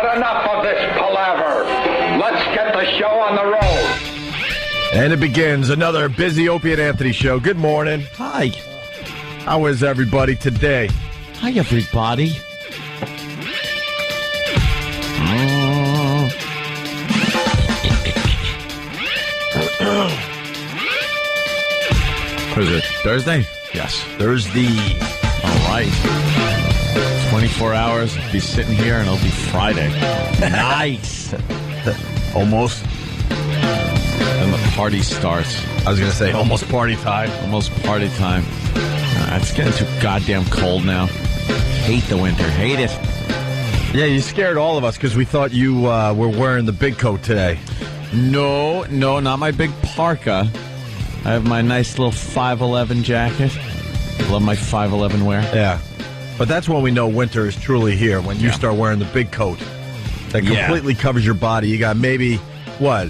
But enough of this palaver. Let's get the show on the road. And it begins another busy Opie and Anthony show. Good morning. Hi. How is everybody today? Hi, everybody. What is it, Thursday? Yes. Thursday. All right. 24 hours, be sitting here, and it'll be Friday. Nice. Almost. And the party starts. I was going to say almost party time. Almost party time. It's getting too goddamn cold now. Hate the winter. Hate it. Yeah, you scared all of us because we thought you were wearing the big coat today. No, not my big parka. I have my nice little 511 jacket. Love my 511 wear. Yeah. But that's when we know winter is truly here, when you start wearing the big coat that completely covers your body. You got maybe, what,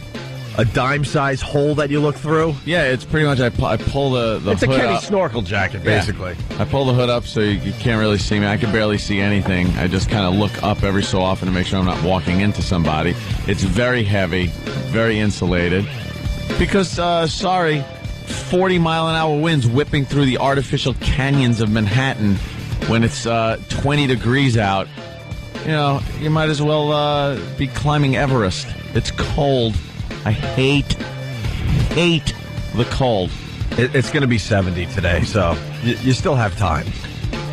a dime-size hole that you look through? Yeah, it's pretty much, I pull the it's hood a Kenny up. Snorkel jacket, basically. Yeah. I pull the hood up so you can't really see me. I can barely see anything. I just kind of look up every so often to make sure I'm not walking into somebody. It's very heavy, very insulated. Because, 40-mile-an-hour winds whipping through the artificial canyons of Manhattan when it's 20 degrees out. You know, you might as well be climbing Everest. It's cold. I hate the cold. It's going to be 70 today, so you still have time.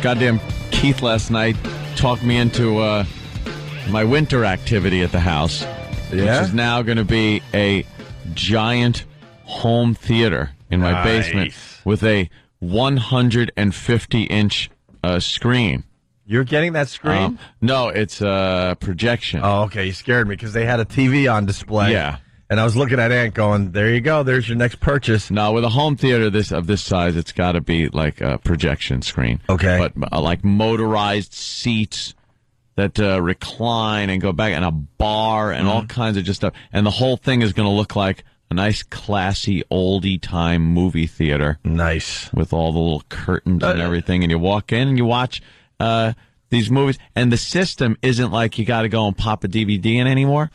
Goddamn Keith last night talked me into my winter activity at the house, which is now going to be a giant home theater in my basement with a 150-inch screen. You're getting that screen? No, it's a projection. Oh, okay. You scared me because they had a TV on display. Yeah. And I was looking at Ant going, there you go. There's your next purchase. No, with a home theater of this size, it's got to be like a projection screen. Okay. But like motorized seats that recline and go back, and a bar and all kinds of just stuff. And the whole thing is going to look like a nice, classy, oldie-time movie theater. Nice. With all the little curtains and everything. And you walk in and you watch these movies. And the system isn't like you got to go and pop a DVD in anymore.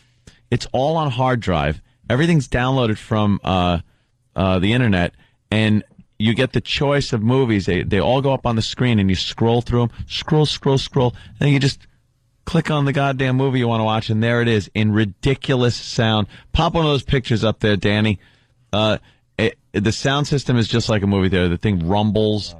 It's all on hard drive. Everything's downloaded from the internet. And you get the choice of movies. They all go up on the screen, and you scroll through them. Scroll. And you just click on the goddamn movie you want to watch, and there it is in ridiculous sound. Pop one of those pictures up there, Danny. The sound system is just like a movie theater. The thing rumbles,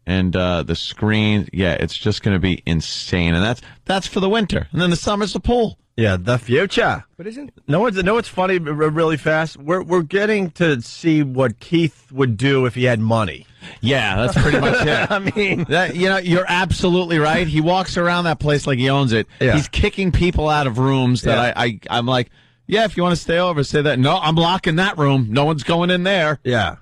and the screen, it's just going to be insane. And that's for the winter. And then the summer's the pool. Yeah, the future. But isn't what's funny, really fast? We're getting to see what Keith would do if he had money. Yeah, that's pretty much it. I mean, you're absolutely right. He walks around that place like he owns it. Yeah. He's kicking people out of rooms that I'm like, yeah, if you want to stay over, say that. No, I'm locking that room. No one's going in there. Yeah.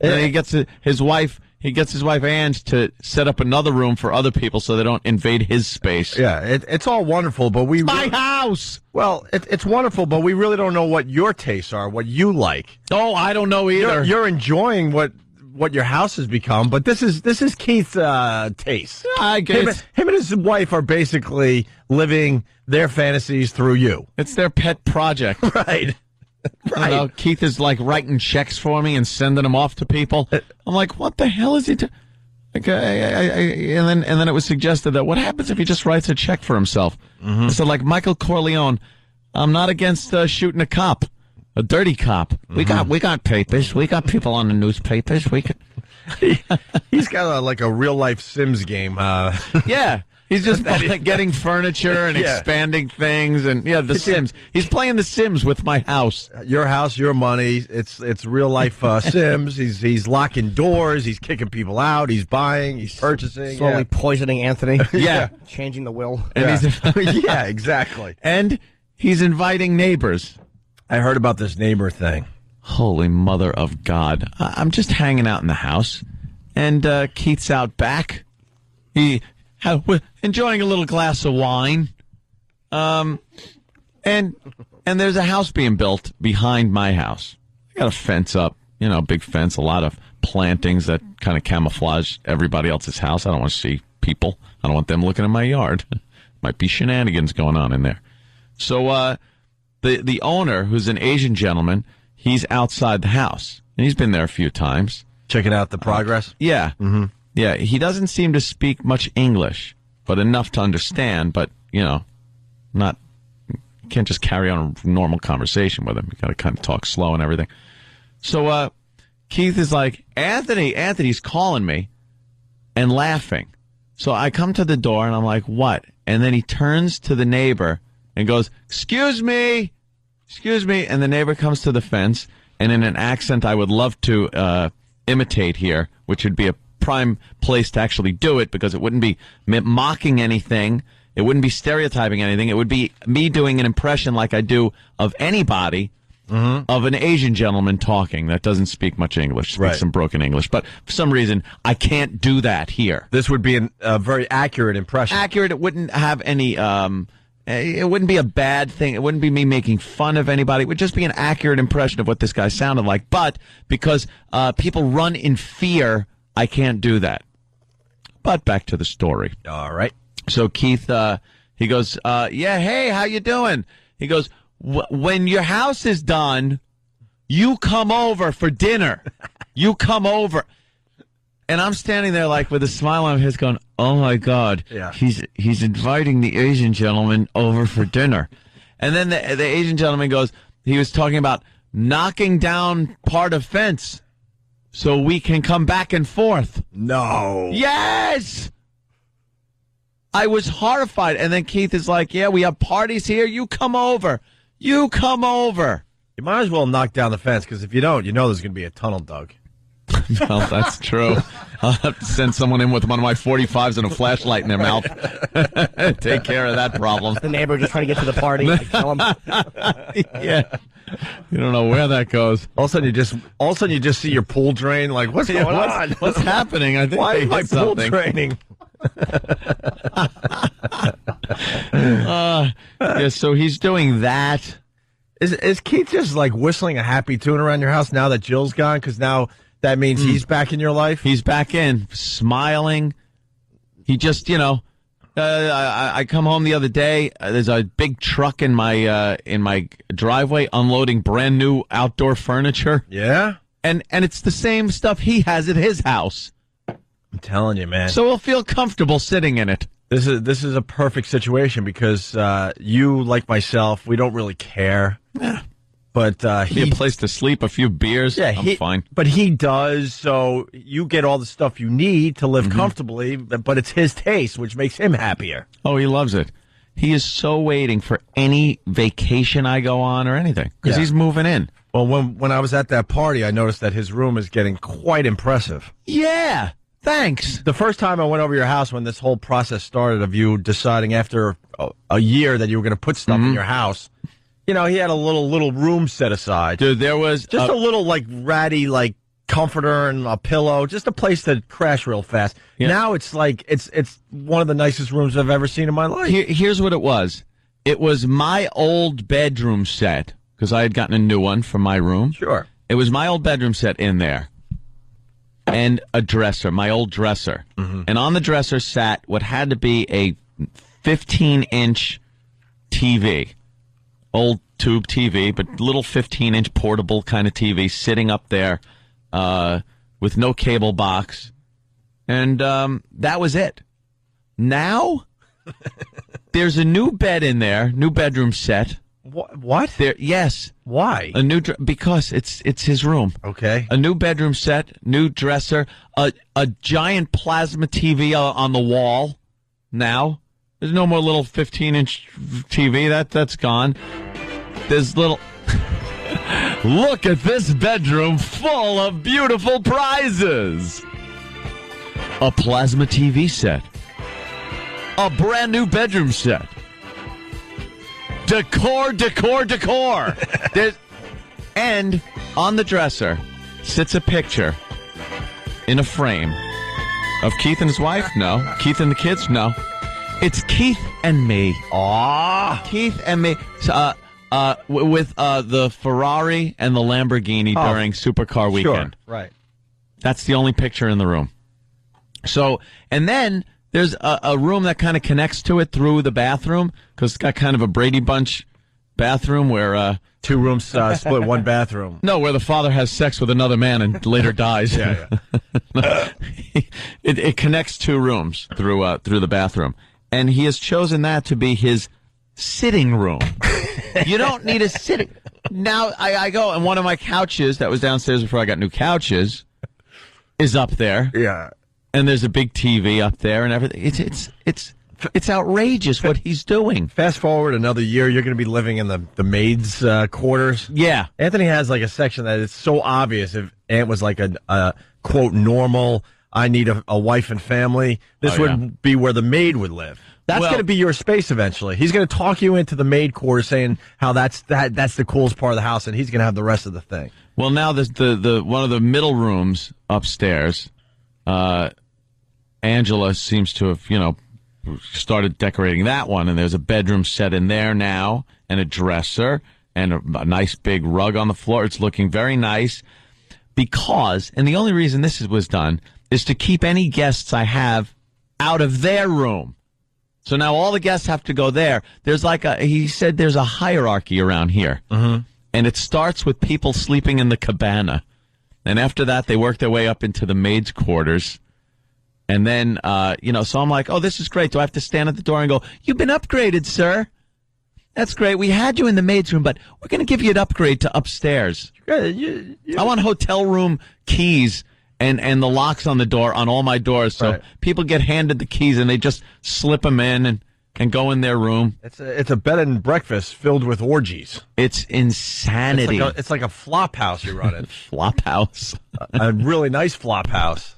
And then he gets his wife Ange to set up another room for other people so they don't invade his space. Yeah, it's all wonderful, but my house. Well, it's wonderful, but we really don't know what your tastes are, what you like. Oh, I don't know either. You're enjoying what your house has become, but this is Keith's taste. I guess him and his wife are basically living their fantasies through you. It's their pet project. Right. Right. Keith is like writing checks for me and sending them off to people. I'm like, what the hell is he doing? And then it was suggested that what happens if he just writes a check for himself? Mm-hmm. So like Michael Corleone, I'm not against shooting a cop, a dirty cop. Mm-hmm. We got papers. We got people on the newspapers. We could. He's got a real life Sims game. Yeah. He's just getting furniture and expanding things, and The Sims. He's playing The Sims with my house. Your house, your money. It's real life Sims. He's locking doors. He's kicking people out. He's buying. He's purchasing. Slowly poisoning Anthony. Yeah, changing the will. And yeah, exactly. And he's inviting neighbors. I heard about this neighbor thing. Holy mother of God! I'm just hanging out in the house, and Keith's out back. Enjoying a little glass of wine, and there's a house being built behind my house. I got a fence up, big fence, a lot of plantings that kind of camouflage everybody else's house. I don't want to see people. I don't want them looking in my yard. Might be shenanigans going on in there. So the owner, who's an Asian gentleman, he's outside the house, and he's been there a few times. Checking out the progress? Yeah. Mm-hmm. Yeah, he doesn't seem to speak much English, but enough to understand, but, not... You can't just carry on a normal conversation with him. You got to kind of talk slow and everything. So Keith is like, Anthony's calling me and laughing. So I come to the door and I'm like, what? And then he turns to the neighbor and goes, excuse me. And the neighbor comes to the fence, and in an accent I would love to imitate here, which would be a prime place to actually do it because it wouldn't be mocking anything. It wouldn't be stereotyping anything. It would be me doing an impression like I do of anybody, of an Asian gentleman talking that doesn't speak much English, speaks some broken English. But for some reason, I can't do that here. This would be a very accurate impression. Accurate. It wouldn't have any... it wouldn't be a bad thing. It wouldn't be me making fun of anybody. It would just be an accurate impression of what this guy sounded like. But because people run in fear, I can't do that. But back to the story. All right. So Keith, he goes, yeah, hey, how you doing? He goes, when your house is done, you come over for dinner. You come over. And I'm standing there like with a smile on my face going, oh, my God, he's inviting the Asian gentleman over for dinner. And then the Asian gentleman goes, he was talking about knocking down part of fence so we can come back and forth. No. Yes! I was horrified. And then Keith is like, yeah, we have parties here. You come over. You come over. You might as well knock down the fence, because if you don't, there's going to be a tunnel dug. Well, that's true. I'll have to send someone in with one of my 45s and a flashlight in their mouth. Take care of that problem. The neighbor just trying to get to the party. Kill him. Yeah. You don't know where that goes. All of a sudden you just see your pool drain. Like, what's going on? What's happening? I think why is my pool something. draining? Yeah, so he's doing that. Is Keith just like whistling a happy tune around your house now that Jill's gone? Because now that means he's back in your life? He's back in, smiling. He just, I come home the other day. There's a big truck in my driveway unloading brand new outdoor furniture. Yeah? And it's the same stuff he has at his house. I'm telling you, man. So we'll feel comfortable sitting in it. This is a perfect situation because you, like myself, we don't really care. Yeah. But he a place to sleep, a few beers. Yeah, I'm fine. But he does, so you get all the stuff you need to live comfortably, but it's his taste, which makes him happier. Oh, he loves it. He is so waiting for any vacation I go on or anything because he's moving in. Well, when I was at that party, I noticed that his room is getting quite impressive. Yeah. Thanks. The first time I went over your house when this whole process started of you deciding after a year that you were going to put stuff in your house, he had a little room set aside. Dude, there was just a little like ratty like comforter and a pillow, just a place to crash real fast. Yeah. Now it's like it's one of the nicest rooms I've ever seen in my life. Here's what it was. It was my old bedroom set because I had gotten a new one for my room. Sure. It was my old bedroom set in there. And a dresser, my old dresser. And on the dresser sat what had to be a 15-inch TV. Old tube TV, but little 15-inch portable kind of TV sitting up there with no cable box. And that was it. Now, there's a new bed in there, new bedroom set. What? Yes. Why? Because it's his room. Okay. A new bedroom set, new dresser, a giant plasma TV on the wall. Now there's no more little 15-inch TV. That's gone. There's little. Look at this bedroom full of beautiful prizes. A plasma TV set. A brand new bedroom set. Decor. And on the dresser sits a picture in a frame of Keith and his wife? No. Keith and the kids? No. It's Keith and me. Aww. Keith and me. With the Ferrari and the Lamborghini during Supercar weekend. Sure. Right. That's the only picture in the room. So, and then there's a room that kind of connects to it through the bathroom because it's got kind of a Brady Bunch bathroom where 2 rooms split 1 bathroom. no, where the father has sex with another man and later dies. Yeah. It connects 2 rooms through the bathroom, and he has chosen that to be his sitting room. You don't need a sitting. Now I go, and one of my couches that was downstairs before I got new couches is up there. Yeah. And there's a big TV up there and everything. It's outrageous what he's doing. Fast forward another year, you're going to be living in the maid's quarters. Yeah. Anthony has like a section that is so obvious. If Ant was like a quote normal, I need a wife and family, this would be where the maid would live. That's going to be your space eventually. He's going to talk you into the maid quarters, saying how that's the coolest part of the house, and he's going to have the rest of the thing. Well, now there's the one of the middle rooms upstairs. Angela seems to have, started decorating that one, and there's a bedroom set in there now, and a dresser, and a nice big rug on the floor. It's looking very nice because, and the only reason this was done is to keep any guests I have out of their room. So now all the guests have to go there. There's he said there's a hierarchy around here. Mm-hmm. And it starts with people sleeping in the cabana. And after that, they work their way up into the maid's quarters. And then, so I'm like, oh, this is great. Do I have to stand at the door and go, you've been upgraded, sir? That's great. We had you in the maid's room, but we're going to give you an upgrade to upstairs. I want hotel room keys and the locks on the door, on all my doors. So people get handed the keys and they just slip them in and go in their room. It's a bed and breakfast filled with orgies. It's insanity. It's like a flop house you're running. Flop house. A really nice flop house.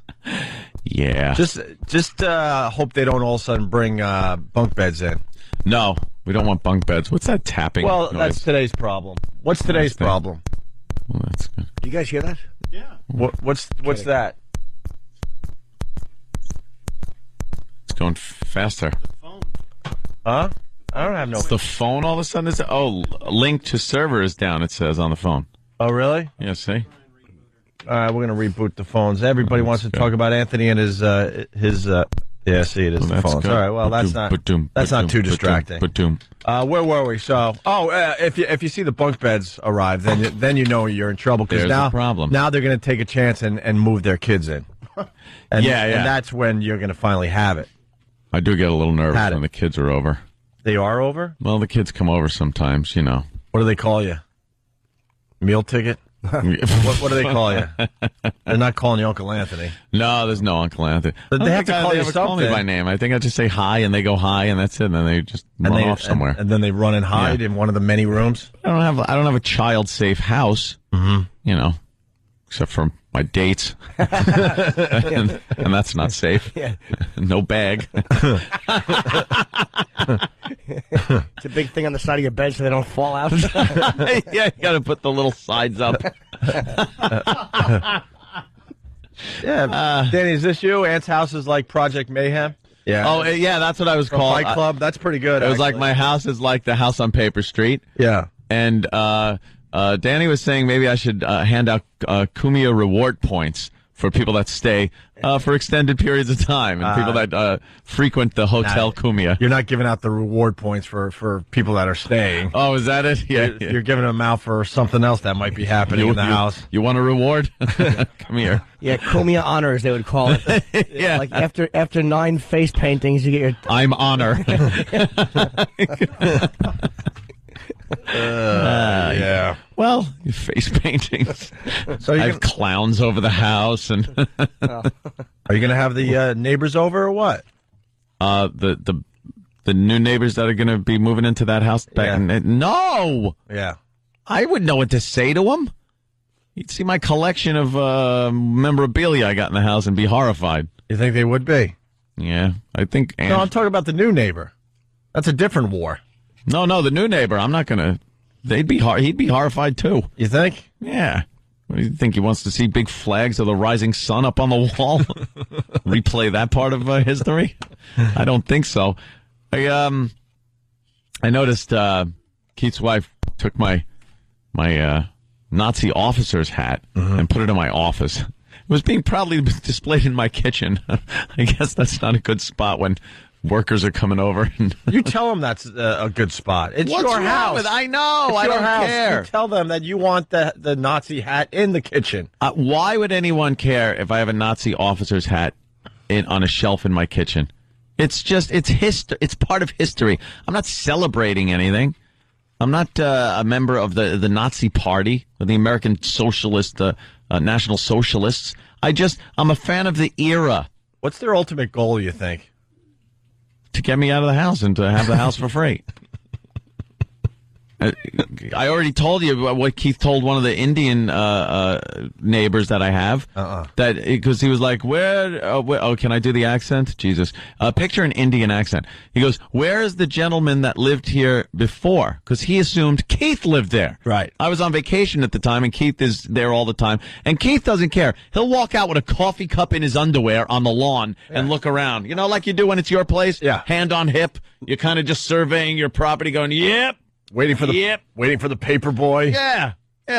Yeah. Just hope they don't all of a sudden bring bunk beds in. No, we don't want bunk beds. What's that tapping noise? That's today's problem. What's today's problem? Well, that's good. Do you guys hear that? Yeah. What's that? It's going faster. Huh? I don't have no. It's the phone all of a sudden. Link to server is down, it says on the phone. Oh, really? Yeah, see? All right, we're going to reboot the phones. Everybody wants to talk about Anthony and his yeah, see, it is the phones. All right, well, that's not too distracting. Where were we? So, if you see the bunk beds arrive, then you know you're in trouble. There's now, a problem. Now they're going to take a chance and move their kids in. And that's when you're going to finally have it. I do get a little nervous when the kids are over. They are over? Well, the kids come over sometimes, What do they call you? Meal ticket? What do they call you? They're not calling you Uncle Anthony. No, there's no Uncle Anthony. But they have to call you something. Call me by name. I think I just say hi, and they go hi, and that's it. And then they just run off somewhere. And then they run and hide in one of the many rooms. I don't have a child-safe house. Mm-hmm. Except for my dates, and that's not safe. Yeah. No bag. It's a big thing on the side of your bed so they don't fall out. Yeah, you got to put the little sides up. Yeah, Danny, is this you? Ant's house is like Project Mayhem. Yeah. Oh, yeah, that's what I was called. Fight Club. That's pretty good. It was like my house is like the house on Paper Street. Yeah. And Danny was saying maybe I should hand out Kumia reward points for people that stay for extended periods of time and people that frequent the Hotel Kumia. You're not giving out the reward points for people that are staying. Oh, is that it? Yeah. You're giving them out for something else that might be happening in the house. You want a reward? Come here. Yeah, Kumia honors, they would call it. Yeah. Like after 9 face paintings, you get your... I'm honor. Yeah. Well, face paintings. So I have clowns over the house, and are you going to have the neighbors over or what? The new neighbors that are going to be moving into that house. No. Yeah. I wouldn't know what to say to them. You'd see my collection of memorabilia I got in the house and be horrified. You think they would be? Yeah, I think. No, I'm talking about the new neighbor. That's a different war. No, the new neighbor. I'm not gonna. He'd be horrified too. You think? Yeah. What do you think? He wants to see big flags of the rising sun up on the wall? Replay that part of history? I don't think so. I noticed Keith's wife took my Nazi officer's hat and put it in my office. It was being proudly displayed in my kitchen. I guess that's not a good spot when workers are coming over. And You tell them that's a good spot. It's what's your wrong house. with? I know. It's I your don't house. care. You tell them that you want the Nazi hat in the kitchen. Why would anyone care if I have a Nazi officer's hat on a shelf in my kitchen? It's history. It's part of history. I'm not celebrating anything. I'm not a member of the Nazi Party or the American Socialist, National Socialists. I'm a fan of the era. What's their ultimate goal, you think? To get me out of the house and to have the house for free. I already told you what Keith told one of the Indian neighbors that I have. That because he was like, where? Oh, can I do the accent? Jesus, picture an Indian accent. He goes, "Where is the gentleman that lived here before?" Because he assumed Keith lived there. Right. I was on vacation at the time, and Keith is there all the time. And Keith doesn't care. He'll walk out with a coffee cup in his underwear on the lawn and look around. You know, like you do when it's your place. Yeah. Hand on hip. You're kind of just surveying your property, going, "Yep." Waiting for the paper boy. Yeah,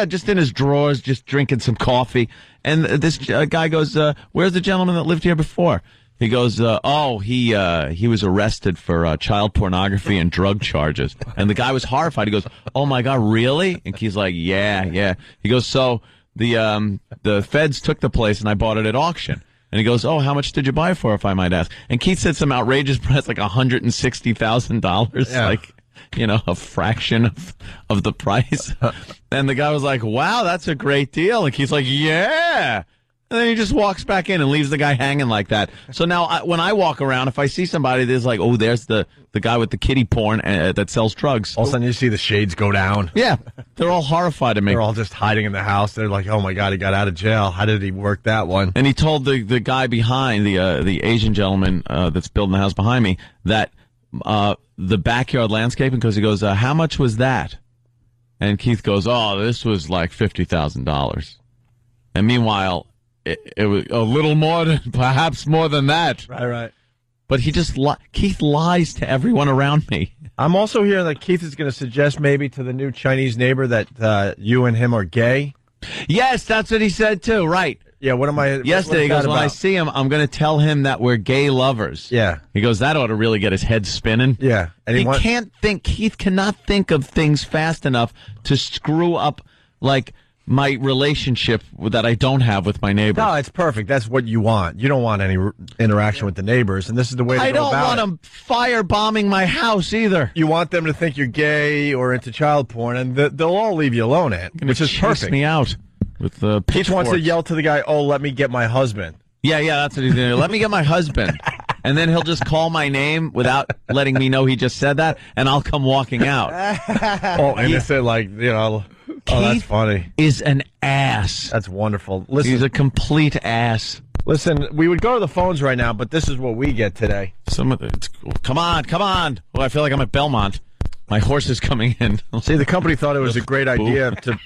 just in his drawers, just drinking some coffee. And this guy goes, "Where's the gentleman that lived here before?" He goes, he was arrested for child pornography and drug charges." And the guy was horrified. He goes, "Oh my God, really?" And he's like, "Yeah." He goes, "So the feds took the place and I bought it at auction." And he goes, "Oh, how much did you buy it for, if I might ask?" And Keith said some outrageous price, like $160,000, like, you know, a fraction of the price. And the guy was like, "Wow, that's a great deal." And he's like, "Yeah." And then he just walks back in and leaves the guy hanging like that. So now when I walk around, if I see somebody that's like, "Oh, there's the guy with the kiddie porn that sells drugs." All of a sudden you see the shades go down. Yeah. They're all horrified at me. They're all just hiding in the house. They're like, "Oh my God, he got out of jail. How did he work that one?" And he told the guy behind, the Asian gentleman that's building the house behind me, that the backyard landscaping, because he goes, "How much was that?" And Keith goes, "Oh, this was like $50,000. And meanwhile, it was a little more than, perhaps more than that. Right. But he just, Keith lies to everyone around me. I'm also hearing that Keith is going to suggest maybe to the new Chinese neighbor that you and him are gay. Yes, that's what he said too, right. Yeah, what am I? Yesterday, he goes, "When I see him, I'm going to tell him that we're gay lovers." Yeah. He goes, "That ought to really get his head spinning." Yeah. And Keith cannot think of things fast enough to screw up, like, my relationship that I don't have with my neighbors. No, it's perfect. That's what you want. You don't want any interaction with the neighbors, and this is the way to go about it. I don't want them firebombing my house either. You want them to think you're gay or into child porn, and they'll all leave you alone, Ant, which is perfect. Me out with the Keith wants to yell to the guy, "Oh, let me get my husband." Yeah, that's what he's going to do. "Let me get my husband." And then he'll just call my name without letting me know he just said that, and I'll come walking out. Oh, and it's like, you know, oh, that's funny. Is an ass. That's wonderful. Listen, he's a complete ass. Listen, we would go to the phones right now, but this is what we get today. Come on. Oh, I feel like I'm at Belmont. My horse is coming in. See, the company thought it was a great idea to...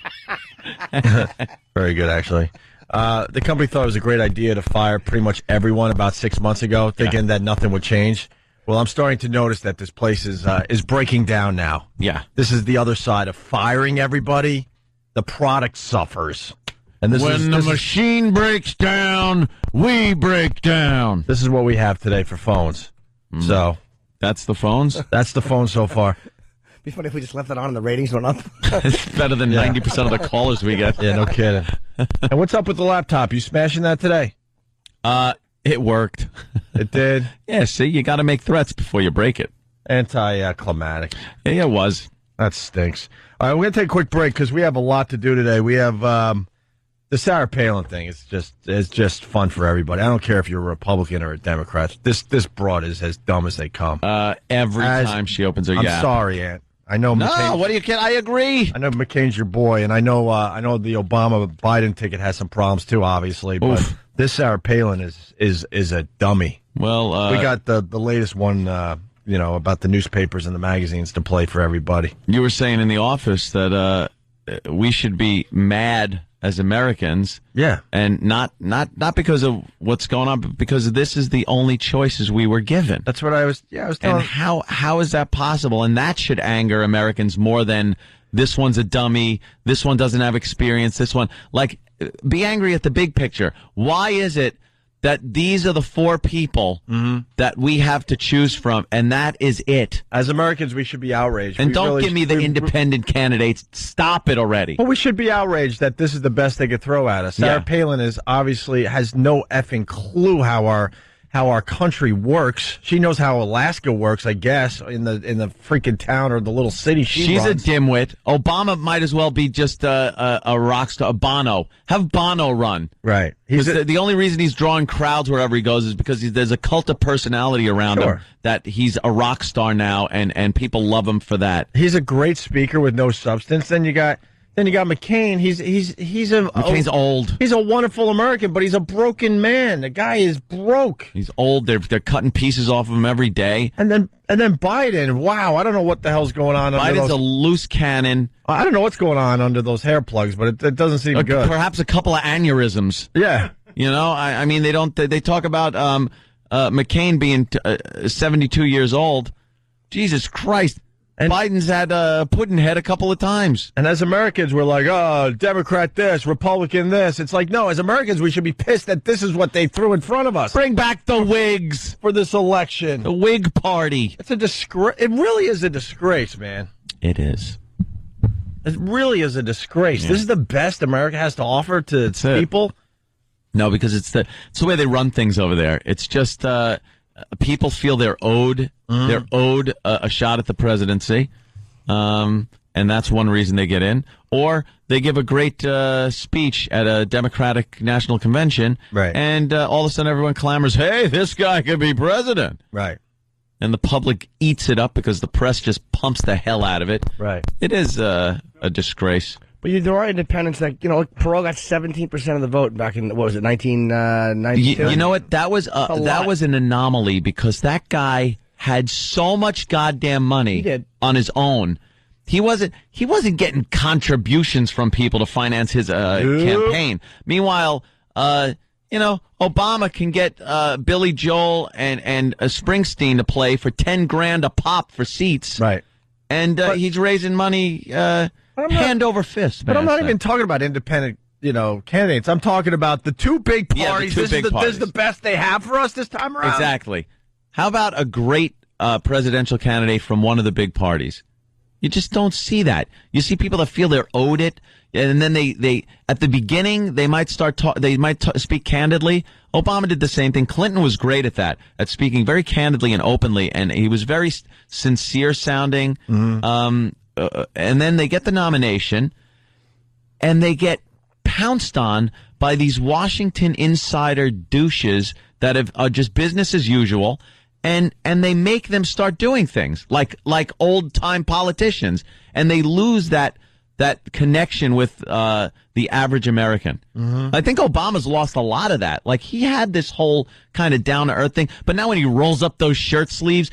Very good, actually. The company thought it was a great idea to fire pretty much everyone about 6 months ago, thinking that nothing would change. Well, I'm starting to notice that this place is breaking down now. Yeah. This is the other side of firing everybody. The product suffers. And when the machine breaks down, we break down. This is what we have today for phones. So that's the phones? That's the phone so far. Be funny if we just left that on and the ratings went up. It's better than 90% of the callers we get. Yeah, no kidding. And what's up with the laptop? You smashing that today? It worked. It did? Yeah, see, you got to make threats before you break it. Anticlimactic. Yeah, it was. That stinks. All right, we're going to take a quick break because we have a lot to do today. We have the Sarah Palin thing. It's just fun for everybody. I don't care if you're a Republican or a Democrat. This broad is as dumb as they come. Every time she opens her yap. I'm sorry, Aunt. I know. No, McCain, what do you get? I agree. I know McCain's your boy, and I know the Obama-Biden ticket has some problems too, obviously. But this Sarah Palin is a dummy. Well, we got the latest one, about the newspapers and the magazines to play for everybody. You were saying in the office that we should be mad as Americans. Yeah. And not because of what's going on, but because this is the only choices we were given. That's what I was telling. And how is that possible? And that should anger Americans more than this one's a dummy, this one doesn't have experience, this one. Like, be angry at the big picture. Why is it that these are the four people that we have to choose from, and that is it. As Americans, we should be outraged. And don't give me the independent candidates. Stop it already. Well, we should be outraged that this is the best they could throw at us. Sarah Palin has no effing clue how our country works. She knows how Alaska works, I guess, in the freaking town or the little city she's runs. A dimwit. Obama might as well be just a rock star. Bono. Have Bono run. Right. The only reason he's drawing crowds wherever he goes is because there's a cult of personality around him that he's a rock star now, and people love him for that. He's a great speaker with no substance. Then you got McCain. McCain's old. He's a wonderful American, but he's a broken man. The guy is broke. He's old. They're cutting pieces off of him every day. And then Biden. Wow, I don't know what the hell's going on. Biden's a loose cannon. I don't know what's going on under those hair plugs, but it doesn't seem good. Perhaps a couple of aneurysms. Yeah. You know, I mean, they talk about McCain being 72 years old. Jesus Christ. And Biden's had Puddinhead a couple of times. And as Americans, we're like, oh, Democrat this, Republican this. It's like, no, as Americans, we should be pissed that this is what they threw in front of us. Bring back the Whigs for this election. The Whig Party. It's a disgrace. It really is a disgrace, man. It is. It really is a disgrace. Yeah. This is the best America has to offer to its people. No, because it's the way they run things over there. It's just people feel they're owed a shot at the presidency, and that's one reason they get in. Or they give a great speech at a Democratic National Convention, right? And all of a sudden everyone clamors, "Hey, this guy could be president!" Right? And the public eats it up because the press just pumps the hell out of it. Right? It is a disgrace. But there are independents that, Perot got 17% of the vote back in, 1992? You know what? That was an anomaly because that guy had so much goddamn money on his own. He wasn't getting contributions from people to finance his campaign. Meanwhile, Obama can get Billy Joel and Springsteen to play for $10,000 a pop for seats. Right. And he's raising money hand over fist. But I'm not even talking about independent, candidates. I'm talking about the two big parties. This is the best they have for us this time around. Exactly. How about a great presidential candidate from one of the big parties? You just don't see that. You see people that feel they're owed it, and then they at the beginning they might speak candidly. Obama did the same thing. Clinton was great at that, at speaking very candidly and openly, and he was very sincere sounding. Mm-hmm. And then they get the nomination, and they get pounced on by these Washington insider douches that are just business as usual. And they make them start doing things like old time politicians, and they lose that connection with the average American. Mm-hmm. I think Obama's lost a lot of that. Like, he had this whole kind of down to earth thing, but now when he rolls up those shirt sleeves,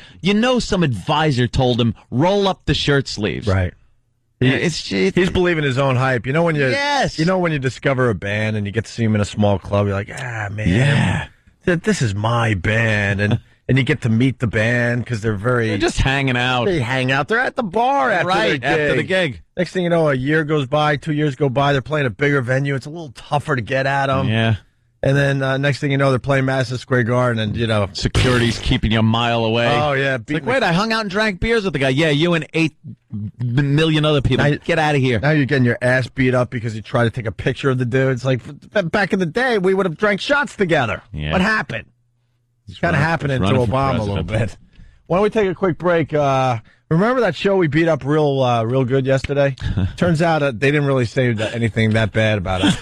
some advisor told him roll up the shirt sleeves. Right. He's believing his own hype. When you discover a band and you get to see him in a small club, you're like, man, this is my band, and you get to meet the band because they're just hanging out. They hang out. They're at the bar after the gig. Next thing you know, a year goes by, 2 years go by. They're playing a bigger venue. It's a little tougher to get at them. Yeah. And then next thing you know, they're playing Madison Square Garden, and security's keeping you a mile away. Oh yeah. Wait, I hung out and drank beers with the guy. Yeah, you and 8 million other people. Now, get out of here. Now you're getting your ass beat up because you try to take a picture of the dude. It's like back in the day, we would have drank shots together. Yeah. What happened? It's kind of happening to Obama a little bit. Why don't we take a quick break? Remember that show we beat up real good yesterday? Turns out they didn't really say anything that bad about it.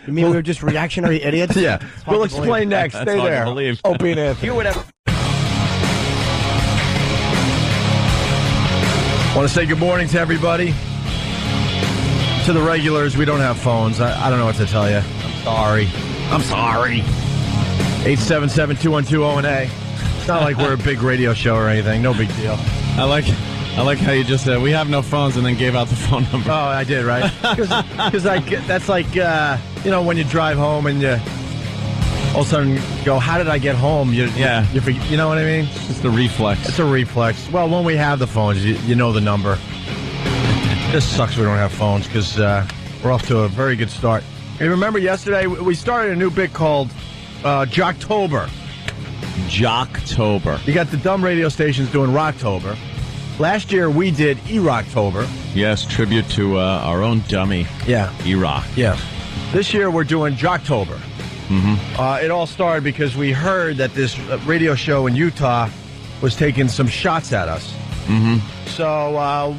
You mean we were just reactionary idiots? Yeah. We'll explain next. Stay there. Opie and Anthony. Want to say good morning to everybody. To the regulars, we don't have phones. I don't know what to tell you. I'm sorry. 877-212-0-A. It's not like we're a big radio show or anything. No big deal. I like how you just said we have no phones and then gave out the phone number. Oh, I did, right? Because that's like when you drive home and you all of a sudden go, how did I get home? You know what I mean? It's just a reflex. It's a reflex. Well, when we have the phones, you know the number. This sucks we don't have phones because we're off to a very good start. Hey, remember yesterday we started a new bit called Jocktober. Jocktober. You got the dumb radio stations doing Rocktober. Last year we did E-Rocktober. Yes, tribute to our own dummy. Yeah. E-Rock. Yeah. This year we're doing Jocktober. Mm-hmm. It all started because we heard that this radio show in Utah was taking some shots at us. Mm-hmm. So,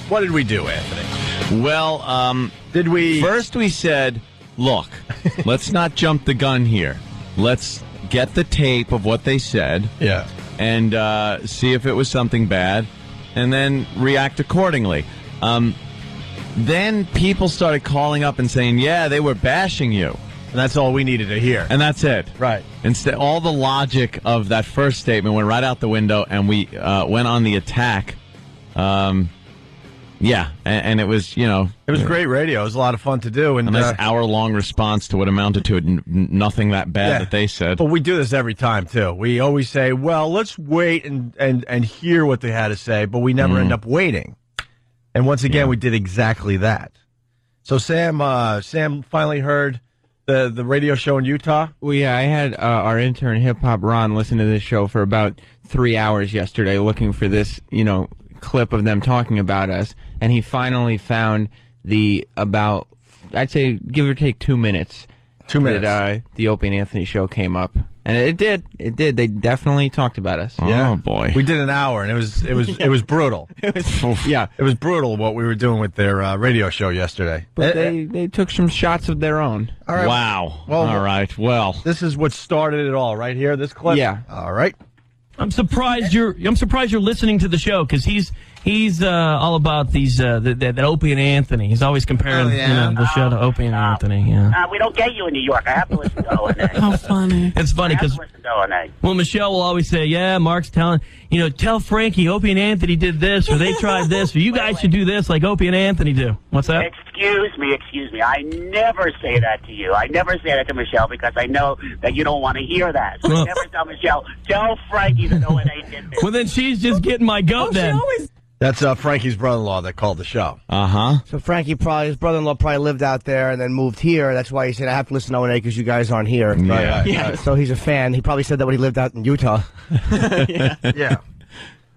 what did we do, Anthony? Well, did we... First we said, look, let's not jump the gun here. Let's get the tape of what they said. Yeah. And see if it was something bad, and then react accordingly. Then people started calling up and saying, yeah, they were bashing you. And that's all we needed to hear. And that's it. Right. Instead, all the logic of that first statement went right out the window, and we went on the attack. Yeah, and it was, It was great radio. It was a lot of fun to do. And a nice hour-long response to what amounted to nothing that bad that they said. But we do this every time, too. We always say, well, let's wait and hear what they had to say, but we never end up waiting. And once again, we did exactly that. So Sam finally heard the radio show in Utah. Well, yeah, I had our intern, Hip Hop Ron, listen to this show for about 3 hours yesterday looking for this, clip of them talking about us, and he finally found I'd say, give or take 2 minutes. 2 minutes. That the Opie and Anthony show came up. And it did. They definitely talked about us. Oh, boy. We did an hour, and it was brutal. It was brutal what we were doing with their radio show yesterday. But they took some shots of their own. All right. Wow. Well, all right. Well, this is what started it all, right here. This clip. Yeah. All right. I'm surprised you're listening to the show, because he's all about these that Opie and Anthony. He's always comparing the show to Opie and Anthony. Yeah. We don't get you in New York. I have to listen to O&A. How funny! It's funny because well, Michelle will always say, "Yeah, Mark's telling tell Frankie Opie and Anthony did this, or they tried this, or you guys should do this like Opie and Anthony do." What's that? Excuse me. I never say that to you. I never say that to Michelle because I know that you don't want to hear that. So I never tell Michelle, tell Frankie that O&A did this. Well, then she's just getting my goat then. That's Frankie's brother-in-law that called the show. Uh-huh. So Frankie his brother-in-law probably lived out there and then moved here. That's why he said, I have to listen to O&A because you guys aren't here. Yeah. So he's a fan. He probably said that when he lived out in Utah. Yeah.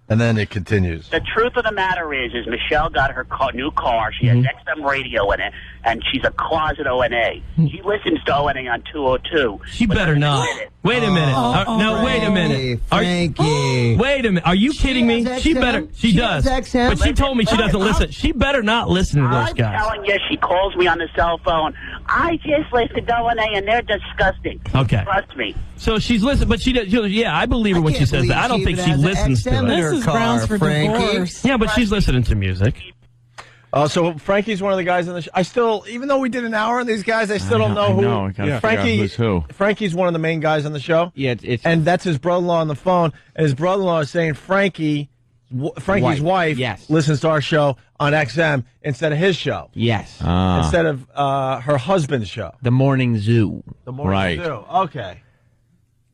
And then it continues. The truth of the matter is Michelle got her new car. She has XM radio in it, and she's a closet O&A. She listens to O&A on 202. She better not. Wait a minute. No, wait a minute. Frankie. Wait a minute. Are you kidding me? She better. She does. XM. But she told me she doesn't listen. She better not listen to those I'm guys. telling you, she calls me on the cell phone. I just listen to O&A, and they're disgusting. Okay. Trust me. So she's listening, but yeah, I believe her when she says that. I don't think she listens to it. This is grounds for divorce. Yeah, but she's listening to music. So Frankie's one of the guys on the show. I still, even though we did an hour on these guys, I still don't know who. I gotta figure out who's who. Frankie's one of the main guys on the show. Yeah, and that's his brother-in-law on the phone. And his brother-in-law is saying Frankie's wife listens to our show on XM instead of his show. Yes. Instead of her husband's show. The Morning Zoo. The Morning Zoo. Okay.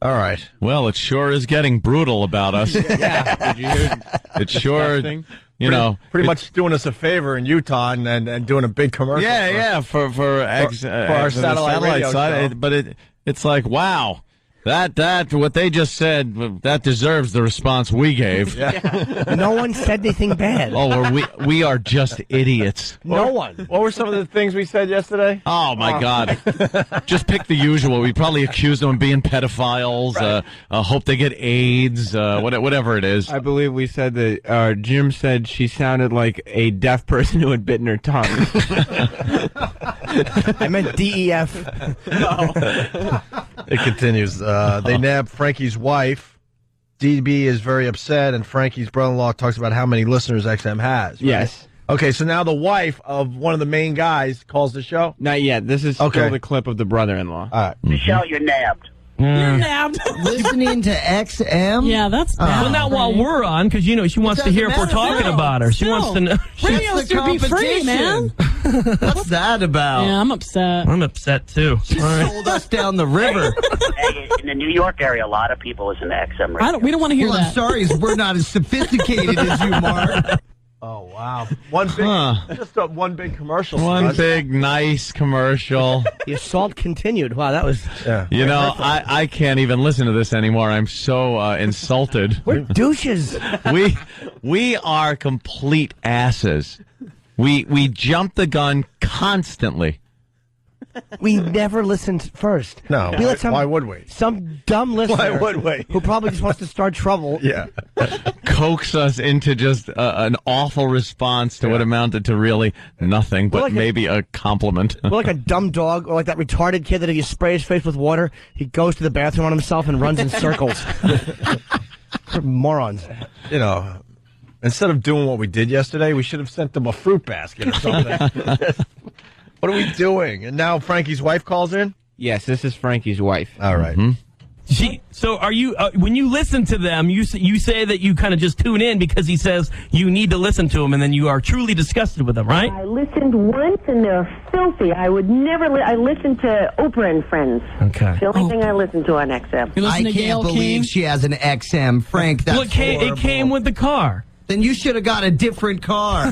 All right. Well, it sure is getting brutal about us. Yeah. Did you hear? It sure, pretty much doing us a favor in Utah and doing a big commercial. For our satellite radio side. show. But it's like, wow. That what they just said, that deserves the response we gave. No one said anything bad. Oh, we are just idiots. No one. What were some of the things we said yesterday? Oh my God! Just pick the usual. We probably accused them of being pedophiles. Right. Hope they get AIDS. Whatever it is. I believe we said that Jim said she sounded like a deaf person who had bitten her tongue. I meant DEF. It continues. They nabbed Frankie's wife. DB is very upset, and Frankie's brother-in-law talks about how many listeners XM has. Right? Yes. Okay, so now the wife of one of the main guys calls the show? Not yet. This is still the clip of the brother-in-law. All right. Michelle, you're nabbed. You're nabbed. Listening to XM? Yeah, that's bad. Well, not while we're on, because she wants to hear if we're talking about her. She wants to know. Radio should be free, man. What's that about? Yeah, I'm upset. I'm upset too. She sold us down the river. Hey, in the New York area, a lot of people listen to XM radio. We don't want to hear Well, that. I'm sorry, we're not as sophisticated as you, Mark. Oh, wow. One big commercial. One big, nice commercial. The assault continued. Wow, that was... Yeah. You know, I can't even listen to this anymore. I'm so insulted. We're douches. We are complete asses. We jump the gun constantly. We never listened first. No, we let why would we? Some dumb listener Why would we? who probably just wants to start trouble. Yeah. Coax us into just an awful response to what amounted to really nothing, but like maybe a compliment. We're like a dumb dog, or like that retarded kid that if you spray his face with water, he goes to the bathroom on himself and runs in circles. We're morons. You know, instead of doing what we did yesterday, we should have sent them a fruit basket or something. What are we doing? And now Frankie's wife calls in? Yes, this is Frankie's wife. All right. So are you, when you listen to them, you say that you kind of just tune in because he says you need to listen to him, and then you are truly disgusted with them, right? I listened once, and they're filthy. I would never, I listened to Oprah and Friends. Okay. The only thing I listen to on XM. I can't believe she has an XM. Frank, that's it came with the car. Then you should have got a different car.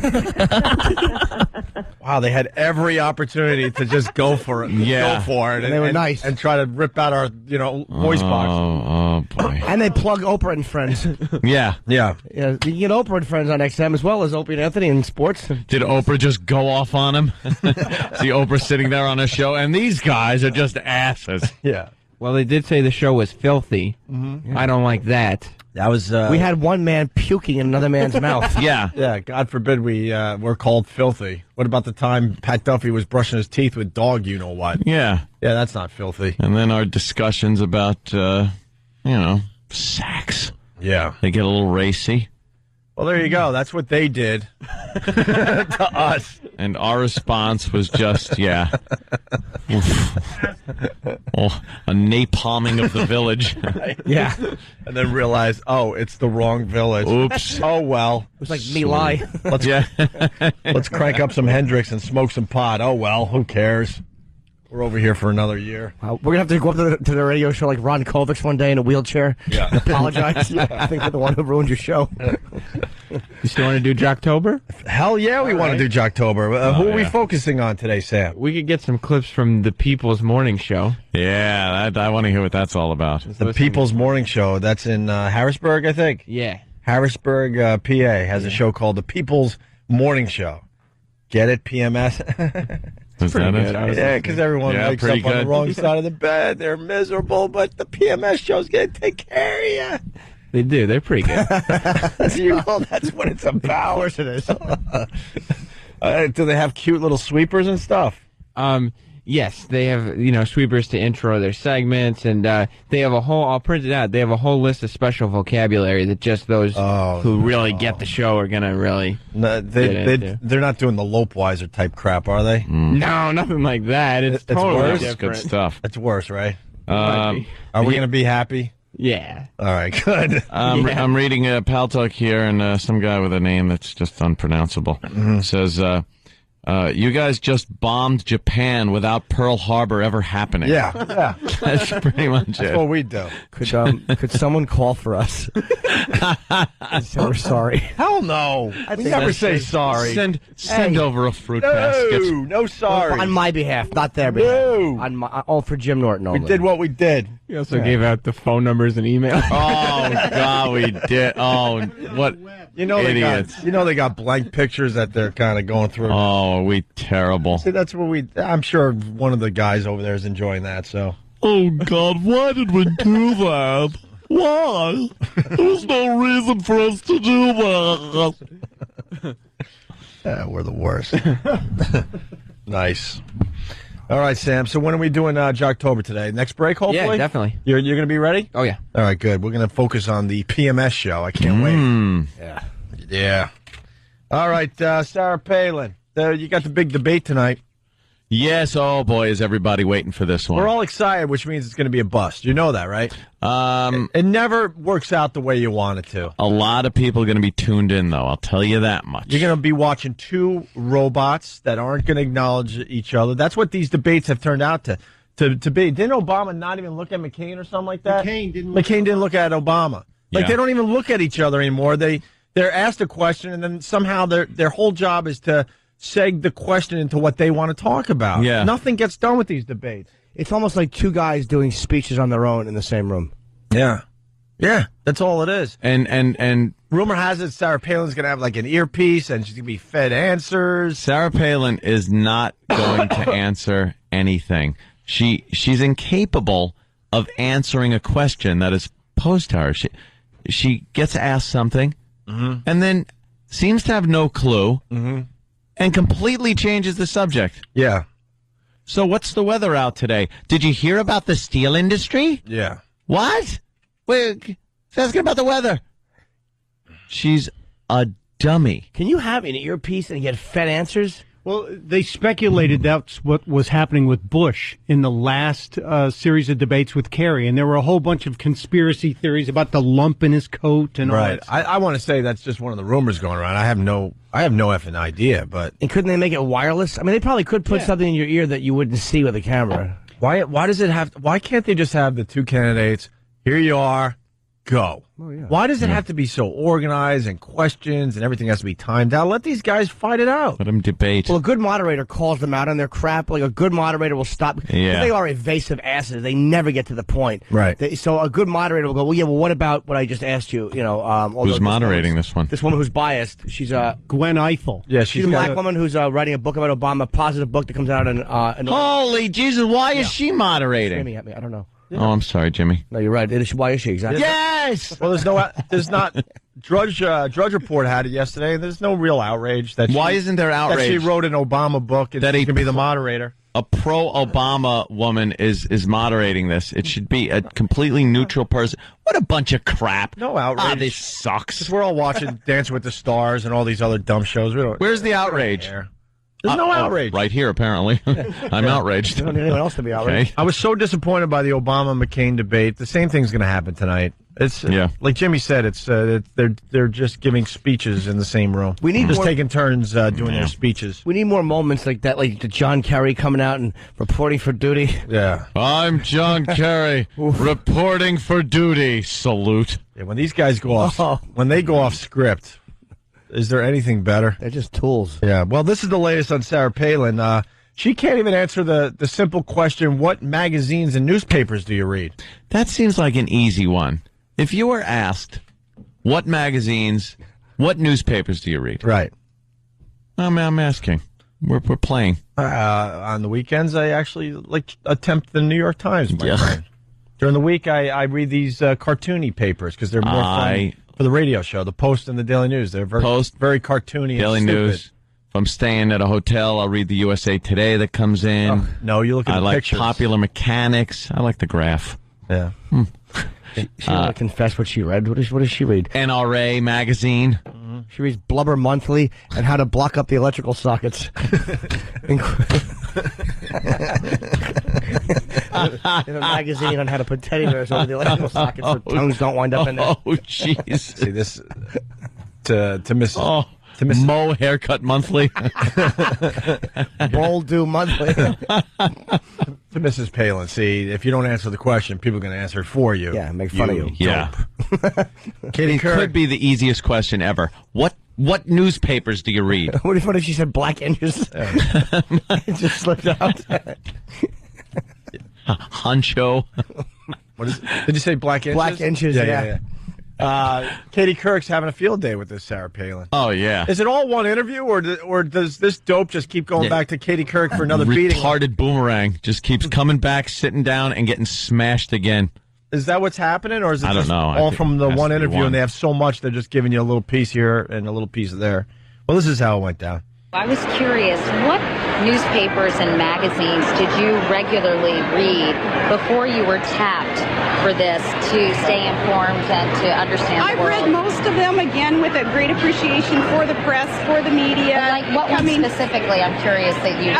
Wow, they had every opportunity to just go for it. Yeah. Go for it. And they were nice. And try to rip out our, voice box. Oh, boy. And they plug Oprah and Friends. Yeah. Yeah. Yeah, you can get Oprah and Friends on XM as well as Opie and Anthony in sports. Did Oprah just go off on him? See Oprah sitting there on a show, and these guys are just asses. Yeah. Well, they did say the show was filthy. I don't like that. That was. We had one man puking in another man's mouth. Yeah. Yeah, God forbid we were called filthy. What about the time Pat Duffy was brushing his teeth with dog you-know-what? Yeah. Yeah, that's not filthy. And then our discussions about, sex. Yeah. They get a little racy. Well, there you go. That's what they did to us. And our response was just, a napalming of the village. Yeah. And then realized, it's the wrong village. Oops. Oh, well. It was like Me Lie. Let's crank up some Hendrix and smoke some pot. Oh, well, who cares? We're over here for another year. We're going to have to go up to the radio show like Ron Kovacs one day in a wheelchair. Yeah. Apologize. I think you're the one who ruined your show. You still want to do Jocktober? Hell yeah, we want to do Jocktober. Who are we focusing on today, Sam? We could get some clips from the People's Morning Show. Yeah, I want to hear what that's all about. The People's Morning Show. That's in Harrisburg, I think. Yeah. Harrisburg, PA has a show called the People's Morning Show. Get it, PMS? Is that it? Yeah, because everyone wakes up on the wrong side of the bed. They're miserable, but the PMS show's going to take care of you. They do. They're pretty good. That's what it's about. Of course it is. Do they have cute little sweepers and stuff? Yes, they have, sweepers to intro their segments, and they have a whole, I'll print it out, they have a whole list of special vocabulary that just those who really get the show are going to really they're not doing the Lopeweiser type crap, are they? No, nothing like that. It's totally worse. different. Good stuff. It's worse, right? Are we going to be happy? Yeah. All right, good. I'm reading Pal Talk here, and some guy with a name that's just unpronounceable says, you guys just bombed Japan without Pearl Harbor ever happening. Yeah. That's pretty much it. That's what we do. Could someone call for us? So we're sorry. Hell no. We never say sorry. Send over a fruit basket. No sorry. On my behalf, not their behalf. No. For Jim Norton only. We did what we did. We also gave out the phone numbers and emails. Oh, God, we did. Oh, what idiots. They got blank pictures that they're kind of going through. Oh, we terrible. See, that's what I'm sure one of the guys over there is enjoying that, so. Oh, God, why did we do that? Why? There was no reason for us to do that. We're the worst. Nice. All right, Sam. So when are we doing Jocktober today? Next break, hopefully? Yeah, definitely. You're going to be ready? Oh, yeah. All right, good. We're going to focus on the PMS show. I can't wait. Yeah. All right, Sarah Palin. You got the big debate tonight. Yes, oh boy, is everybody waiting for this one. We're all excited, which means it's going to be a bust. You know that, right? It never works out the way you want it to. A lot of people are going to be tuned in, though. I'll tell you that much. You're going to be watching two robots that aren't going to acknowledge each other. That's what these debates have turned out to be. Didn't Obama not even look at McCain or something like that? McCain didn't look at Obama. Like, they don't even look at each other anymore. They they're asked a question, and then somehow their whole job is to seg the question into what they want to talk about. Yeah. Nothing gets done with these debates. It's almost like two guys doing speeches on their own in the same room. Yeah. Yeah, that's all it is. And rumor has it Sarah Palin's going to have like an earpiece and she's going to be fed answers. Sarah Palin is not going to answer anything. She's incapable of answering a question that is posed to her. She gets asked something and then seems to have no clue and completely changes the subject. Yeah. So what's the weather out today? Did you hear about the steel industry? Yeah. What? Wait, she's asking about the weather. She's a dummy. Can you have an earpiece and get fed answers? Well, they speculated that's what was happening with Bush in the last series of debates with Kerry, and there were a whole bunch of conspiracy theories about the lump in his coat and all that. I want to say that's just one of the rumors going around. I have no effing idea, but and couldn't they make it wireless? I mean, they probably could put something in your ear that you wouldn't see with a camera. Why does it have? Why can't they just have the two candidates? Here you are, go. Oh, yeah. Why does it have to be so organized and questions and everything has to be timed out? Let these guys fight it out. Let them debate. Well, a good moderator calls them out on their crap. Like a good moderator will stop. Yeah. They are evasive asses. They never get to the point. Right. So a good moderator will go, well, yeah, well, what about what I just asked you? You know, who's moderating this one? This woman who's biased. She's Gwen Eiffel. Yeah, she's a black woman who's writing a book about Obama, a positive book that comes out in Holy Jesus, why is she moderating? Screaming at me. I don't know. Yeah. Oh, I'm sorry, Jimmy. No, you're right. Why is she exactly? Yes. Well, there's not. Drudge Report had it yesterday, and there's no real outrage that. Why isn't there outrage that she wrote an Obama book and that she can be the moderator? A pro-Obama woman is moderating this. It should be a completely neutral person. What a bunch of crap! No outrage. Ah, this sucks. We're all watching Dancing with the Stars and all these other dumb shows. Where's the outrage? There's no outrage. Right here, apparently. I'm outraged. You don't need anyone else to be outraged. Okay. I was so disappointed by the Obama-McCain debate. The same thing's going to happen tonight. It's like Jimmy said. It's they're just giving speeches in the same room. We need just more, taking turns doing their speeches. We need more moments like that, like the John Kerry coming out and reporting for duty. Yeah, I'm John Kerry reporting for duty. Salute. Yeah, when these guys go off, when they go off script. Is there anything better? They're just tools. Yeah. Well, this is the latest on Sarah Palin. She can't even answer the simple question, what magazines and newspapers do you read? That seems like an easy one. If you were asked, what magazines, what newspapers do you read? Right. I'm asking. We're playing. On the weekends, I actually attempt the New York Times, my friend. During the week, I read these cartoony papers because they're more fun. For the radio show, the Post and the Daily News. They're very cartoony Daily and stupid. News. If I'm staying at a hotel, I'll read the USA Today that comes in. Oh, no, you look at the pictures. I like Popular Mechanics. I like the Graph. Yeah. She want to confess what she read. What does she read? NRA magazine. Mm-hmm. She reads Blubber Monthly and How to Block Up the Electrical Sockets. In a magazine on how to put teddy bears over the electrical sockets so tongues don't wind up in there. Oh, jeez. See this to Mrs. To Mrs. Mo Haircut Monthly. Bold Do Monthly. To Mrs. Palin. See, if you don't answer the question, people are going to answer it for you. Yeah, make fun of you. Yeah. Katie Couric. Could be the easiest question ever. What newspapers do you read? What if she said Black Inches? It just slipped out. Honcho. What is it? Did you say Black Inches? Black Inches, yeah. Katie Couric's having a field day with this Sarah Palin. Oh, yeah. Is it all one interview, or does this dope just keep going back to Katie Couric for another beating? Retarded boomerang just keeps coming back, sitting down, and getting smashed again. Is that what's happening, or is it I don't just know. all from the one interview, one. and they have so much, they're just giving you a little piece here and a little piece there? Well, this is how it went down. I was curious, what newspapers and magazines did you regularly read before you were tapped for this to stay informed and to understand the world? I've read most of them, again, with a great appreciation for the press, for the media. Well, like what one specifically, I'm curious that you...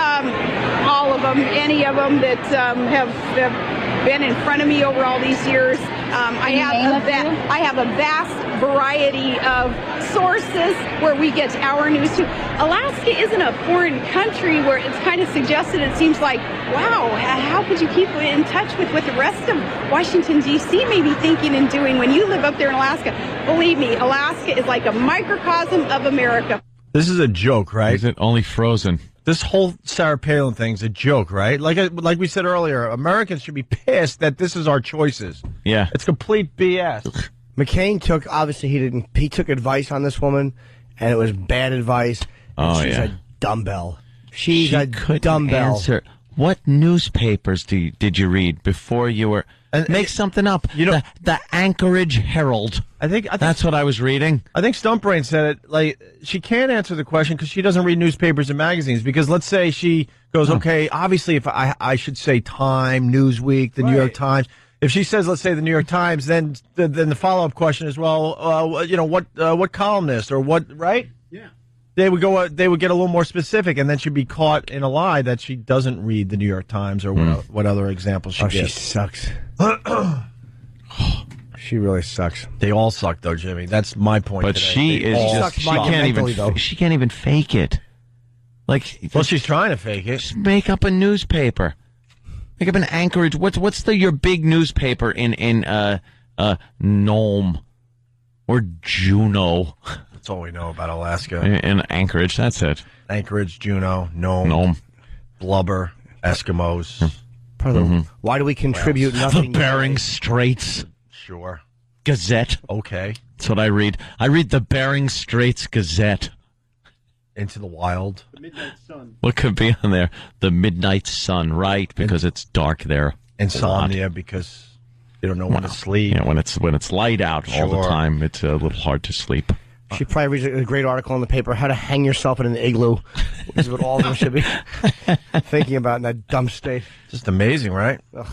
all of them, any of them that have been in front of me over all these years. I have a vast variety of sources where we get our news to. Alaska isn't a foreign country where it's kind of suggested. It seems like, wow, how could you keep in touch with what the rest of Washington, D.C. may be thinking and doing when you live up there in Alaska? Believe me, Alaska is like a microcosm of America. This is a joke, right? Is it only frozen? This whole Sarah Palin thing's a joke, right? Like we said earlier, Americans should be pissed that this is our choices. Yeah. It's complete BS. McCain he took advice on this woman, and it was bad advice. And she's a dumbbell. She's a dumbbell. Answer. What newspapers did you read before you were... Make something up. You know, the Anchorage Herald. I think that's what I was reading. I think Stumpbrain said it. Like, she can't answer the question because she doesn't read newspapers and magazines. Because let's say she goes, okay, obviously, if I should say Time, Newsweek, the New York Times. If she says, let's say the New York Times, then the follow up question is, well, what columnist or what, right? Yeah. They would go. They would get a little more specific, and then she'd be caught in a lie that she doesn't read the New York Times or what other examples she gives. She sucks. She really sucks. They all suck, though, Jimmy. That's my point. But today. She can't even fake it. Like, well, she's trying to fake it. Just make up a newspaper. Make up an Anchorage. What's your big newspaper in Nome or Juneau? That's all we know about Alaska. In Anchorage, that's it. Anchorage, Juneau, Nome. Blubber, Eskimos. Why do we contribute nothing? The Bering Straits. Sure. Gazette. Okay. That's what I read. I read the Bering Straits Gazette. Into the Wild. The Midnight Sun. What could be on there? The Midnight Sun, right? Because it's dark there. Insomnia, because you don't know when to sleep. Yeah, when it's light out all the time, it's a little hard to sleep. She probably reads a great article in the paper, How to Hang Yourself in an Igloo, which is what all of them should be thinking about in that dumb state. Just amazing, right? Ugh.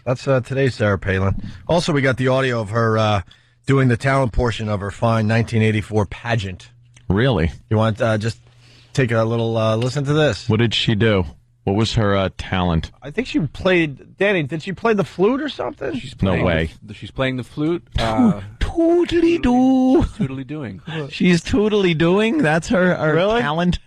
That's today's Sarah Palin. Also, we got the audio of her doing the talent portion of her fine 1984 pageant. Really? You want just take a little listen to this? What did she do? What was her talent? I think she played... Danny, did she play the flute or something? No way. She's playing the flute. Tootly doo. Tootly doing. She's tootly doing? That's her really? Talent?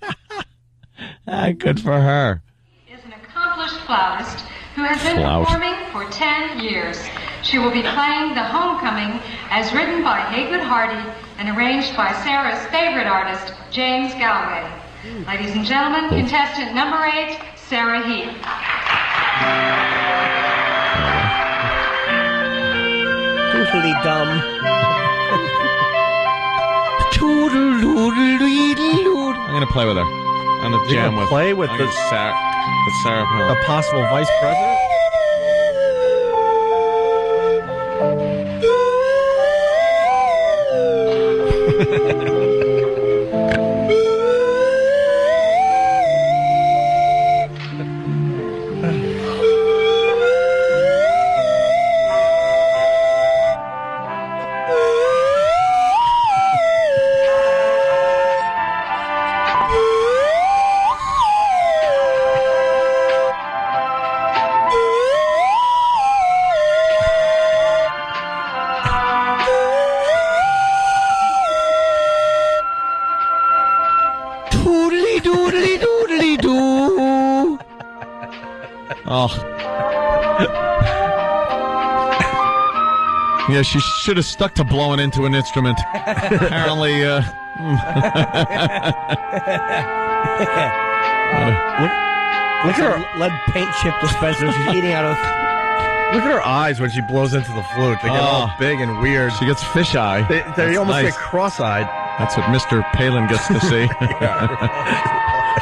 Good for her. Is an accomplished flautist who has been performing for 10 years. She will be playing The Homecoming as written by Haygood Hardy and arranged by Sarah's favorite artist, James Galway. Ladies and gentlemen, contestant number 8, Sarah Heath. Tootly dumb. I'm going to play with her. I'm going to jam with play with Sarah Palin. The possible vice president? Yeah, she should have stuck to blowing into an instrument. Apparently, Look at her lead paint chip dispenser she's eating out of. Look at her eyes when she blows into the flute. They get all big and weird. She gets fisheye. They almost get cross-eyed. That's what Mr. Palin gets to see.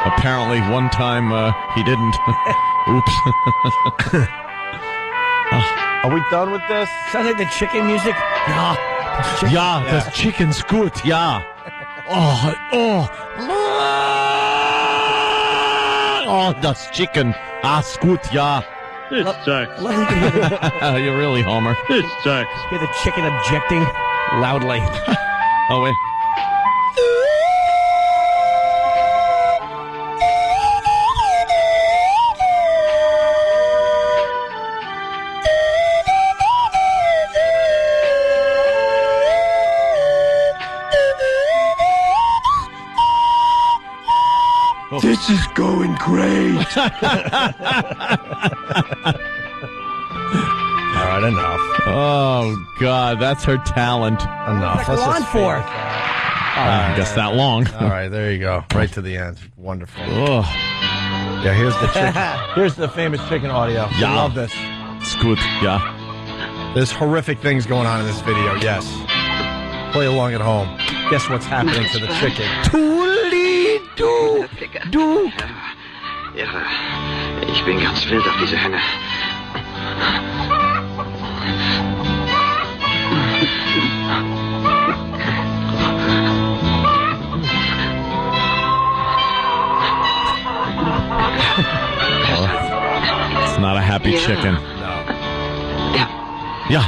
Apparently, one time he didn't. Oops. Are we done with this? Sounds like the chicken music. Yeah. Das chicken's good. Yeah. Das chicken. Ist gut. Yeah. It sucks. You're really Homer. It sucks. Hear the chicken objecting loudly. Oh wait. This is going great. All right, enough. Oh, God, that's her talent. Enough. What's on for? I guess that long. All right, there you go. Right to the end. Wonderful. Oh. Yeah, here's the chicken. Here's the famous chicken audio. Yeah. I love this. It's good, yeah. There's horrific things going on in this video, yes. Play along at home. Guess what's happening to the chicken? Du. Irre. Ich bin ganz wild auf diese Henne. It's not a happy chicken. No. Ja.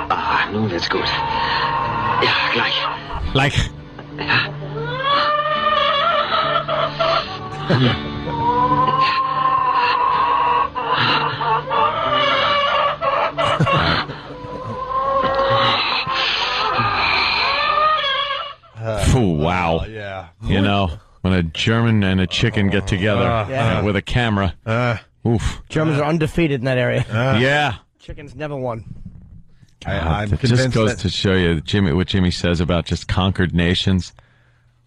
Ah, nun wird's gut. Ja, gleich. Like. Ja. Wow. Yeah. You know, when a German and a chicken get together with a camera. Oof. Germans are undefeated in that area. Yeah. Chickens never won. I'm it convinced just goes that to show you what Jimmy says about just conquered nations,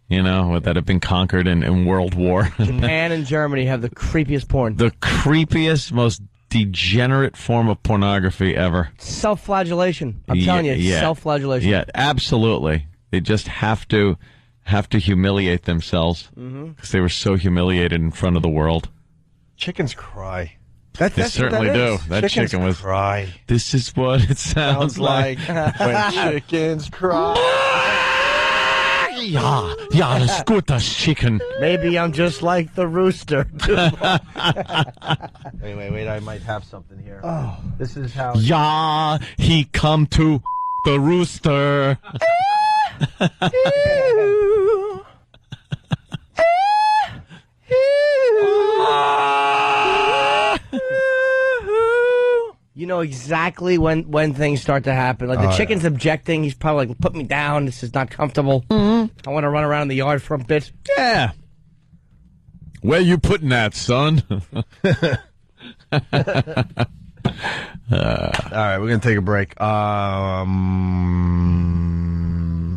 you know, that have been conquered in World War. Japan and Germany have the creepiest porn. The creepiest, most degenerate form of pornography ever. Self-flagellation. I'm telling you, it's self-flagellation. Yeah, absolutely. They just have to humiliate themselves because they were so humiliated in front of the world. Chickens cry. They certainly do. That chickens chicken was cry. This is what it sounds like when chickens cry. Yeah, that's good, das chicken. Maybe I'm just like the rooster. Wait, I might have something here. Oh. This is how... Yeah, he come to the rooster. You know exactly when things start to happen. Like the chicken's objecting. He's probably like, put me down. This is not comfortable. Mm-hmm. I want to run around in the yard for a bit. Yeah. Where you putting that, son? All right, we're going to take a break.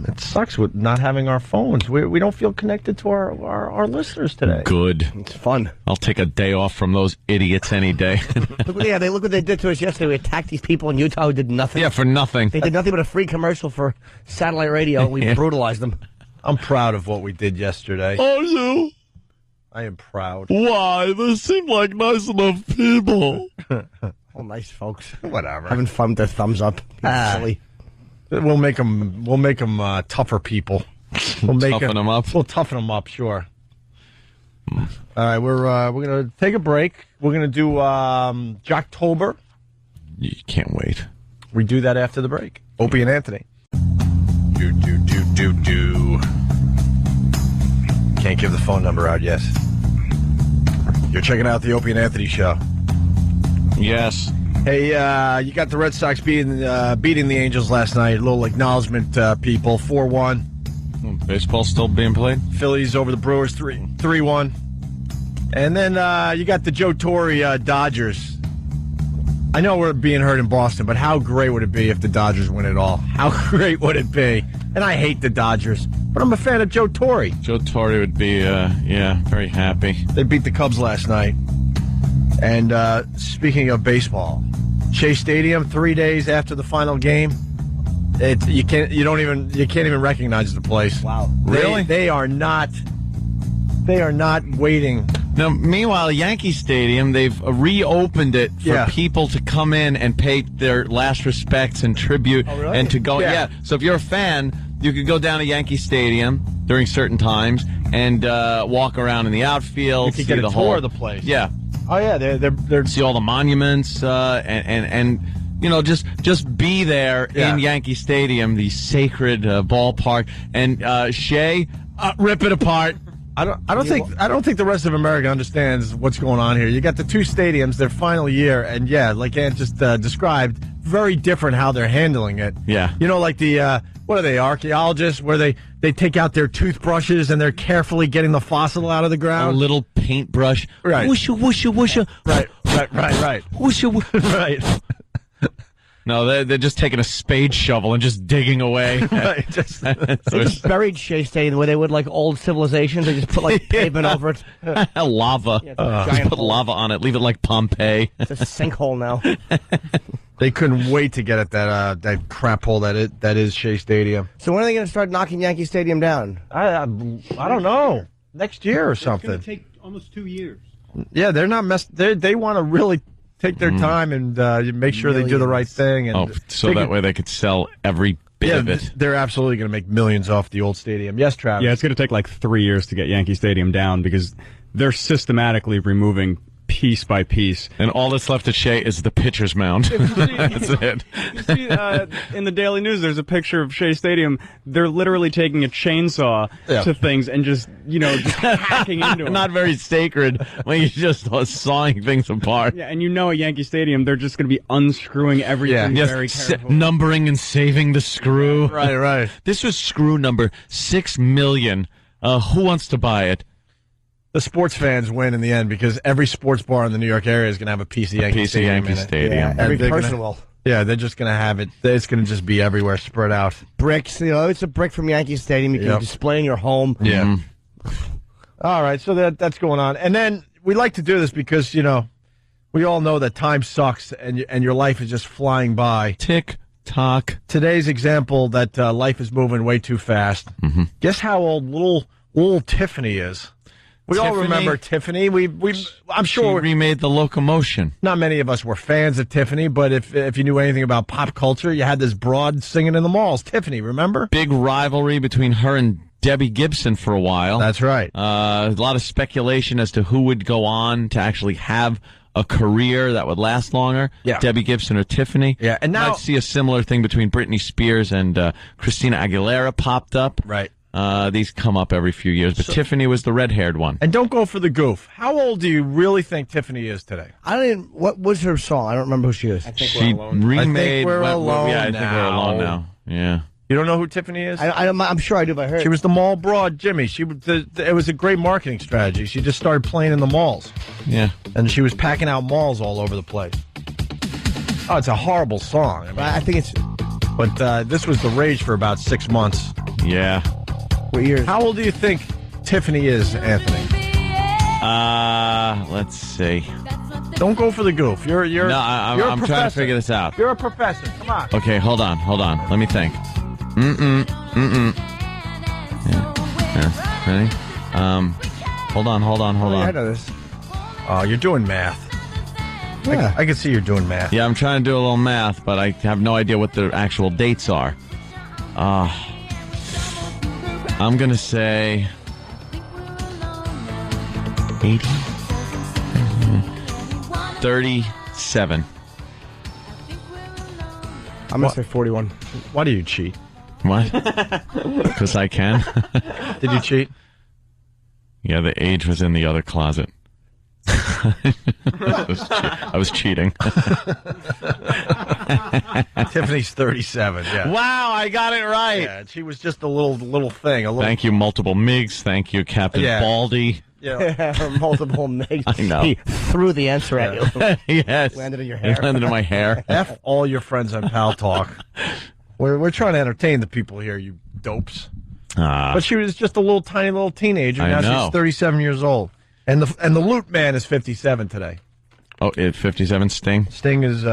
It sucks with not having our phones. We don't feel connected to our listeners today. Good. It's fun. I'll take a day off from those idiots any day. Look what they did to us yesterday. We attacked these people in Utah who did nothing. Yeah, for nothing. They did nothing but a free commercial for satellite radio. We brutalized them. I'm proud of what we did yesterday. Are you? I am proud. Why? They seem like nice enough people. Oh, nice folks. Whatever. Having fun with their thumbs up. Silly. We'll make them tougher people. We'll toughen them up. We'll toughen them up, sure. All right, we're gonna take a break. We're gonna do Jocktober. You can't wait. We do that after the break. Opie and Anthony. Do. Can't give the phone number out yet. You're checking out the Opie and Anthony show. Yes. Hey, you got the Red Sox beating the Angels last night. A little acknowledgement, people. 4-1. Baseball still being played? Phillies over the Brewers 3-1. And then you got the Joe Torre Dodgers. I know we're being heard in Boston, but how great would it be if the Dodgers win it all? How great would it be? And I hate the Dodgers, but I'm a fan of Joe Torre. Joe Torre would be, very happy. They beat the Cubs last night. And speaking of baseball, Shea Stadium 3 days after the final game, you can't even recognize the place. Wow, really? They are not waiting. Now, meanwhile, Yankee Stadium, they've reopened it for people to come in and pay their last respects and tribute. Oh, really? And to go. Yeah. So if you're a fan, you could go down to Yankee Stadium during certain times and walk around in the outfield. You could get a tour of the place. Yeah. Oh yeah, they're see all the monuments and you know just be there in Yankee Stadium, the sacred ballpark, and Shea rip it apart. I don't think the rest of America understands what's going on here. You got the two stadiums, their final year, and like Ant just described, very different how they're handling it. Yeah. You know, like the what are they, archaeologists, where they they take out their toothbrushes and they're carefully getting the fossil out of the A ground. little paintbrush. Right. Whoosha, whoosha, whoosha. Right. Whoosha, whoosha. Right. No, they're just taking a spade shovel and just digging away. Right. They just buried Shea Stadium the way they would like old civilizations. They just put like pavement over it. Lava. Yeah, Just giant put hole. lava on it. Leave it like Pompeii. It's a sinkhole now. They couldn't wait to get at that crap hole that is Shea Stadium. So when are they going to start knocking Yankee Stadium down? I don't know. Next year or something. It's going to take almost 2 years. Yeah, they're not They want to really take their time and make sure they do the right thing. And So that way they could sell every bit of it. They're absolutely going to make millions off the old stadium. Yes, Travis? Yeah, it's going to take like 3 years to get Yankee Stadium down because they're systematically removing piece by piece. And all that's left at Shea is the pitcher's mound. That's it. You see, in the Daily News, there's a picture of Shea Stadium. They're literally taking a chainsaw to things and just hacking into them. Not very sacred when you're just sawing things apart. Yeah, and at Yankee Stadium, they're just going to be unscrewing everything very carefully. Numbering and saving the screw. Right. This was screw number 6 million. Who wants to buy it? The sports fans win in the end because every sports bar in the New York area is going to have a piece of Yankee Stadium in it. Yeah, every person will. Yeah, they're just going to have it. It's going to just be everywhere, spread out. Bricks, it's a brick from Yankee Stadium. You can display in your home. Yeah. All right, so that's going on. And then we like to do this because, we all know that time sucks and your life is just flying by. Tick tock. Today's example that life is moving way too fast. Mm-hmm. Guess how old little Tiffany is? We all remember Tiffany. I'm sure she remade the locomotion. Not many of us were fans of Tiffany, but if you knew anything about pop culture, you had this broad singing in the malls. Tiffany, remember? Big rivalry between her and Debbie Gibson for a while. That's right. A lot of speculation as to who would go on to actually have a career that would last longer. Yeah. Debbie Gibson or Tiffany. Yeah, and now I'd see a similar thing between Britney Spears and Christina Aguilera popped up. Right. These come up every few years, but Tiffany was the red-haired one. And don't go for the goof. How old do you really think Tiffany is today? What was her song? I don't remember who she is. I think We're Alone. Remade. I think We're Alone I think We're Alone now. Yeah. You don't know who Tiffany is? I'm sure I do, but I heard. She was the mall broad, Jimmy. It was a great marketing strategy. She just started playing in the malls. Yeah. And she was packing out malls all over the place. Oh, it's a horrible song. I think it's... But this was the rage for about 6 months. Yeah. What years? How old do you think Tiffany is, Anthony? Let's see. Don't go for the goof. You're I'm trying to figure this out. You're a professor. Come on. Okay, hold on. Let me think. Yeah. Ready? Hold on. I know this. Oh, you're doing math. Yeah. I can see you're doing math. Yeah, I'm trying to do a little math, but I have no idea what the actual dates are. I'm going to say 80, 37. I'm going to say 41. Why do you cheat? What? Because I can. Did you cheat? Yeah, the age was in the other closet. I was cheating. Tiffany's 37. Yeah. Wow, I got it right. Yeah, she was just a little thing. Thank you, Multiple Migs. Thank you, Captain Baldy. Yeah, multiple Migs. I know. He threw the answer at you. Yes. Landed in your hair. It landed in my hair. F all your friends on Pal Talk. We're trying to entertain the people here, you dopes. But she was just a tiny little teenager. Now she's 37 years old. And the Loot Man is 57 today. Oh, 57 Sting? Sting is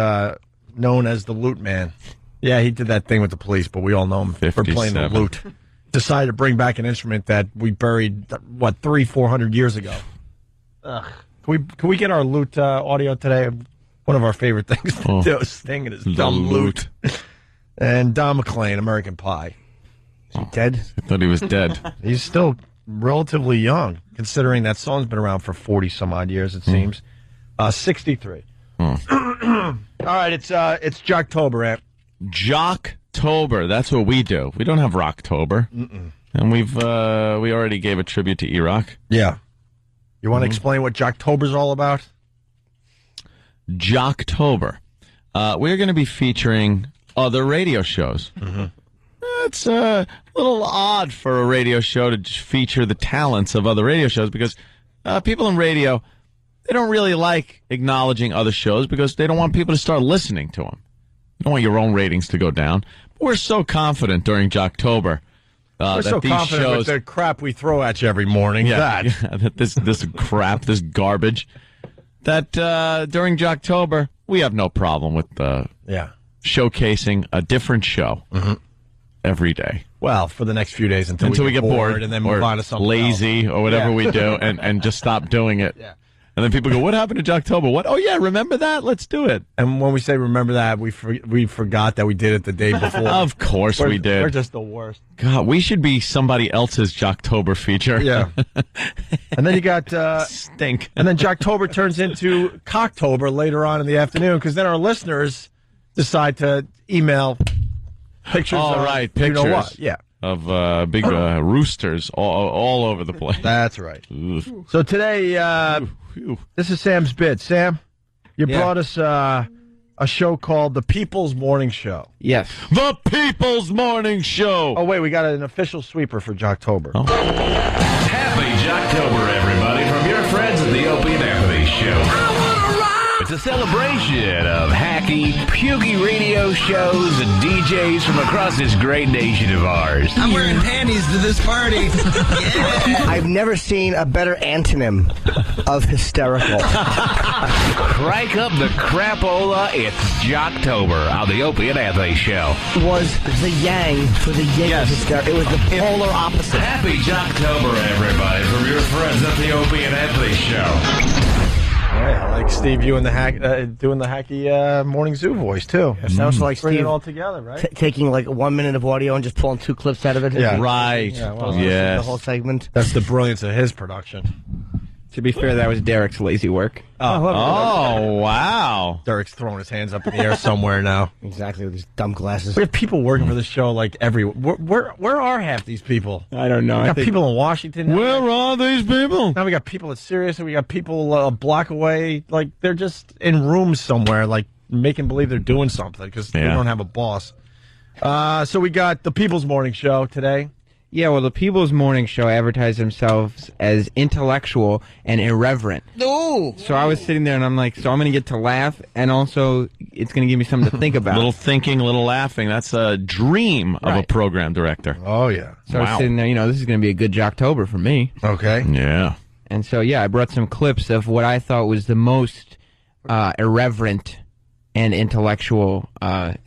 known as the Loot Man. Yeah, he did that thing with the police, but we all know him for playing the lute. Decided to bring back an instrument that we buried, 300-400 years ago. Ugh. Can we get our lute audio today? One of our favorite things to do is Sting and his dumb lute. And Don McLean, American Pie. Is he dead? I thought he was dead. He's still relatively young, considering that song's been around for 40-some-odd years, it seems. 63. All right, it's Jocktober, Ant. Jocktober, that's what we do. We don't have Rocktober. And we already gave a tribute to E-Rock. Yeah. You want to explain what Jocktober's all about? Jocktober. We're going to be featuring other radio shows. It's a little odd for a radio show to just feature the talents of other radio shows because people in radio, they don't really like acknowledging other shows because they don't want people to start listening to them. You don't want your own ratings to go down. But we're so confident during Jocktober. We're that so these confident shows, with the crap we throw at you every morning. that this crap, this garbage, that during Jocktober, we have no problem with showcasing a different show every day. Well, for the next few days until we get bored and then move on to something lazy else. Or whatever we do and just stop doing it. Yeah. And then people go, what happened to Jocktober? What? Oh, yeah, remember that? Let's do it. And when we say remember that, we forgot that we did it the day before. Of course we did. We're just the worst. God, we should be somebody else's Jocktober feature. Yeah. And then you got... Stink. And then Jocktober turns into Cocktober later on in the afternoon because then our listeners decide to email pictures pictures. You know what? Yeah. Of big roosters all over the place. That's right. So today, this is Sam's bit. Sam, you brought us a show called The People's Morning Show. Yes. The People's Morning Show. Oh, wait, we got an official sweeper for Jocktober. Oh. Happy Jocktober, everybody, from your friends at the Opie and Anthony Show. It's a celebration of hacky, pukey radio shows and DJs from across this great nation of ours. I'm wearing panties to this party. I've never seen a better antonym of hysterical. Crank up the crapola. It's Jocktober on the Opie and Anthony Show. Was the yang for the yang of hysterical. It was the polar opposite. Happy Jocktober, everybody, from your friends at the Opie and Anthony Show. Yeah, I like Steve, you and the doing the hacky morning zoo voice too. It sounds like Bring Steve it all together, right? Taking like 1 minute of audio and just pulling 2 clips out of it. Yeah, right. Yeah, well, the whole segment. That's the brilliance of his production. To be fair, that was Derek's lazy work. Oh, wow. Derek's throwing his hands up in the air somewhere now. Exactly, with his dumb glasses. We have people working for the show like everywhere. Where are half these people? I don't know. We got people in Washington. Where are these people? Now we got people at Sirius, and we got people a block away. Like, they're just in rooms somewhere, like, making believe they're doing something because they don't have a boss. So we got the People's Morning Show today. Yeah, well, the People's Morning Show advertised themselves as intellectual and irreverent. Ooh. So I was sitting there and I'm like, so I'm going to get to laugh and also it's going to give me something to think about. Little thinking, little laughing. That's a dream of a program director. Oh, yeah. So I was sitting there, this is going to be a good Jocktober for me. Okay. Yeah. And so, I brought some clips of what I thought was the most irreverent and intellectual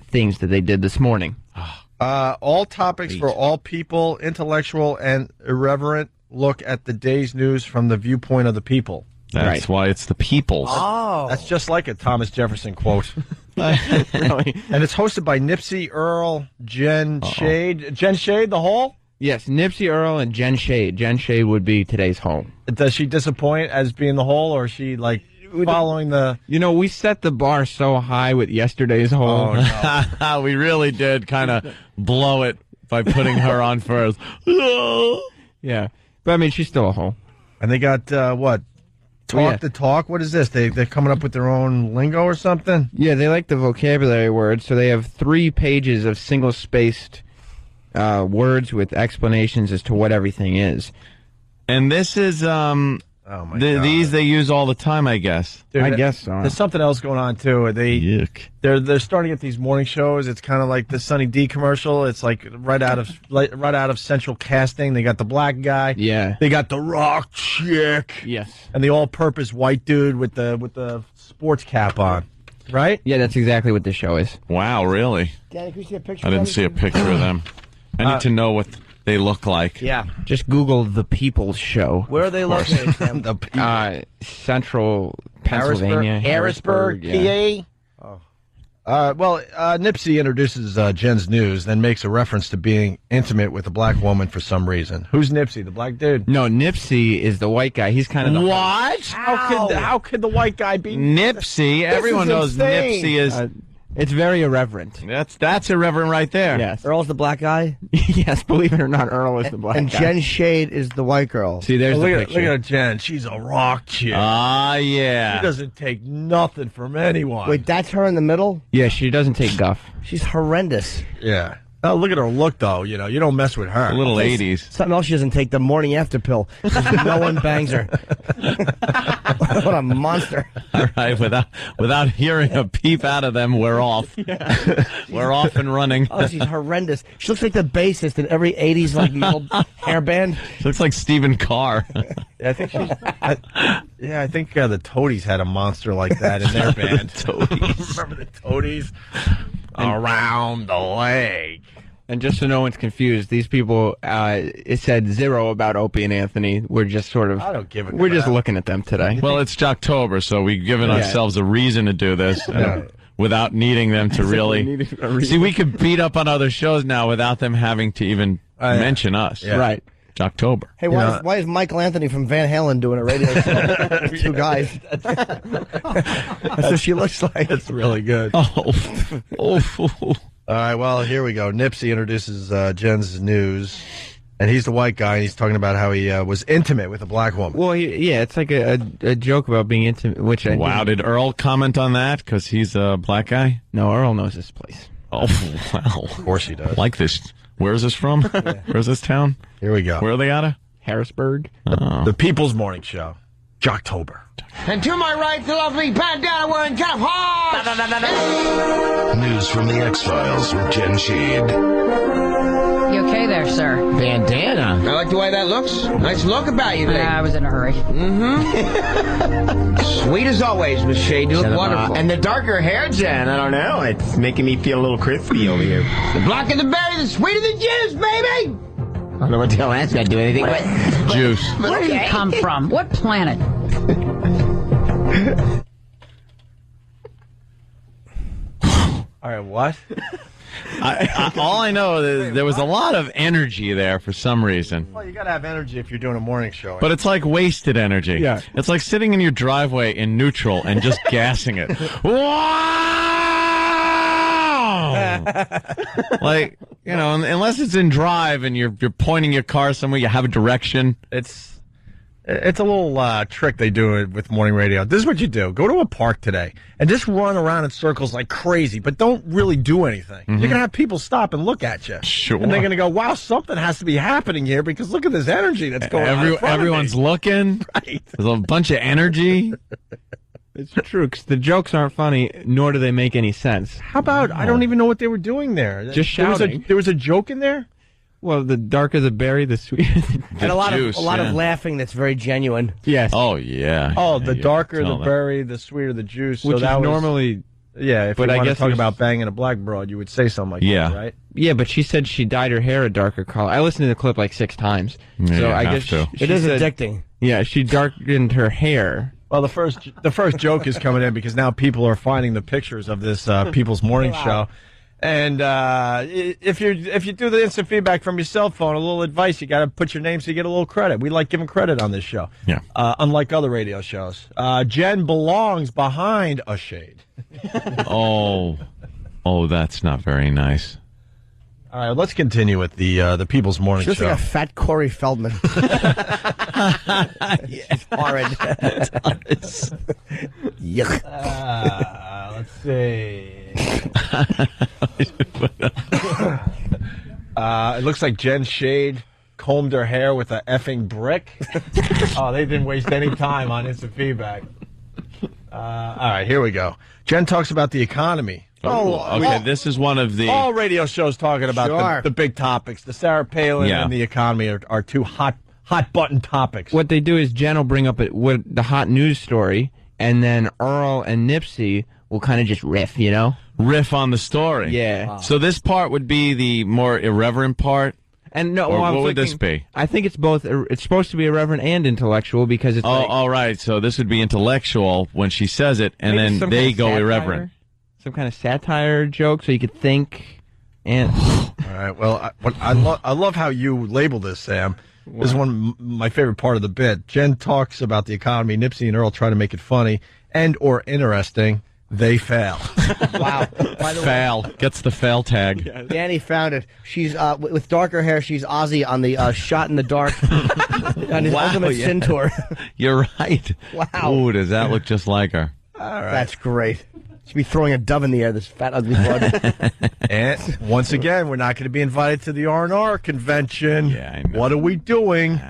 things that they did this morning. All topics for all people, intellectual and irreverent. Look at the day's news from the viewpoint of the people. That's why it's the people's. Oh. That's just like a Thomas Jefferson quote. Really? And it's hosted by Nipsey, Earl, Jen Shade. Jen Shade, the Hole? Yes, Nipsey Earl and Jen Shade. Jen Shade would be today's Hole. Does she disappoint as being the Hole, or is she, like, following the... we set the bar so high with yesterday's Hole. Oh, no. We really did kind of blow it by putting her on first. Yeah. But, I mean, she's still a Hole. And they got, what? Talk the talk? What is this? They're coming up with their own lingo or something? Yeah, they like the vocabulary words, so they have 3 pages of single-spaced words with explanations as to what everything is. And this is... Oh my God. These they use all the time, I guess. Dude, I guess so. There's something else going on too. They're starting at these morning shows. It's kind of like the Sunny D commercial. It's like right out of Central Casting. They got the black guy. Yeah. They got the rock chick. Yes. And the all-purpose white dude with the sports cap on. Right? Yeah, that's exactly what this show is. Wow, really? Danny, can you see a picture? I didn't see a picture of them. I need to know what they look like. Yeah. Just Google The People's Show. Where are they located, Sam? Central Pennsylvania. Harrisburg, yeah. PA. Well, Nipsey introduces Jen's news, then makes a reference to being intimate with a black woman for some reason. Who's Nipsey, the black dude? No, Nipsey is the white guy. He's kind of the... What? How could the white guy be... Nipsey? Everyone knows insane. Nipsey is... It's very irreverent. That's irreverent right there. Yes. Earl's the black guy? Yes, believe it or not, Earl is the black guy. And Jen Shade is the white girl. See, there's the picture. Look at Jen. She's a rock chick. Yeah. She doesn't take nothing from anyone. Wait, that's her in the middle? Yeah, she doesn't take guff. She's horrendous. Yeah. Oh, look at her look, though. You don't mess with her. A little 80s. Something else she doesn't take, the morning after pill. No one bangs her. What a monster. All right, without hearing a peep out of them, we're off. We're off and running. Oh, she's horrendous. She looks like the bassist in every 80s old hair band. She looks like Stephen Carr. I think I think the Toadies had a monster like that in their band. Toadies. Remember the Toadies? Around the lake. And just so no one's confused, these people, it said 0 about Opie and Anthony. We're just sort of, I don't give a we're just crap. looking at them today. Well, it's Jocktober, so we've given ourselves a reason to do this without needing them to really. See, we could beat up on other shows now without them having to even mention us. Yeah. Right. Jocktober. Hey, why is Michael Anthony from Van Halen doing a radio show? Two guys. That's what she looks like. It's really good. Oh. All right, well, here we go. Nipsey introduces Jen's news, and he's the white guy, and he's talking about how he was intimate with a black woman. Well, it's like a joke about being intimate, which Did Earl comment on that? Because he's a black guy? No, Earl knows this place. Oh, well. Of course he does. Like this. Where's this from? Where's this town? Here we go. Where are they out of? Harrisburg. The People's Morning Show. Jocktober. And to my right, the lovely bandana wearing Jeff Hawes. News from the X-Files with Jen Sheed. You okay there, sir? Bandana. I like the way that looks. Nice look about you, lady. I was in a hurry. Mm-hmm. Sweet as always, Miss Shade. You look wonderful. And the darker hair, Jen, I don't know. It's making me feel a little crispy over here. The blacker the berry, the sweeter the juice, baby. I don't know what the hell that's got to do anything with juice. Where do you come from? What planet? All right, what? All I know is there was a lot of energy there for some reason. Well, you got to have energy if you're doing a morning show. But it's like wasted energy. Yeah. It's like sitting in your driveway in neutral and just gassing it. Wow! Like, unless it's in drive and you're pointing your car somewhere, you have a direction. It's a little trick they do with morning radio. This is what you do. Go to a park today and just run around in circles like crazy, but don't really do anything. Mm-hmm. You're going to have people stop and look at you. Sure. And they're going to go, wow, something has to be happening here because look at this energy that's going on in front of Everyone's me. looking. Right. There's a bunch of energy. It's true, because the jokes aren't funny, nor do they make any sense. How about, I don't even know what they were doing there. Just shouting. There was a joke in there? Well, the darker the berry, the sweeter the And a lot juice, of laughing that's very genuine. Yes. Oh, yeah. Oh, the darker the tell that. berry, the sweeter the juice. Which so that is was, normally... Yeah, if but you I want to guess talk there's- about banging a black broad, you would say something like Yeah. that, right? Yeah, but she said she dyed her hair a darker color. I listened to the clip like 6 times. Yeah, so you I have guess to. she It is said- addicting. Yeah, she darkened her hair. Well, the first joke is coming in because now people are finding the pictures of this People's Morning Show. And if you do the instant feedback from your cell phone, a little advice, you got to put your name so you get a little credit. We like giving credit on this show. Yeah. Unlike other radio shows. Jen belongs behind a shade. Oh, that's not very nice. All right, let's continue with the People's Morning She looks Show. like a fat Corey Feldman. She's horrid. Yuck. Let's see. It looks like Jen Shade combed her hair with a effing brick. Oh, they didn't waste any time on instant feedback. All right, here we go. Jen talks about the economy. Okay, this is one of the... All radio shows talking about Sure. the big topics. The Sarah Palin Yeah. and the economy are two hot button topics. What they do is Jen will bring up the hot news story, and then Earl and Nipsey will kind of just riff, riff on the story. Yeah. So this part would be the more irreverent part? And no, Or well, I'm what would this thinking- be? I think it's both. It's supposed to be irreverent and intellectual because it's like all right. So this would be intellectual when she says it, and maybe then some they kind of go satire, irreverent. some kind of satire joke, so you could think. And All right. Well, I love how you label this, Sam. This is my favorite part of the bit. Jen talks about the economy. Nipsey and Earl try to make it funny and or interesting. They fail. Wow. By the way, Fail gets the fail tag. Danny found it. She's with darker hair. She's Ozzy on the Shot in the Dark on his Ultimate Sin tour. You're right. Wow. Ooh, does that look just like her? All right. That's great. Should be throwing a dove in the air, this fat, ugly blood. And once again, we're not going to be invited to the R&R convention. Yeah, I know. What are we doing?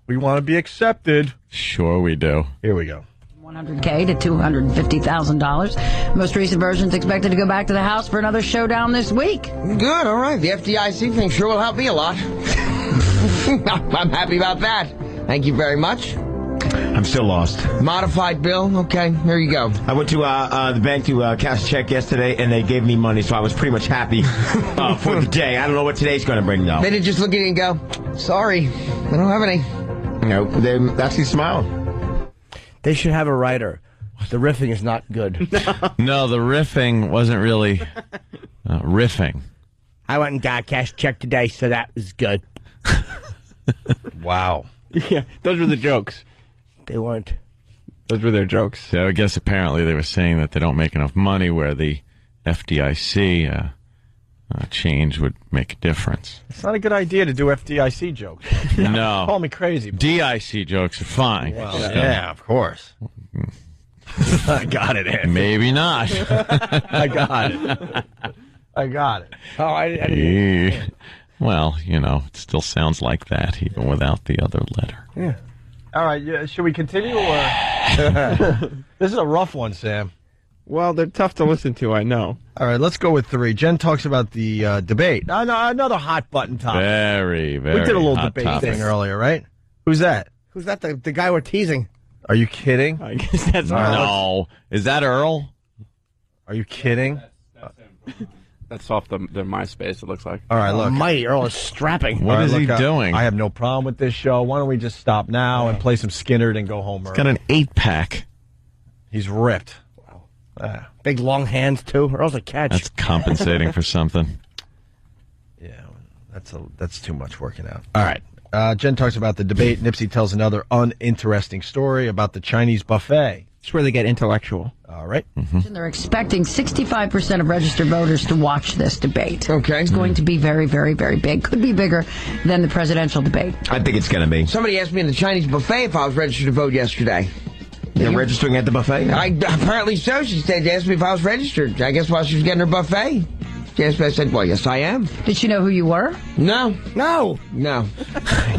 We want to be accepted. Sure we do. Here we go. $100K to $250,000. Most recent version's expected to go back to the House for another showdown this week. Good, all right. The FDIC thing sure will help me a lot. I'm happy about that. Thank you very much. I'm still lost. Modified bill? Okay, here you go. I went to the bank to cash a check yesterday, and they gave me money, so I was pretty much happy for the day. I don't know what today's going to bring, though. They didn't just look at you and go, sorry, I don't have any. No, they actually smiled. They should have a writer. The riffing is not good. No, the riffing wasn't really riffing. I went and got a cash check today, so that was good. Wow. Yeah, those were the jokes. They weren't. Those were their jokes. So I guess apparently they were saying that they don't make enough money where the FDIC change would make a difference. It's not a good idea to do FDIC jokes. No. Call me crazy. DIC jokes are fine. Well, yeah, of course. I got it, Anthony. Maybe not. I got it. I got it. Oh, I didn't. Well, it still sounds like that, even without the other letter. Yeah. All right, should we continue? Or this is a rough one, Sam. Well, they're tough to listen to, I know. All right, let's go with 3. Jen talks about the debate. Another hot button topic. Very, very We did a little hot debate topic. thing earlier, right? Who's that? Who's that? The guy we're teasing. Are you kidding? I guess that's No. Is that Earl? Are you kidding? That's off the MySpace, it looks like. All right, look. Mighty Earl is strapping. What is he doing? I have no problem with this show. Why don't we just stop now and play some Skinner and go home early? Got an 8-pack. He's ripped. Wow. Big long hands, too. Earl's a catch. That's compensating for something. Yeah, that's too much working out. All right. Jen talks about the debate. Nipsey tells another uninteresting story about the Chinese buffet. It's where they get intellectual. All right. They're expecting 65% of registered voters to watch this debate. Okay. It's going to be very, very, very big. Could be bigger than the presidential debate. I think it's going to be. Somebody asked me in the Chinese buffet if I was registered to vote yesterday. You're registering at the buffet? Apparently so. She asked me if I was registered. I guess while she was getting her buffet. She asked me, I said, well, yes, I am. Did she know who you were? No. No. No.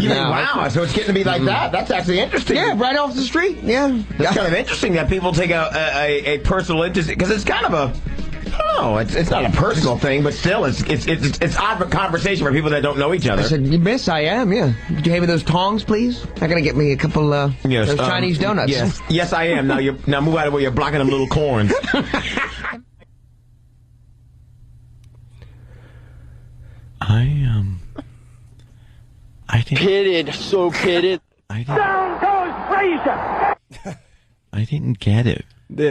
Wow, so it's getting to be like that? That's actually interesting. Yeah, right off the street. Yeah. That's kind of interesting that people take a personal interest, because it's kind of a... No, it's not a personal thing, but still, it's odd for conversation for people that don't know each other. I said, miss, I am, yeah. Could you hand me those tongs, please? I gotta get me a couple those Chinese donuts. Yes, I am. Now move out of where you're blocking them little corns. I didn't. Pitted, so pitted. Down goes Frazier! I didn't get it.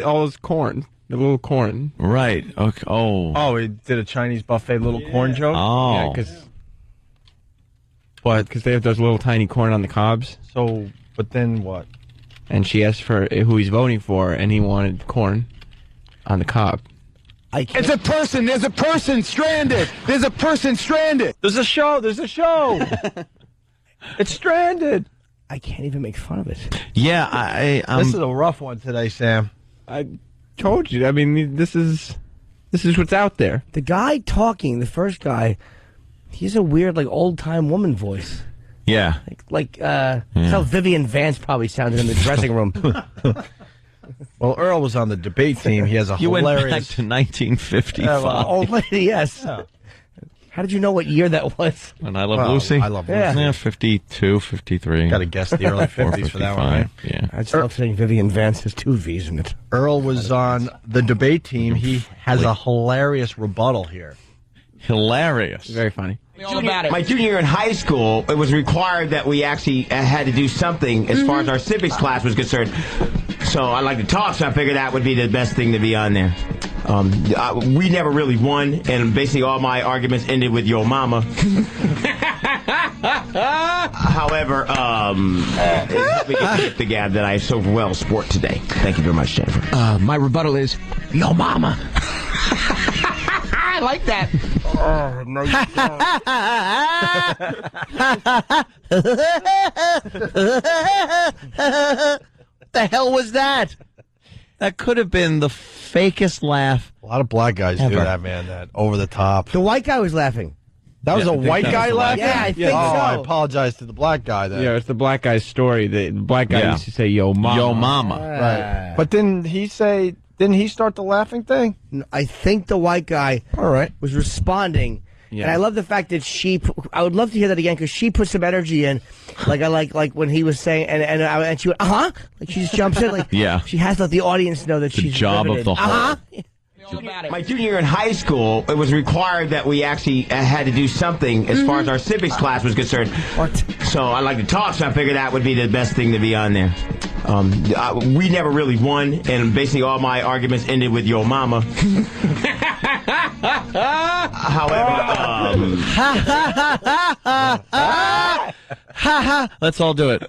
All those corn. The little corn. Right. Okay. Oh, he did a Chinese buffet little corn joke? Oh. Yeah, because they have those little tiny corn on the cobs. So, but then what? And she asked for who he's voting for, and he wanted corn on the cob. It's a person. There's a person stranded. There's a person stranded. There's a show. It's stranded. I can't even make fun of it. Yeah, this is a rough one today, Sam. I told you. I mean, this is what's out there. The guy talking, the first guy, he's a weird, old-time woman voice. Yeah. That's how Vivian Vance probably sounded in the dressing room. Well, Earl was on the debate team. He has a hilarious... You went back to 1955. Old lady, yes. How did you know what year that was? When I Love Lucy? I Love Lucy. Yeah, 52, 53. Got to guess the early 50s for that one, right? Yeah. I just love saying Vivian Vance has 2 V's in it. Earl was on the debate team. He has a hilarious rebuttal here. Hilarious. Very funny. My junior year in high school, it was required that we actually had to do something as far as our civics class was concerned. So I like to talk, so I figured that would be the best thing to be on there. We never really won, and basically all my arguments ended with "Yo mama." However, we can tip the gab that I so well sport today. Thank you very much, Jennifer. My rebuttal is, yo mama. I like that. Oh, no, What the hell was that? That could have been the fakest laugh. A lot of black guys ever. do that, man. That over the top. The white guy was laughing. That was a white guy laughing? Yeah, I think so. I apologize to the black guy then. Yeah, it's the black guy's story. The black guy used to say, yo, mama. Yo, mama. Right. But didn't he start the laughing thing? I think the white guy was responding. Yeah. And I love the fact that I would love to hear that again because she put some energy in. Like I like when he was saying, and she went, like she just jumps in. Like, she has to let the audience know that The she's job riveted. of the whole. My junior year in high school, it was required that we actually had to do something as far as our civics class was concerned. So I like to talk, so I figured that would be the best thing to be on there. We never really won, and basically all my arguments ended with "Yo, mama." However, let's all do it.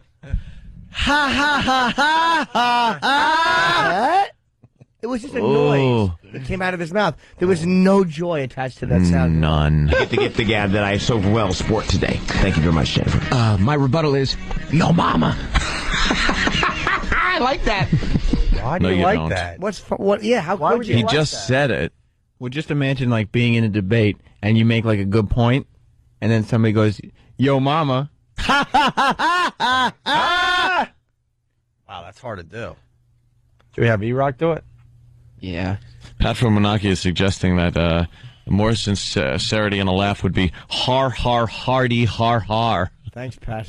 It was just a noise that came out of his mouth. There was no joy attached to that sound. None. Get the gift of gab that I so well sport today. Thank you very much, Jennifer. My rebuttal is, yo, mama. I like that. Why do No, you you like don't. that? Why would you He like just that? said it. Well, just imagine like being in a debate and you make like a good point, and then somebody goes, "Yo, mama." Wow, that's hard to do. Should we have E-Rock do it? Yeah. Pat from Menaki is suggesting that more sincerity in a laugh would be har, har, hardy, har, har. Thanks, Pat.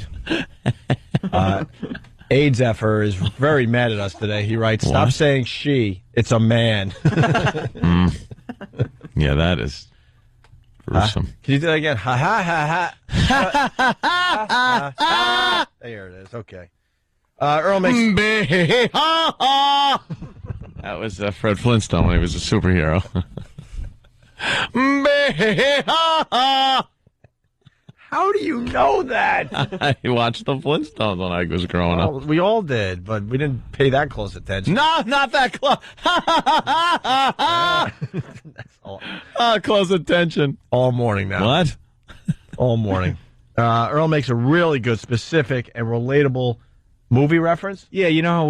AIDS Effer is very mad at us today. He writes, "Stop saying she. It's a man." Yeah, that is gruesome. Can you do that again? Ha ha ha ha. There it is. Okay. Earl makes. That was Fred Flintstone when he was a superhero. How do you know that? I watched the Flintstones when I was growing up. We all did, but we didn't pay that close attention. No, not that close. That's all. Close attention. All morning now. What? All morning. Earl makes a really good, specific, and relatable movie reference. Yeah, you know how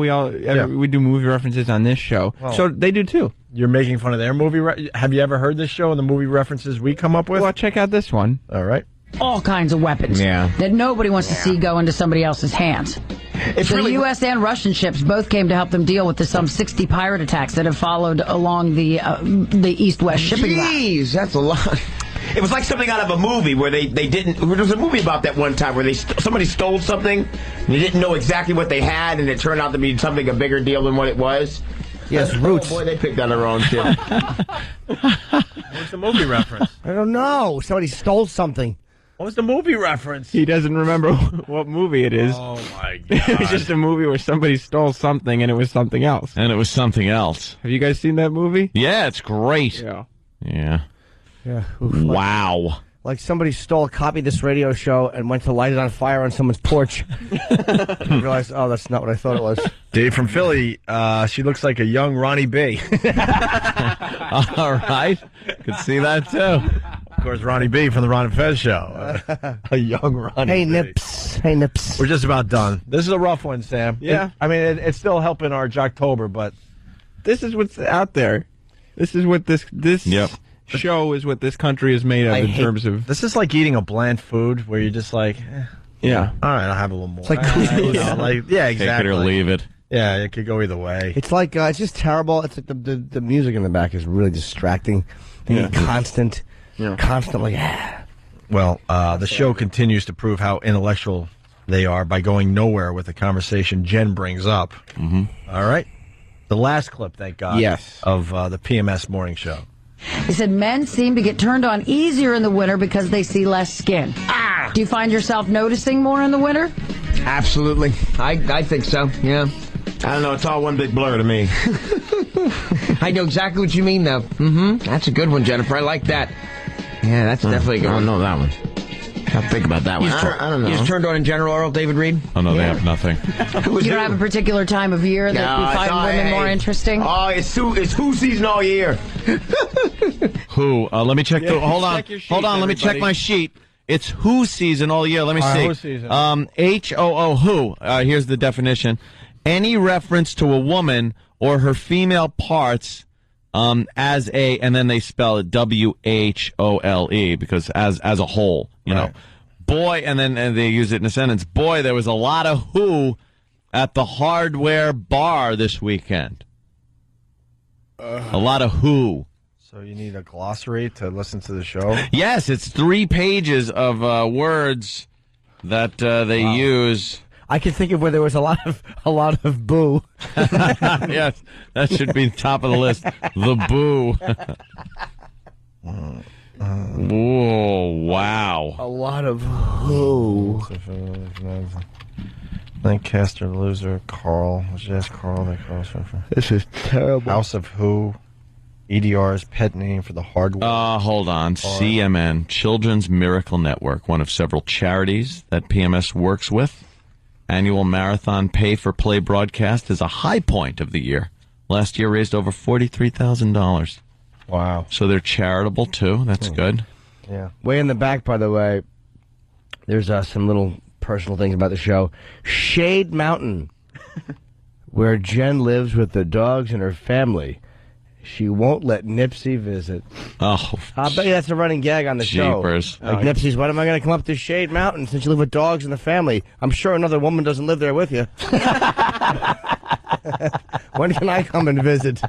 we do movie references on this show. Well, so they do too. You're making fun of their movie. Have you ever heard this show and the movie references we come up with? Well, check out this one. All right. All kinds of weapons that nobody wants to see go into somebody else's hands. The U.S. and Russian ships both came to help them deal with the some 60 pirate attacks that have followed along the east-west shipping route. Jeez, that's a lot. It was like something out of a movie where they didn't. There was a movie about that one time where somebody stole something, and they didn't know exactly what they had, and it turned out to be something a bigger deal than what it was. Yes, Roots. Oh boy, they picked on their own shit. What's the movie reference? I don't know. Somebody stole something. What was the movie reference? He doesn't remember what movie it is. Oh, my God. It was just a movie where somebody stole something and it was something else. And it was something else. Have you guys seen that movie? Yeah, it's great. Yeah. Yeah. Yeah. Wow. Like somebody stole a copy of this radio show and went to light it on fire on someone's porch. And realized, oh, that's not what I thought it was. Dave from Philly, she looks like a young Ronnie B. All right. Could see that, too. Of course, Ronnie B from the Ron and Fez show. A young Ronnie Hey, B. Nips. Hey, Nips. We're just about done. This is a rough one, Sam. Yeah. I mean, it's still helping our Jocktober, but This is what's out there. This is what this show is what this country is made of terms of... This is like eating a bland food where you're just like, yeah. All right, I'll have a little more. It's like couscous. Yeah, exactly. Take it or leave it. Yeah, it could go either way. It's like, it's just terrible. It's like the music in the back is really distracting. Constantly. Well, the show continues to prove how intellectual they are by going nowhere with the conversation Jen brings up. Mm-hmm. All right? The last clip, thank God, of the PMS morning show. He said men seem to get turned on easier in the winter because they see less skin. Do you find yourself noticing more in the winter? Absolutely. I think so, yeah. I don't know, it's all one big blur to me. I know exactly what you mean, though. Mm-hmm. That's a good one, Jennifer. I like that. Yeah, that's definitely a good one. I don't know that one. I'll think about that one. I don't know. You just turned on in general, Earl, David Reed? Oh, no, they have nothing. You don't have a particular time of year that you find women more interesting? Oh, it's Who season all year. Who? Let me check. Hold on. check your sheet, Hold on. Let me check my sheet. It's Who season all year. Let me see. Who season? H-O-O, Who. Here's the definition. any reference to a woman or her female parts as a, and then they spell it WHOLE because as a whole, you know, boy, and they use it in a sentence. Boy, there was a lot of who at the hardware bar this weekend. A lot of who. So you need a glossary to listen to the show? Yes, it's 3 pages of words that they use. I can think of where there was a lot of boo. Yes, that should be top of the list. The boo. Whoa! Wow. A lot of boo. Lancaster loser. Carl. Let's ask Carl. This is terrible. House of Who. EDR's pet name for the hardware. Hold on. CMN, Children's Miracle Network, one of several charities that PMS works with. Annual marathon pay-for-play broadcast is a high point of the year. Last year raised over $43,000. Wow. So they're charitable, too. That's good. Yeah. Way in the back, by the way, there's some little personal things about the show. Shade Mountain, where Jen lives with the dogs and her family. She won't let Nipsey visit. Oh, I bet you that's a running gag on the jeepers. show. Like, Nipsey's, when am I going to come up to Shade Mountain since you live with dogs and the family? I'm sure another woman doesn't live there with you. When can I come and visit?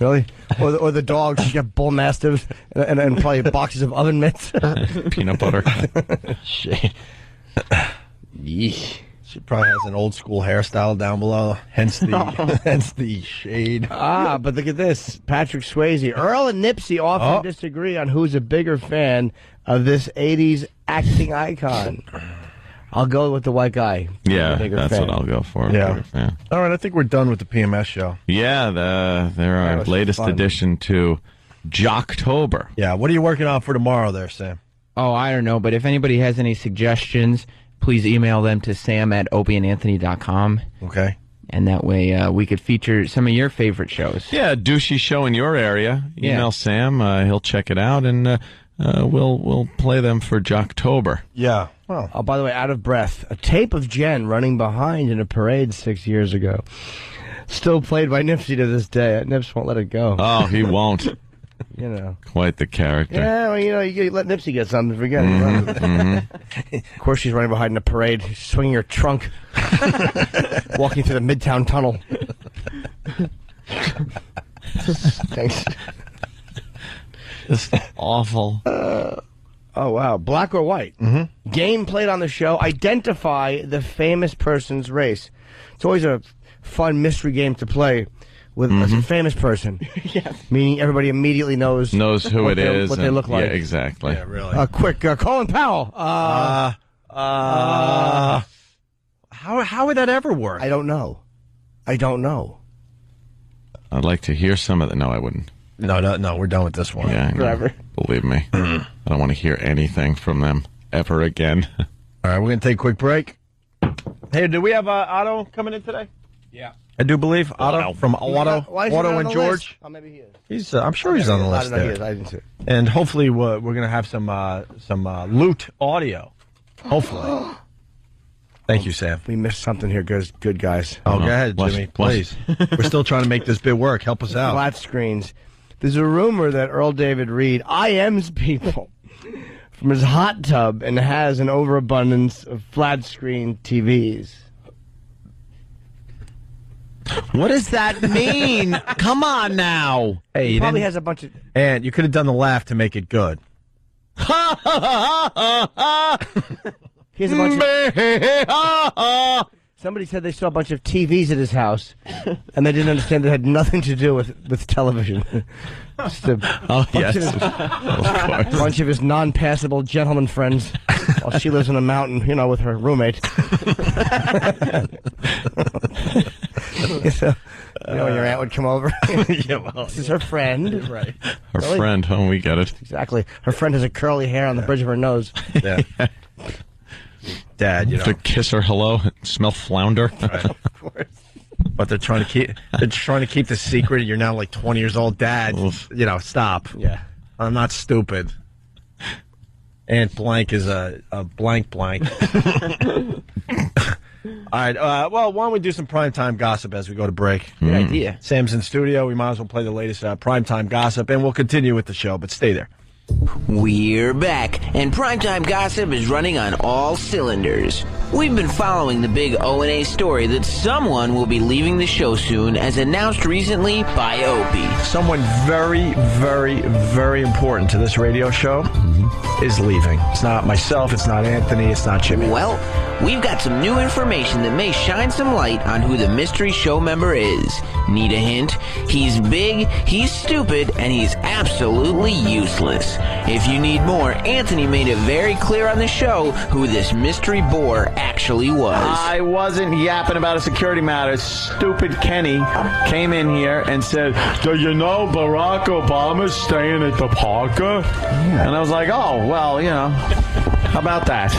Really? Or the dogs, you get bull mastiffs and probably boxes of oven mitts. Peanut butter. Shade. Yeesh. She probably has an old school hairstyle down below, hence the shade. But look at this. Patrick Swayze. Earl and Nipsey often disagree on who's a bigger fan of this 80s acting icon. I'll go with the white guy. Yeah, that's what I'll go for. Yeah. All right, I think we're done with the PMS show. Yeah, they're our latest addition to Jocktober. Yeah, what are you working on for tomorrow there, Sam? Oh, I don't know, but if anybody has any suggestions, please email them to sam@opieandanthony.com. Okay. And that way we could feature some of your favorite shows. Yeah, a douchey show in your area. Email Sam. He'll check it out, and we'll play them for Jocktober. Yeah. Oh, by the way, out of breath. A tape of Jen running behind in a parade 6 years ago. Still played by Nipsey to this day. Nips won't let it go. Oh, he won't. You know. Quite the character. Yeah, well, you let Nipsey get something, forget it. Of course, she's running behind in a parade, swinging her trunk, walking through the Midtown Tunnel. Thanks. It's awful. Oh, wow. Black or white? Game played on the show. Identify the famous person's race. It's always a fun mystery game to play with a famous person. Yes. Meaning everybody immediately knows who it is. What they look like. Yeah, exactly. Yeah, really. Quick, Colin Powell. How would that ever work? I don't know. I'd like to hear some of the... No, I wouldn't. No, we're done with this one. Yeah, Forever. Believe me. I don't want to hear anything from them ever again. All right, we're going to take a quick break. Hey, do we have Otto coming in today? Yeah. I do believe Otto from Otto and George. List? Oh, maybe he is. He's. I'm sure he's on the list there. I didn't see it. And hopefully we're going to have some loot audio. Hopefully. Thank you, Sam. We missed something here, good guys. Oh, go ahead, Jimmy. Please. We're still trying to make this bit work. Help us out. Flat screens. There's a rumor that Earl David Reed IMs people from his hot tub and has an overabundance of flat screen TVs. What does that mean? Come on now. Hey, he probably has a bunch of... And you could have done the laugh to make it good. He has a bunch of... Somebody said they saw a bunch of TVs at his house, and they didn't understand it had nothing to do with television. Just a bunch of his non-passable gentleman friends, while she lives in a mountain, with her roommate. So, when your aunt would come over. This is her friend. Right. Her friend, we get it. Exactly. Her friend has a curly hair on the bridge of her nose. Yeah. Dad, To kiss her hello and smell flounder. Right. Of course. But they're trying to keep the secret. You're now like 20 years old. Dad, stop. Yeah. I'm not stupid. Aunt Blank is a blank. All right. Well, why don't we do some primetime gossip as we go to break? Good idea. Sam's in studio. We might as well play the latest primetime gossip, and we'll continue with the show, but stay there. We're back, and Primetime Gossip is running on all cylinders. We've been following the big O&A story that someone will be leaving the show soon, as announced recently by Opie. Someone very, very, very important to this radio show is leaving. It's not myself, it's not Anthony, it's not Jimmy. Well, we've got some new information that may shine some light on who the mystery show member is. Need a hint? He's big, he's stupid, and he's absolutely useless. If you need more, Anthony made it very clear on the show who this mystery bore actually was. I wasn't yapping about a security matter. Stupid Kenny came in here and said, "Do you know Barack Obama's staying at the Parker?" And I was like, "Oh, well, you know, how about that?"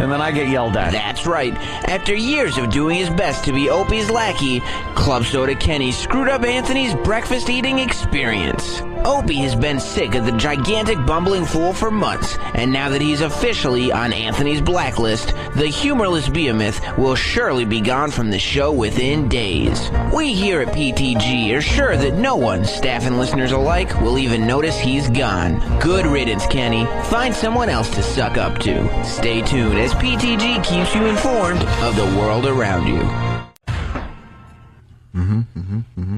And then I get yelled at. That's right. After years of doing his best to be Opie's lackey, Club Soda Kenny screwed up Anthony's breakfast eating experience. Opie has been sick of the gigantic bumbling fool for months, and now that he's officially on Anthony's blacklist, the humorless behemoth will surely be gone from the show within days. We here at PTG are sure that no one, staff and listeners alike, will even notice he's gone. Good riddance, Kenny. Find someone else to suck up to. Stay tuned as PTG keeps you informed of the world around you.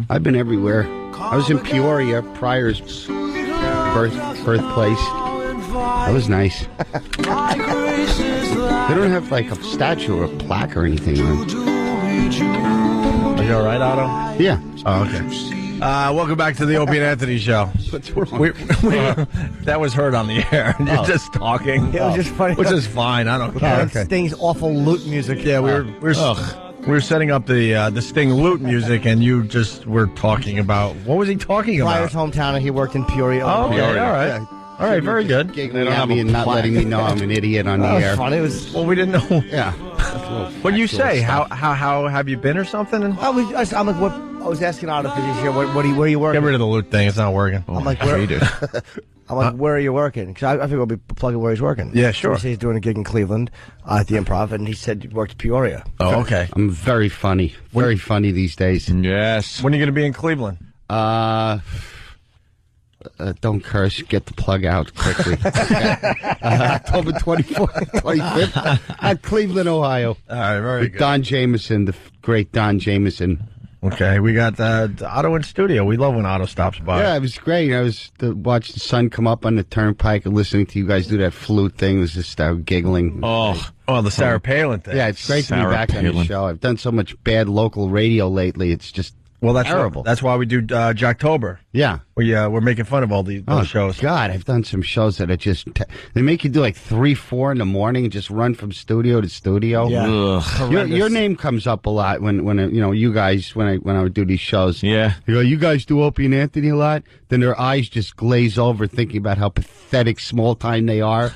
I've been everywhere. I was in Peoria, Pryor's birthplace. That was nice. They don't have like a statue or a plaque or anything. Are you all right, Otto? Yeah. Oh, okay. Welcome back to the Opie and Anthony Show. What's wrong? That was heard on the air. You're just talking. It was just funny. Which is fine. I don't care. Sting's awful loot music. Yeah, we were setting up the Sting loot music, and you just were talking about, what was he talking about? Pryor's hometown, and he worked in Peoria. Oh, okay, Peoria. all right. Yeah. All right, very good. Giggling at me and not letting me know I'm an idiot on the air. Fun. It was. Well, we didn't know. Yeah. What did you say? How have you been or something? I'm like, what? I was asking Otto because he's here. Where are you working? Get rid of the loot thing. It's not working. I'm like, where? I'm like, where are you working? Because I think we'll be plugging where he's working. Yeah, sure. He said he's doing a gig in Cleveland at the Improv, and he said he worked at Peoria. Oh, okay. I'm very funny. Very funny these days. Yes. When are you going to be in Cleveland? Don't curse. Get the plug out quickly. October 24th, 25th at Cleveland, Ohio. All right, very with good. Don Jameson, the great Don Jameson. Okay, we got Otto in studio. We love when Otto stops by. Yeah, it was great. I was to watch the sun come up on the turnpike and listening to you guys do that flute thing. It was just giggling. Oh, the Sarah Palin thing. Yeah, it's great to be back on the show. I've done so much bad local radio lately. It's just terrible. That's why we do Jocktober. Yeah. We're making fun of all those shows. God, I've done some shows that are just they make you do like 3, 4 in the morning and just run from studio to studio. Yeah. Your name comes up a lot when you guys when I would do these shows. Yeah. You go, you guys do Opie and Anthony a lot. Then their eyes just glaze over thinking about how pathetic, small time they are.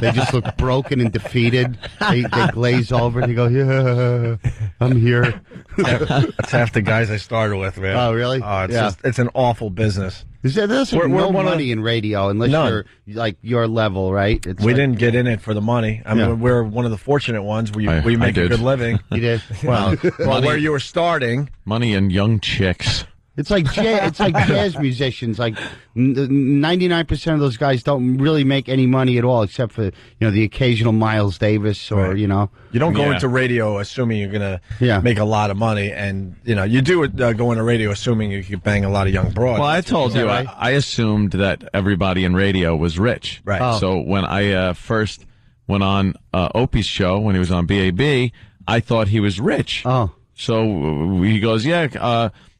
They just look broken and defeated. They glaze over. They go, yeah, I'm here. That's half the guys I started with, man. Oh, really? Oh, it's an awful business. There's no money in radio unless you're like your level, right? We didn't get in it for the money. I mean, we're one of the fortunate ones. We make a good living. You did? Well, where you were starting. Money and young chicks. It's like jazz musicians. Like 99% of those guys don't really make any money at all, except for the occasional Miles Davis or You don't go into radio assuming you're gonna make a lot of money, and you do go into radio assuming you could bang a lot of young broads. Well, I told you, right? I assumed that everybody in radio was rich. Right. Oh. So when I first went on Opie's show when he was on BAB, I thought he was rich. Oh. So he goes,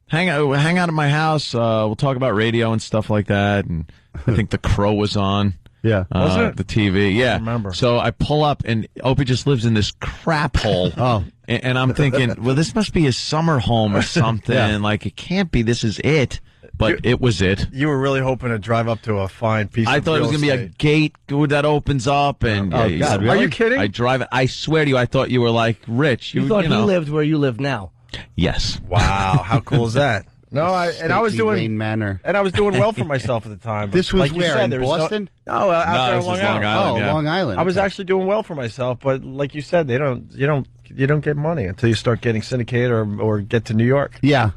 hang out at my house. We'll talk about radio and stuff like that. And I think The Crow was on. Yeah. Was it? The TV. Yeah. I remember. So I pull up, and Opie just lives in this crap hole. Oh. And I'm thinking, well, this must be his summer home or something. Yeah. Like, it can't be. This is it. But it was it. You were really hoping to drive up to a fine piece I of thought it was going to be a gate that opens up. And Oh, God, really? Are you kidding? I drive it. I swear to you, I thought you were, like, rich. You thought he lived where you live now. Yes. Wow, how cool is that? No, I was doing Wayne Manor. and I was doing well for myself at the time. This was like you where, said, in there was Boston? out there this on was Long Island. Oh, yeah. Long Island. I was Okay. actually doing well for myself, but like you said, you don't you don't get money until you start getting syndicated or get to New York. Yeah.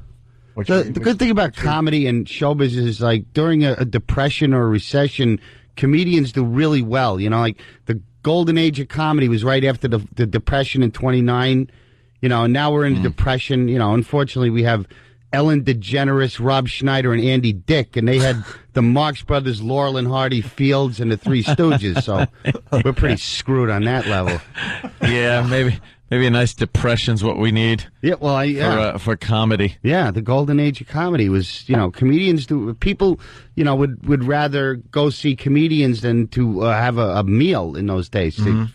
The good thing about comedy and show business is, like, during a depression or a recession, comedians do really well. You know, like the golden age of comedy was right after the depression in 29. You know, and now we're in the depression. You know, unfortunately, we have Ellen DeGeneres, Rob Schneider, and Andy Dick, and they had the Marx Brothers, Laurel and Hardy Fields, and the Three Stooges. So we're pretty screwed on that level. Yeah, maybe a nice depression's what we need. Yeah, well, for comedy. Yeah, the golden age of comedy was, comedians people, would rather go see comedians than to have a meal in those days. They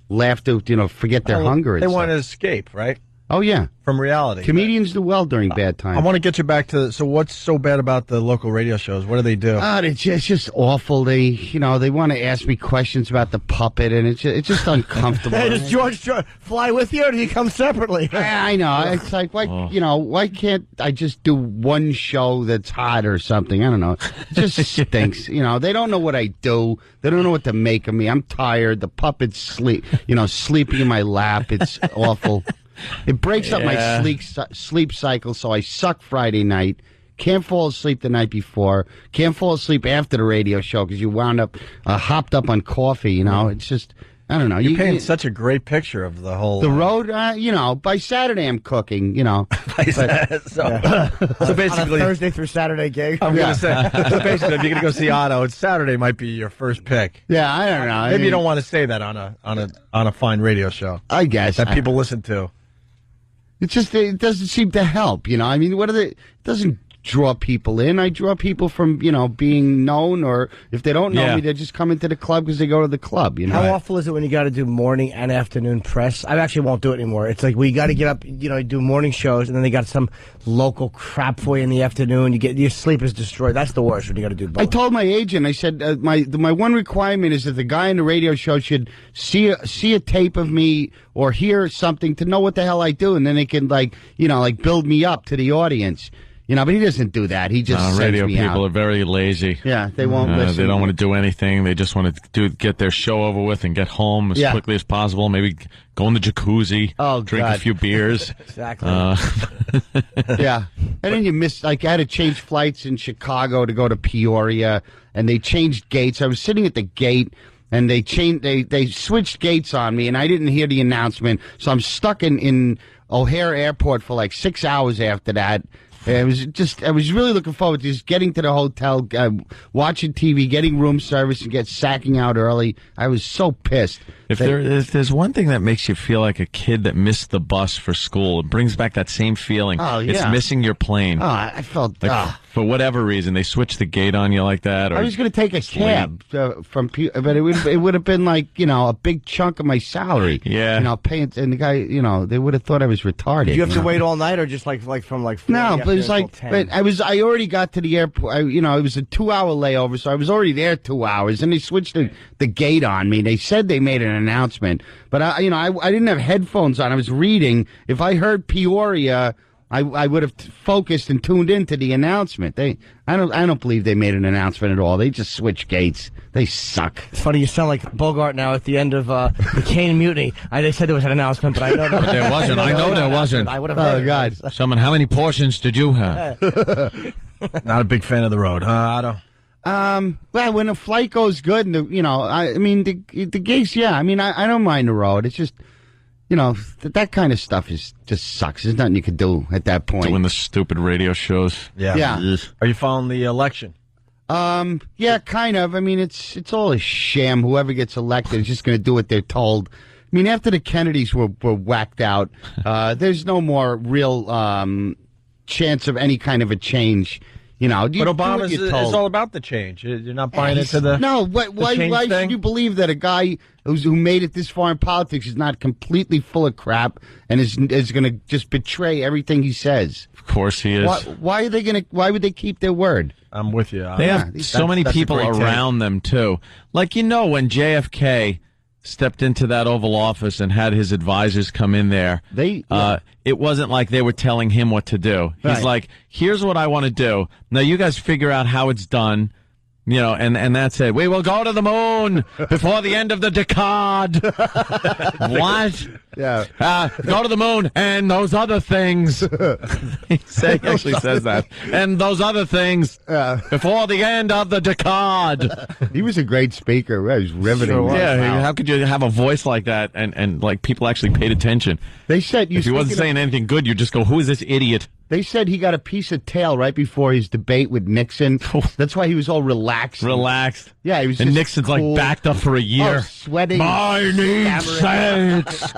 laugh to, forget their hunger. They want to escape, right? Oh, yeah. From reality. Comedians do well during bad times. I want to get you back to, so what's so bad about the local radio shows? What do they do? It's just awful. They want to ask me questions about the puppet, and it's just uncomfortable. Hey, does George fly with you, or do you come separately? I know. It's like, why can't I just do one show that's hot or something? I don't know. It just stinks. They don't know what I do. They don't know what to make of me. I'm tired. The puppet's sleeping in my lap. It's awful. It breaks up my sleep cycle, so I suck Friday night. Can't fall asleep the night before. Can't fall asleep after the radio show because you wound up hopped up on coffee. It's just, I don't know. You're painting such a great picture of the whole... The road, by Saturday I'm cooking, So basically... On a Thursday through Saturday gig. I'm going to say, so basically, if you're going to go see Otto, Saturday might be your first pick. Yeah, I don't know. Maybe you don't want to say that on a fine radio show. I guess. That people listen to. It's just, it doesn't seem to help, I mean, it doesn't draw people in. I draw people from, being known, or if they don't know me, they just come into the club because they go to the club, How awful is it when you got to do morning and afternoon press? I actually won't do it anymore. It's like we got to get up, do morning shows, and then they got some local crap for you in the afternoon. Your sleep is destroyed. That's the worst when you got to do both. I told my agent, I said, my one requirement is that the guy in the radio show should see a tape of me or hear something to know what the hell I do, and then they can build me up to the audience. But he doesn't do that. He just sends radio me people out. are very lazy. Yeah, they won't listen. They don't want to do anything. They just want to get their show over with and get home as quickly as possible. Maybe go in the jacuzzi, drink a few beers. Exactly. Yeah. And then you miss, I had to change flights in Chicago to go to Peoria, and they changed gates. I was sitting at the gate, and they switched gates on me, and I didn't hear the announcement. So I'm stuck in O'Hare Airport for like 6 hours after that. I was really looking forward to just getting to the hotel, watching TV, getting room service, and sacking out early. I was so pissed. If there's one thing that makes you feel like a kid that missed the bus for school, it brings back that same feeling. Oh, yeah. It's missing your plane. Oh, I felt... for whatever reason, they switched the gate on you like that. Or I was going to take a cab but it would have been like, a big chunk of my salary. Yeah. Paying, and the guy, they would have thought I was retarded. Did you have to wait all night, or just from 4 No, but it was like, but I already got to the airport. It was a 2-hour layover, so I was already there 2 hours, and they switched the gate on me. They said they made an announcement, but I didn't have headphones on. I was reading. If I heard Peoria, I would have focused and tuned into the announcement. I don't believe they made an announcement at all. They just switched gates. They suck. It's funny, you sound like Bogart now at the end of the Kane Mutiny. They said there was an announcement, but I know but there wasn't. I know there wasn't. I would have heard God. Someone, how many portions did you have? Not a big fan of the road, huh, Otto? Well, when a flight goes good, and the gigs, yeah. I mean, I don't mind the road. It's just, that kind of stuff just sucks. There's nothing you can do at that point. Doing the stupid radio shows. Yeah. Are you following the election? Yeah, kind of. I mean, it's all a sham. Whoever gets elected is just going to do what they're told. I mean, after the Kennedys were whacked out, there's no more real chance of any kind of a change. But Obama is all about the change. You're not buying into the why should you believe that a guy who made it this far in politics is not completely full of crap and is going to just betray everything he says? Of course he is. Why would they keep their word? I'm with you. They have so many people around them too. Like when JFK stepped into that Oval Office and had his advisors come in there, it wasn't like they were telling him what to do. He's like, here's what I want to do. Now you guys figure out how it's done, You know, and that's it. We will go to the moon before the end of the decade. What? Yeah. Go to the moon and those other things. He actually says that. And those other things before the end of the decade. He was a great speaker. He was riveting. Sure, yeah. How could you have a voice like that and like people actually paid attention? They said if he wasn't saying anything good, you just go, "Who is this idiot?" They said he got a piece of tail right before his debate with Nixon. That's why he was all relaxed. Yeah, he was. And just Nixon's cool. like backed up for a year, sweating. I need sex.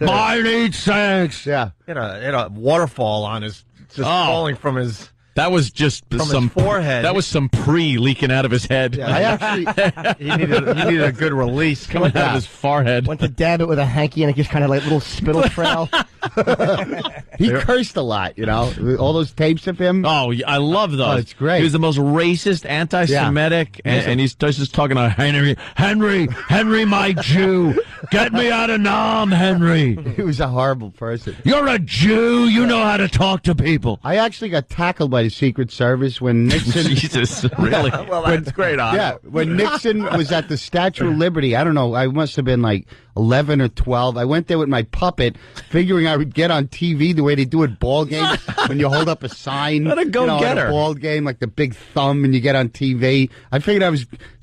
I need sex. Yeah, he had a waterfall on his, just falling from his. That was just some forehead. That was some leaking out of his head. Yeah, I actually he needed a good release coming out of his forehead. Went to dab it with a hanky and it just kind of like little spittle trail. He cursed a lot, you know. All those tapes of him. Oh, I love those. Oh, it's great. He was the most racist, anti-Semitic, and he's just talking about Henry, my Jew. Get me out of Nam, Henry. He was a horrible person. You're a Jew. You know how to talk to people. I actually got tackled by the Secret Service when Nixon. Jesus, really? Well, that's great. Yeah, when Nixon was at the Statue of Liberty, I don't know, I must have been like 11 or 12. I went there with my puppet, figuring I would get on TV the way they do at ball games when you hold up a sign. What a go-getter. At a ball game, like the big thumb, and you get on TV. I figured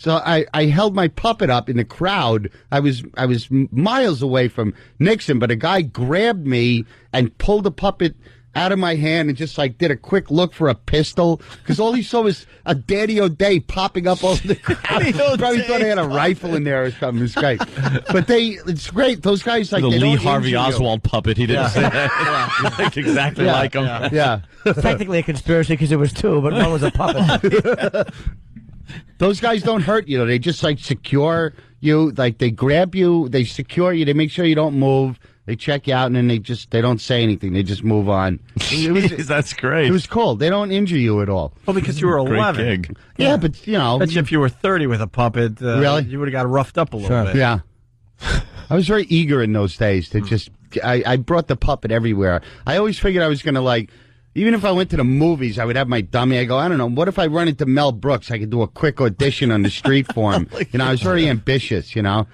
I held my puppet up in the crowd. I was miles away from Nixon, but a guy grabbed me and pulled the puppet out of my hand and just like did a quick look for a pistol because all he saw was a Daddy O'Day popping up over the crowd. He probably thought I had a rifle in there or something. This guy, but it's great. Those guys like the they Lee don't Harvey injure you. Oswald puppet. He didn't say that. Like exactly like him. Yeah. Technically a conspiracy because it was two, but one was a puppet. Those guys don't hurt you. They just like secure you. Like they grab you, they secure you, they make sure you don't move. They check you out, and then they don't say anything. They just move on. Jeez, that's great. It was cool. They don't injure you at all. Well, because you were 11. Great gig. Yeah, but, you know. Bet you if you were 30 with a puppet, really? You would have got roughed up a little bit. Yeah. I was very eager in those days to just... I brought the puppet everywhere. I always figured I was going to, like... Even if I went to the movies, I would have my dummy. I go, I don't know, what if I run into Mel Brooks? I could do a quick audition on the street for him. You know, I was very ambitious, you know.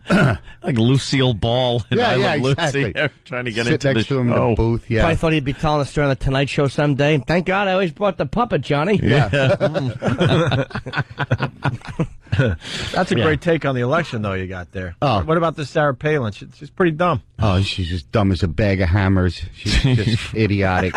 Like Lucille Ball and I Love exactly. Lucy trying to get Sit into next the to him in show. the booth. Yeah, Probably thought he'd be telling a story on the Tonight Show someday. Thank God I always brought the puppet, Johnny. Yeah. That's a great take on the election, though, you got there. Oh. What about this Sarah Palin? She's pretty dumb. Oh, she's just dumb as a bag of hammers. She's just idiotic.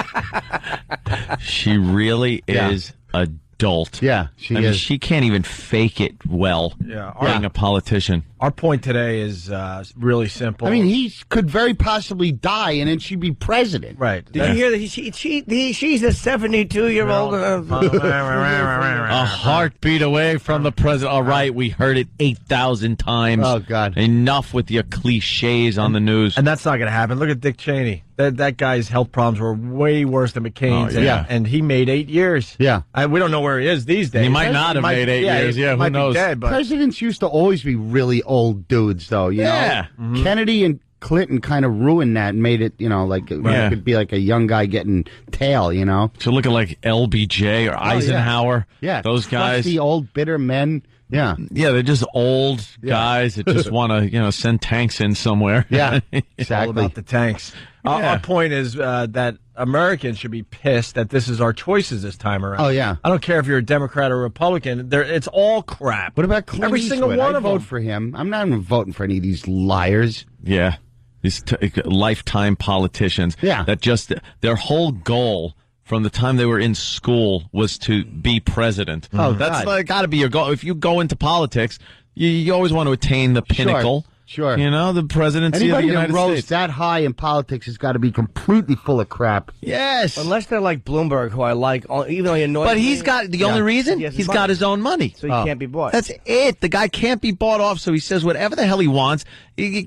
She really is a dolt. Yeah, I mean, is. she can't even fake it well. Yeah, being a politician. Our point today is really simple. I mean, he could very possibly die, and then she'd be president. Right. Did you hear that she's a 72-year-old? A heartbeat away from the president. All right, we heard it 8,000 times. Oh, God. Enough with your cliches on the news. And that's not going to happen. Look at Dick Cheney. That guy's health problems were way worse than McCain's. Oh, yeah. And he made 8 years. Yeah. We don't know where he is these days. He might not have made 8 years. Yeah, who knows? Be dead, but Presidents used to always be really old dudes, though. You know? Mm-hmm. Kennedy and Clinton kind of ruined that and made it, you know, like it could be like a young guy getting tail, you know? So look at like LBJ or Eisenhower. Yeah. Those guys. Crusty old bitter men. Yeah. Yeah, they're just old guys that just want to, send tanks in somewhere. Yeah, all exactly. about the tanks. Our point is that Americans should be pissed that this is our choices this time around. Oh, yeah. I don't care if you're a Democrat or Republican. It's all crap. What about Clint Every single Eastwood? one I'd of vote them. for him. I'm not even voting for any of these liars. Yeah. These lifetime politicians. Yeah. That just, their whole goal from the time they were in school was to be president. Oh, that's God. got to be your goal. If you go into politics, you always want to attain the pinnacle. Sure. The presidency Anybody of the that United rose States. that high in politics has got to be completely full of crap. Yes. Unless they're like Bloomberg, who I like, even though he annoys But me. he's got, the only reason, He has he's money. got his own money. So he can't be bought. That's it. The guy can't be bought off, so he says whatever the hell he wants. He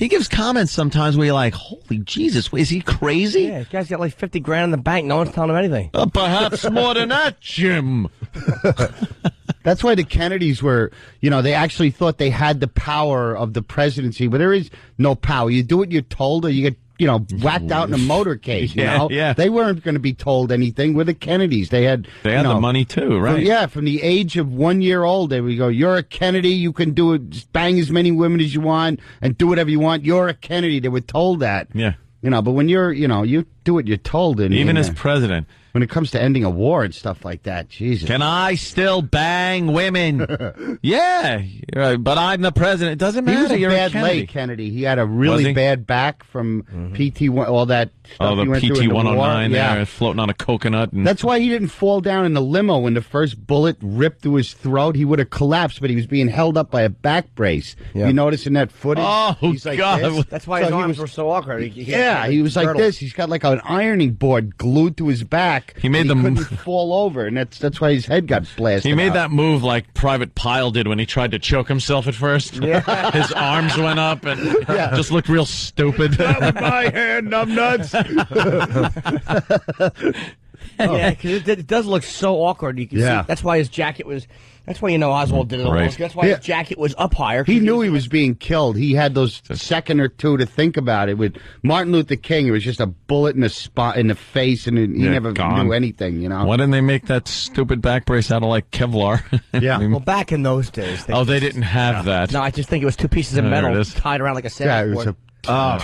gives comments sometimes where you're like, holy Jesus, is he crazy? Yeah, this guy's got like $50,000 in the bank. No one's telling him anything. Perhaps more than that, Jim. That's why the Kennedys were, they actually thought they had the power of the presidency, but there is no power. You do what you're told or you get whacked out in a motorcade. Yeah. They weren't going to be told anything. We're the Kennedys. They had the money too, right? From the age of 1 year old, they would go, "You're a Kennedy. You can do it. Just bang as many women as you want and do whatever you want. You're a Kennedy." They were told that. Yeah. But when you're, you do what you're told. Even as president. When it comes to ending a war and stuff like that, Jesus. Can I still bang women? Yeah, but I'm the president. It doesn't matter. He was a You're bad Kennedy. leg, Kennedy. He had a really bad back from PT1, all that stuff the he went through in PT the 109 war. there, floating on a coconut. And... That's why he didn't fall down in the limo when the first bullet ripped through his throat. He would have collapsed, but he was being held up by a back brace. You notice in that footage? Oh, he's like God. this. That's why his arms were so awkward. He was like this. He's got like an ironing board glued to his back. He made them couldn't fall over, and that's why his head got blasted. He made out. that move like Private Pyle did when he tried to choke himself at first. Yeah. His arms went up and just looked real stupid. Not with my hand, numbnuts. Yeah, because it does look so awkward. You can see that's why his jacket was. That's why Oswald did it. Right. That's why his jacket was up higher. He knew he was being killed. He had those second or two to think about it. With Martin Luther King, it was just a bullet in the spot in the face, and he never knew anything. Why didn't they make that stupid back brace out of like Kevlar? Yeah. Well, back in those days. They didn't have that. No, I just think it was two pieces of metal tied around like a sandwich. Yeah, it was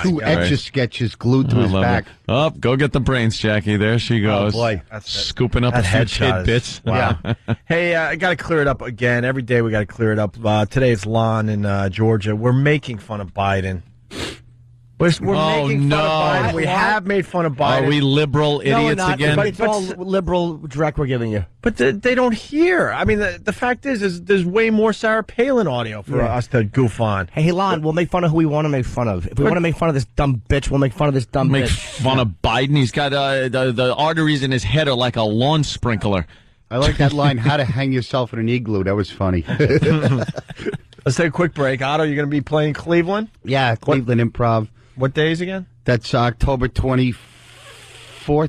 two Etch-a-Sketches glued to his back. Oh, go get the brains, Jackie. There she goes. Oh, boy. Scooping up a few tidbits. Wow. Hey, I got to clear it up again. Every day we got to clear it up. Today it's Lon in Georgia. We're making fun of Biden. We're making fun of Biden. We have made fun of Biden. Are we liberal idiots again? But it's all liberal direct we're giving you. But they don't hear. I mean, the fact is there's way more Sarah Palin audio for us to goof on. Hey, Lon, we'll make fun of who we want to make fun of. If we want to make fun of this dumb bitch, we'll make fun of this dumb bitch. Make fun of Biden. He's got the arteries in his head are like a lawn sprinkler. I like that line, how to hang yourself in an igloo. That was funny. Let's take a quick break. Otto, you're going to be playing Cleveland? Yeah, Cleveland Improv. What days again? That's October 24th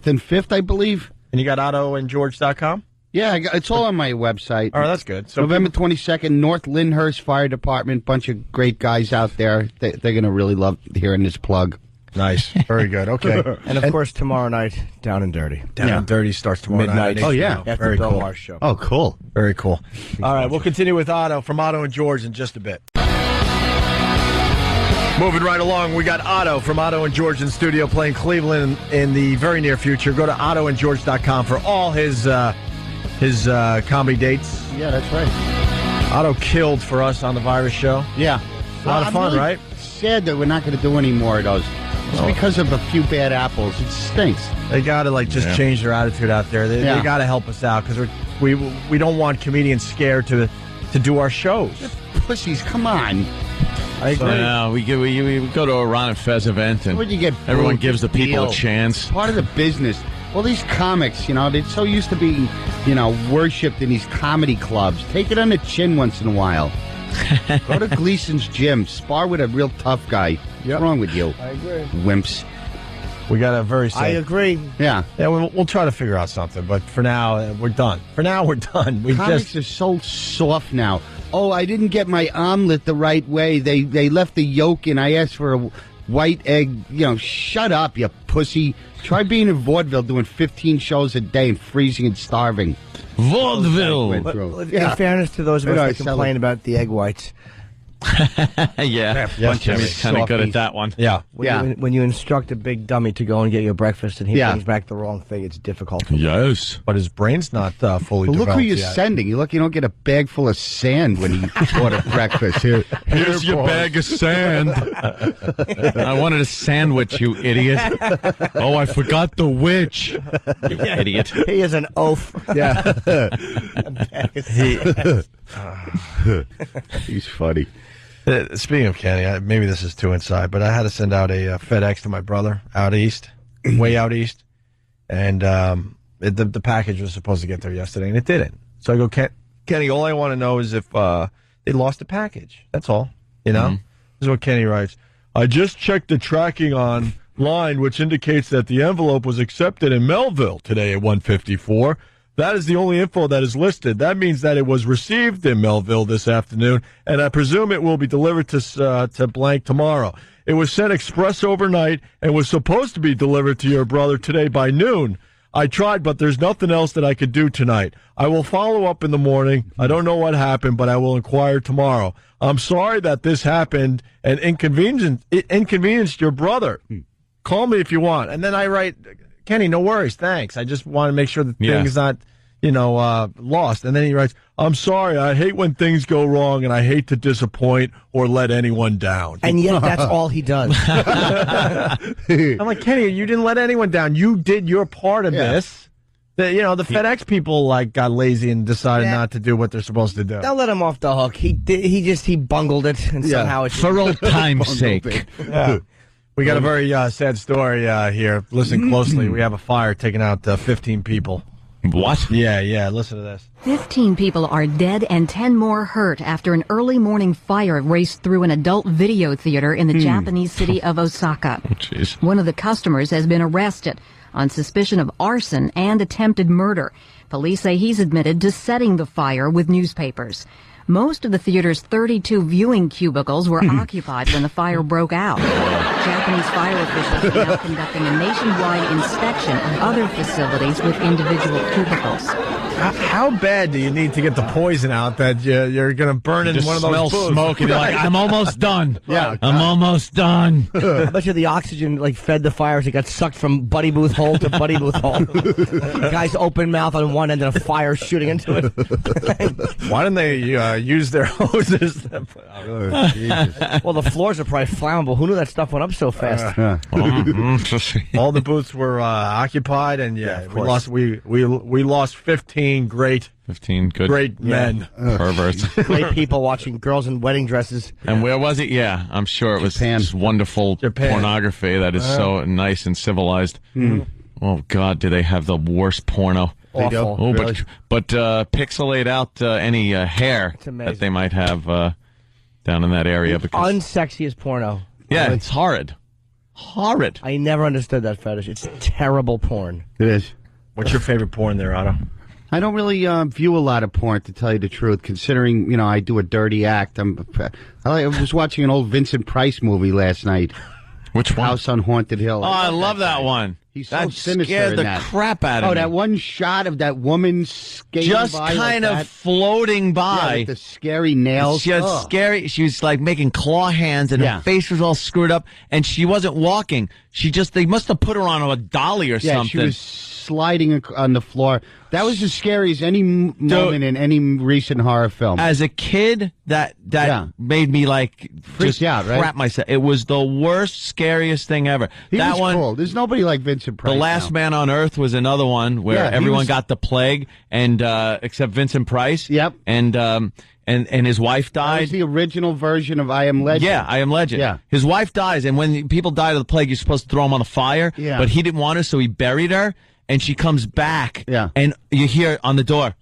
and 5th, I believe. And you got OttoandGeorge.com? Yeah, it's all on my website. Oh, that's good. So November 22nd, North Lyndhurst Fire Department. Bunch of great guys out there. They're going to really love hearing this plug. Nice. Very good. Okay. And, of course, tomorrow night, Down and Dirty. Down and Dirty starts tomorrow Midnight. night. Oh, yeah. After Very Bill cool. Maher's show. Oh, cool. Very cool. All right, we'll continue with Otto from Otto and George in just a bit. Moving right along, we got Otto from Otto and George in studio playing Cleveland in the very near future. Go to OttoandGeorge.com for all his comedy dates. Yeah, that's right. Otto killed for us on the Virus Show. Yeah. A lot of fun, really right? Sad that we're not going to do any more of those. It's because of a few bad apples. It stinks. They got to just change their attitude out there. They got to help us out because we don't want comedians scared to do our shows. Pussies, come on. I agree. So, we go to a Ron and Fez event, and everyone gives the people a chance. Part of the business. Well, these comics, they're so used to being, worshipped in these comedy clubs. Take it on the chin once in a while. Go to Gleason's gym. Spar with a real tough guy. What's wrong with you? I agree. Wimps. We got a very safe. I agree. Yeah. Yeah, we'll try to figure out something, but for now, we're done. Comics are so soft now. Oh, I didn't get my omelet the right way. They left the yolk in. I asked for a white egg. Shut up, you pussy. Try being in vaudeville doing 15 shows a day and freezing and starving. Vaudeville. In fairness to those of us that complain about the egg whites. Jimmy's kind of good at that one. Yeah. When you instruct a big dummy to go and get you a breakfast and he brings back the wrong thing, it's difficult. Yes. But his brain's not fully developed. Look who you're yet. sending. You don't get a bag full of sand when you order breakfast. Here's your bag of sand. I wanted a sandwich, you idiot. Oh, I forgot the witch. You idiot. He is an oaf. Yeah. He's funny. Speaking of Kenny, maybe this is too inside, but I had to send out a FedEx to my brother out east, way out east, and the package was supposed to get there yesterday, and it didn't. So I go, Kenny, all I want to know is if they lost the package. That's all. This is what Kenny writes. I just checked the tracking online, which indicates that the envelope was accepted in Melville today at 1:54. That is the only info that is listed. That means that it was received in Melville this afternoon, and I presume it will be delivered to blank tomorrow. It was sent express overnight and was supposed to be delivered to your brother today by noon. I tried, but there's nothing else that I could do tonight. I will follow up in the morning. I don't know what happened, but I will inquire tomorrow. I'm sorry that this happened and inconvenienced your brother. Call me if you want. And then I write, Kenny, no worries, thanks. I just want to make sure the thing's not, lost. And then he writes, I'm sorry, I hate when things go wrong, and I hate to disappoint or let anyone down. And yet that's all he does. I'm like, Kenny, you didn't let anyone down. You did your part of this. The FedEx people got lazy and decided not to do what they're supposed to do. Don't let him off the hook. He bungled it, and somehow it's for old time's sake. Yeah. We got a very sad story here. Listen closely. We have a fire taking out 15 people. What? Yeah. Listen to this. 15 people are dead and 10 more hurt after an early morning fire raced through an adult video theater in the Japanese city of Osaka. Jeez. One of the customers has been arrested on suspicion of arson and attempted murder. Police say he's admitted to setting the fire with newspapers. Most of the theater's 32 viewing cubicles were occupied when the fire broke out. Japanese fire officials are now conducting a nationwide inspection of other facilities with individual cubicles. How bad do you need to get the poison out that you're going to burn in one of those booths? Smoke and you're like, I'm almost done. Yeah, I'm almost done. I bet you the oxygen fed the fire as it got sucked from Buddy Booth hole to Buddy Booth hole. The guy's open mouth on one end and a fire shooting into it. Why didn't they use their hoses? Well, the floors are probably flammable. Who knew that stuff went up so fast? All the booths were occupied, and we lost 15 great 15 good great men. Perverts. Great people watching girls in wedding dresses. And where was it? Yeah, I'm sure it was just wonderful pornography that is so nice and civilized. Oh, God, do they have the worst porno? Awful. Oh, really? but pixelate out any hair that they might have down in that area. Because unsexiest porno. Yeah, it's horrid. Horrid. I never understood that fetish. It's terrible porn. It is. What's your favorite porn there, Otto? I don't really view a lot of porn, to tell you the truth, considering, I do a dirty act. I was watching an old Vincent Price movie last night. Which one? House on Haunted Hill. Oh, I love that one. He's so sinister scared in the that. crap out of me. Oh, that one shot of that woman skating just by kind like of floating by. Yeah, with the scary nails. She had scary. She was making claw hands, and her face was all screwed up, and she wasn't walking. They must have put her on a dolly or something. She was sliding on the floor. That was as scary as any moment in any recent horror film. As a kid, that made me freak out, right? crap myself. It was the worst, scariest thing ever. He that was one, cool. There's nobody like Vincent Price. The Last Man on Earth was another one where everyone got the plague, and except Vincent Price. Yep. And his wife died. That was the original version of I Am Legend. Yeah, I Am Legend. Yeah. His wife dies, and when people die of the plague, you're supposed to throw them on the fire. Yeah. But he didn't want to, so he buried her, and she comes back. Yeah. And you hear on the door,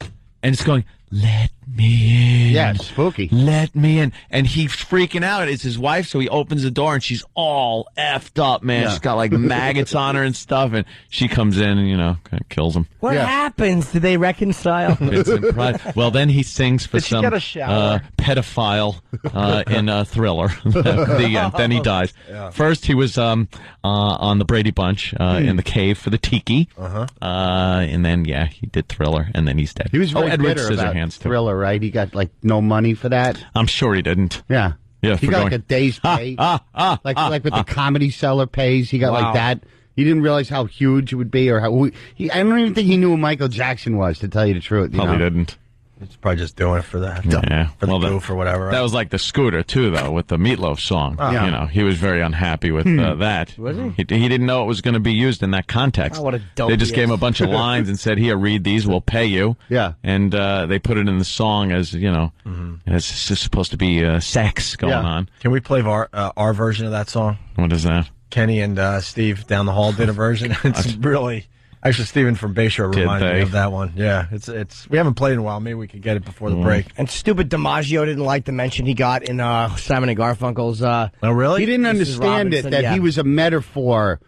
and it's going, "Let me in." Yeah, it's spooky. Let me in. And he's freaking out. It's his wife, so he opens the door, and she's all effed up, man. Yeah. She's got maggots on her and stuff, and she comes in and, kind of kills him. What happens? Do they reconcile? Vincent Price. Well, then he sings for Did she get a shower? Pedophile in a Thriller. The end. Then he dies. Yeah. First, he was on the Brady Bunch in the cave for the tiki. And then, he did Thriller, and then he's dead. He was very Edward bitter about Scissorhands, too. Thriller, right? He got no money for that. I'm sure he didn't. Yeah. Yeah, he got a day's pay. Like what the Comedy Cellar pays. He got like that. He didn't realize how huge it would be, or I don't even think he knew who Michael Jackson was, to tell you the truth. Probably didn't. He's probably just doing it for that. Yeah. For the goof or whatever. That was like the Scooter, too, though, with the Meatloaf song. Yeah. He was very unhappy with that. Was he? He didn't know it was going to be used in that context. Oh, what a dope They just he gave him is. a bunch of lines and said, "Here, read these, we'll pay you." Yeah. And they put it in the song as, it's just supposed to be sex going on. Can we play our version of that song? What is that? Kenny and Steve down the hall did a version. It's really... Actually, Steven from Bayshore reminded me of that one. Yeah, it's. We haven't played in a while. Maybe we could get it before the break. And stupid DiMaggio didn't like the mention he got in Simon and Garfunkel's. Oh, really? He didn't understand it, that he was a metaphor.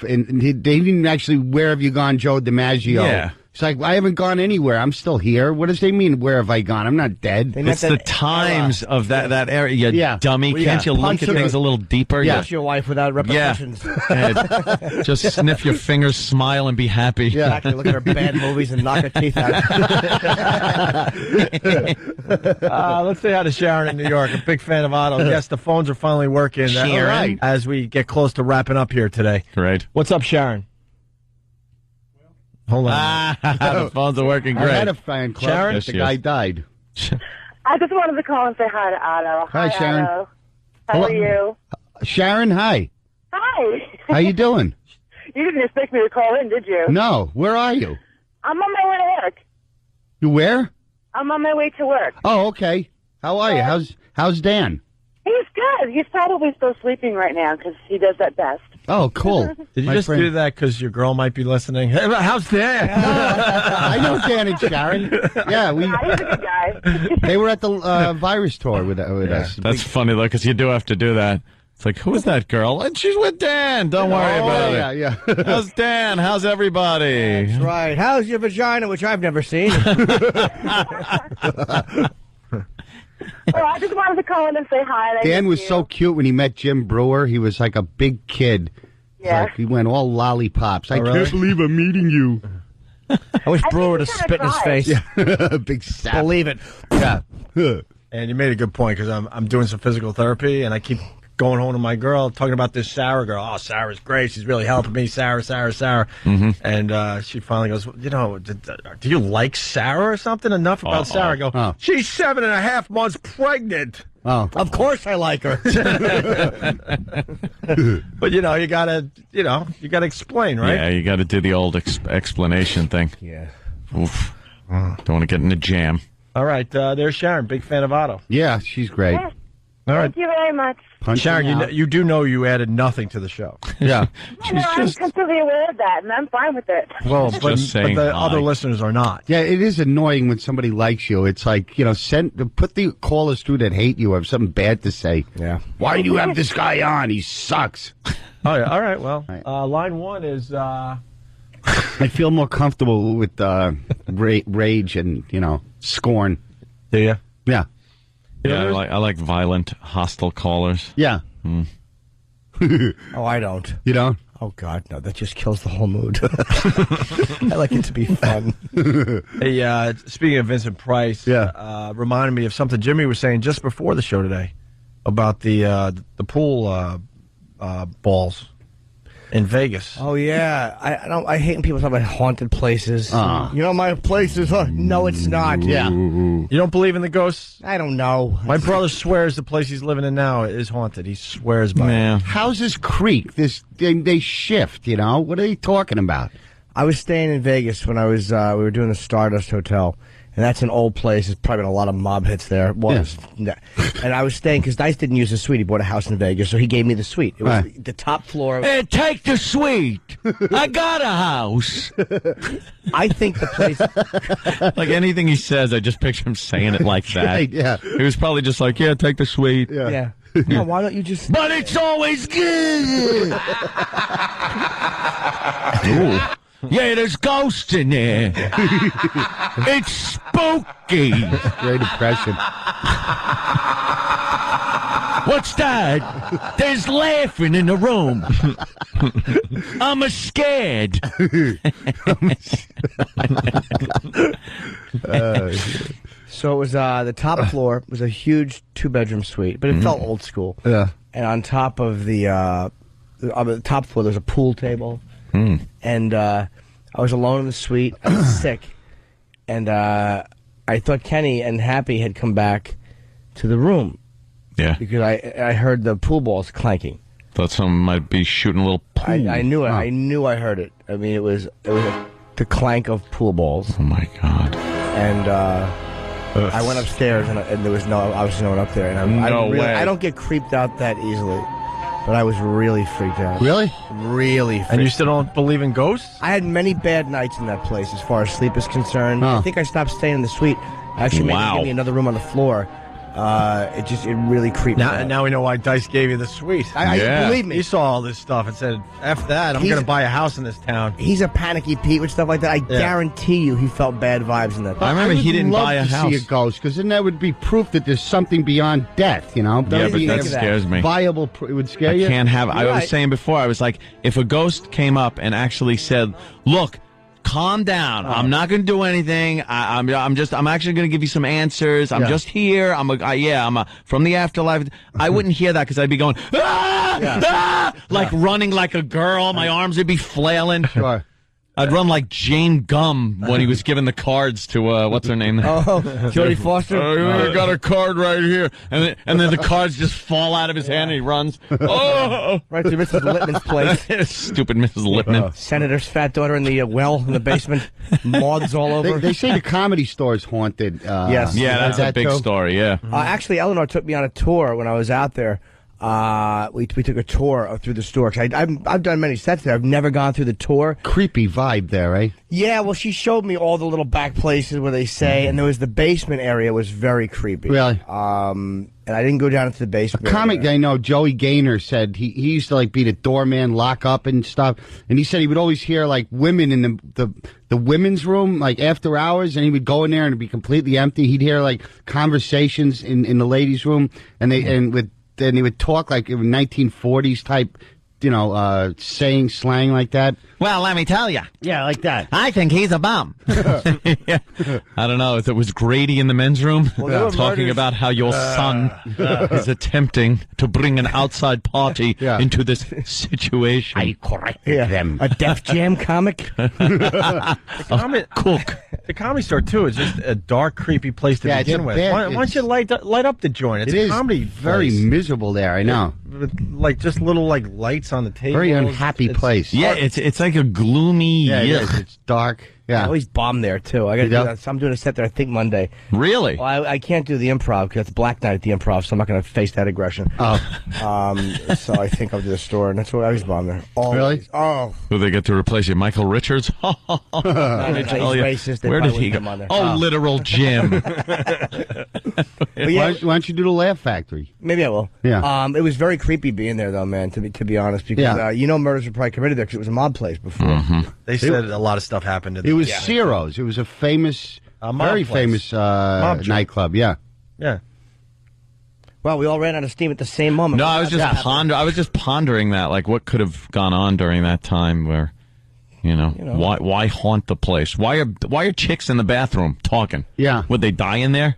And they didn't actually, "Where have you gone, Joe DiMaggio?" Yeah. He's like, I haven't gone anywhere. I'm still here. What does they mean, where have I gone? I'm not dead. It's the times of that area, you dummy. Well, Can't you look at things a little deeper? Punch your wife without repercussions. Yeah. Just sniff your fingers, smile, and be happy. Yeah. Exactly. Look at her bad movies and knock her teeth out. Let's say hi to Sharon in New York. A big fan of Otto. Yes, the phones are finally working. Sharon. Right, as we get close to wrapping up here today. Right. What's up, Sharon? Hold on. The phones are working great. I had a fan club. Sharon? Yes, the guy died. I just wanted to call and say hi to Otto. Hi, Sharon. Otto. How are you? Sharon, hi. Hi. How you doing? You didn't expect me to call in, did you? No. Where are you? I'm on my way to work. You where? I'm on my way to work. Oh, okay. How are you? How's Dan? He's good. He's probably still sleeping right now because he does that best. Oh, cool. Did you just do that because your girl might be listening? Hey, how's Dan? I know Dan and Sharon. Yeah, he's a good guy. They were at the virus tour with us. That's funny, though, because you do have to do that. It's like, who is that girl? And she's with Dan. Don't worry about it. Yeah. How's Dan? How's everybody? That's right. How's your vagina, which I've never seen? Oh, I just wanted to call in and say hi. Dan was so cute when he met Jim Brewer. He was like a big kid. Yeah. Like, he went all lollipops. I really? can't believe I'm meeting you. I wish Brewer would have spit in his face. Yeah. Big sap. Believe it. Yeah. And you made a good point because I'm doing some physical therapy and I keep going home to my girl talking about this Sarah girl. Oh, Sarah's great. She's really helping me. Sarah. Mm-hmm. And she finally goes, do you like Sarah or something? Enough about Sarah. I go, she's 7.5 months pregnant. Oh, of course I like her. But you gotta explain, right? Yeah, you got to do the old explanation thing. Yeah. Oof. Don't want to get in a jam. All right, there's Sharon, big fan of Otto. Yeah, she's great. Yeah. All right. Thank you very much. Sharon, you do know you added nothing to the show. Yeah. I'm completely aware of that, and I'm fine with it. Well, Just but saying the hi. other listeners are not. Yeah, it is annoying when somebody likes you. It's like, put the callers through that hate you or have something bad to say. Yeah. Why do you have this guy on? He sucks. Oh, yeah. All right. Well, line one is. I feel more comfortable with rage and, scorn. Do you? Yeah. Yeah, I like violent, hostile callers. Yeah. Oh, I don't. You don't? Oh, God, no. That just kills the whole mood. I like it to be fun. Hey, speaking of Vincent Price, reminded me of something Jimmy was saying just before the show today about the pool balls in Vegas. Oh, yeah. I hate when people talk about haunted places. My place is... no, it's not. Yeah. You don't believe in the ghosts? I don't know. My brother swears the place he's living in now is haunted. He swears by it. How's this creek? They shift, What are they talking about? I was staying in Vegas when I was... we were doing the Stardust Hotel. And that's an old place. There's probably been a lot of mob hits there. And I was staying because Dice didn't use the suite. He bought a house in Vegas, so he gave me the suite. It was the top floor. Hey, take the suite. I got a house. I think the place... Like anything he says, I just picture him saying it like that. Right, yeah. He was probably just like, yeah, take the suite. Yeah. No, why don't you just... But it's always good. Ooh. Yeah, there's ghosts in there. It's spooky. Great impression. What's that? There's laughing in the room. I'm scared. So it was the top floor was a huge 2-bedroom suite, but it felt old school. Yeah. And on top of the top floor, there's a pool table. And I was alone in the suite. I was sick. And I thought Kenny and Happy had come back to the room. Yeah. Because I heard the pool balls clanking. Thought someone might be shooting a little pool. I knew it. I knew I heard it. I mean, it was the clank of pool balls. Oh, my God. And I went upstairs, and there was obviously no one up there. And I don't get creeped out that easily. But I was really freaked out. Really? Really freaked out. And you still don't believe in ghosts? I had many bad nights in that place as far as sleep is concerned. I think I stopped staying in the suite. I actually made them give me another room on the floor. It really creeped me out. Now we know why Dice gave you the suite. Believe me. He saw all this stuff and said, F that, I'm going to buy a house in this town. He's a panicky Pete with stuff like that. I guarantee you he felt bad vibes in that. I remember he didn't buy a house. I would love to see a ghost, because then that would be proof that there's something beyond death, you know? Yeah, but that scares me. Viable, it would scare you? I can't have... I was saying before, I was like, if a ghost came up and actually said, look, calm down. I'm not going to do anything. I'm actually going to give you some answers. I'm just here. I'm from the afterlife. I wouldn't hear that because I'd be going, like running like a girl. My arms would be flailing. Sure. I'd run like Jane Gum when he was giving the cards to what's her name? Jodie Foster. I got a card right here, and then the cards just fall out of his hand, and he runs. Oh, right to Mrs. Lippman's place. Stupid Mrs. Lippman. Senator's fat daughter in the well in the basement. Moths all over. They say the Comedy Store is haunted. Yes. Yeah, that's a big story. Yeah. Actually, Eleanor took me on a tour when I was out there. We took a tour through the store. I've done many sets there. I've never gone through the tour. Creepy vibe there, right? Yeah, well, she showed me all the little back places where they say, and there was the basement area was very creepy. Really? And I didn't go down into the basement. A comic I know, Joey Gaynor, said he used to like be the doorman, lock up and stuff, and he said he would always hear like women in the women's room like after hours, and he would go in there and it'd be completely empty. He'd hear like conversations in the ladies' room, and he would talk like in 1940s type, saying slang like that. Well, let me tell you. Yeah, like that. I think he's a bum. Yeah. I don't know if it was Grady in the men's room talking about how your son is attempting to bring an outside party into this situation. I corrected them. A Def Jam comic? Cook. The Comedy Store, too, is just a dark, creepy place to begin with. Why don't you light up the joint? It's a comedy very miserable there, I know. With, like, just little, like, lights on the table. Very unhappy place. Yeah, it's like a gloomy... Yeah, it is. It's dark. Yeah. I always bomb there, too. I got to do that. So I'm doing a set there, I think, Monday. Really? Well, I can't do the Improv because it's Black Night at the Improv, so I'm not going to face that aggression. Oh. So I think I'll do the store, and that's why I always bomb there. Always. Really? Oh. Who they get to replace you? Michael Richards? He's racist. Where did he go? Literal Jim. Why don't you do the Laugh Factory? Maybe I will. Yeah. It was very creepy being there, though, man, to be honest, because murders were probably committed there because it was a mob place before. Mm-hmm. They said a lot of stuff happened. It was Ciro's. It was a famous, very famous nightclub. Yeah. Yeah. Well, we all ran out of steam at the same moment. No, I was just pondering that, like, what could have gone on during that time where, why haunt the place? Why are chicks in the bathroom talking? Yeah. Would they die in there?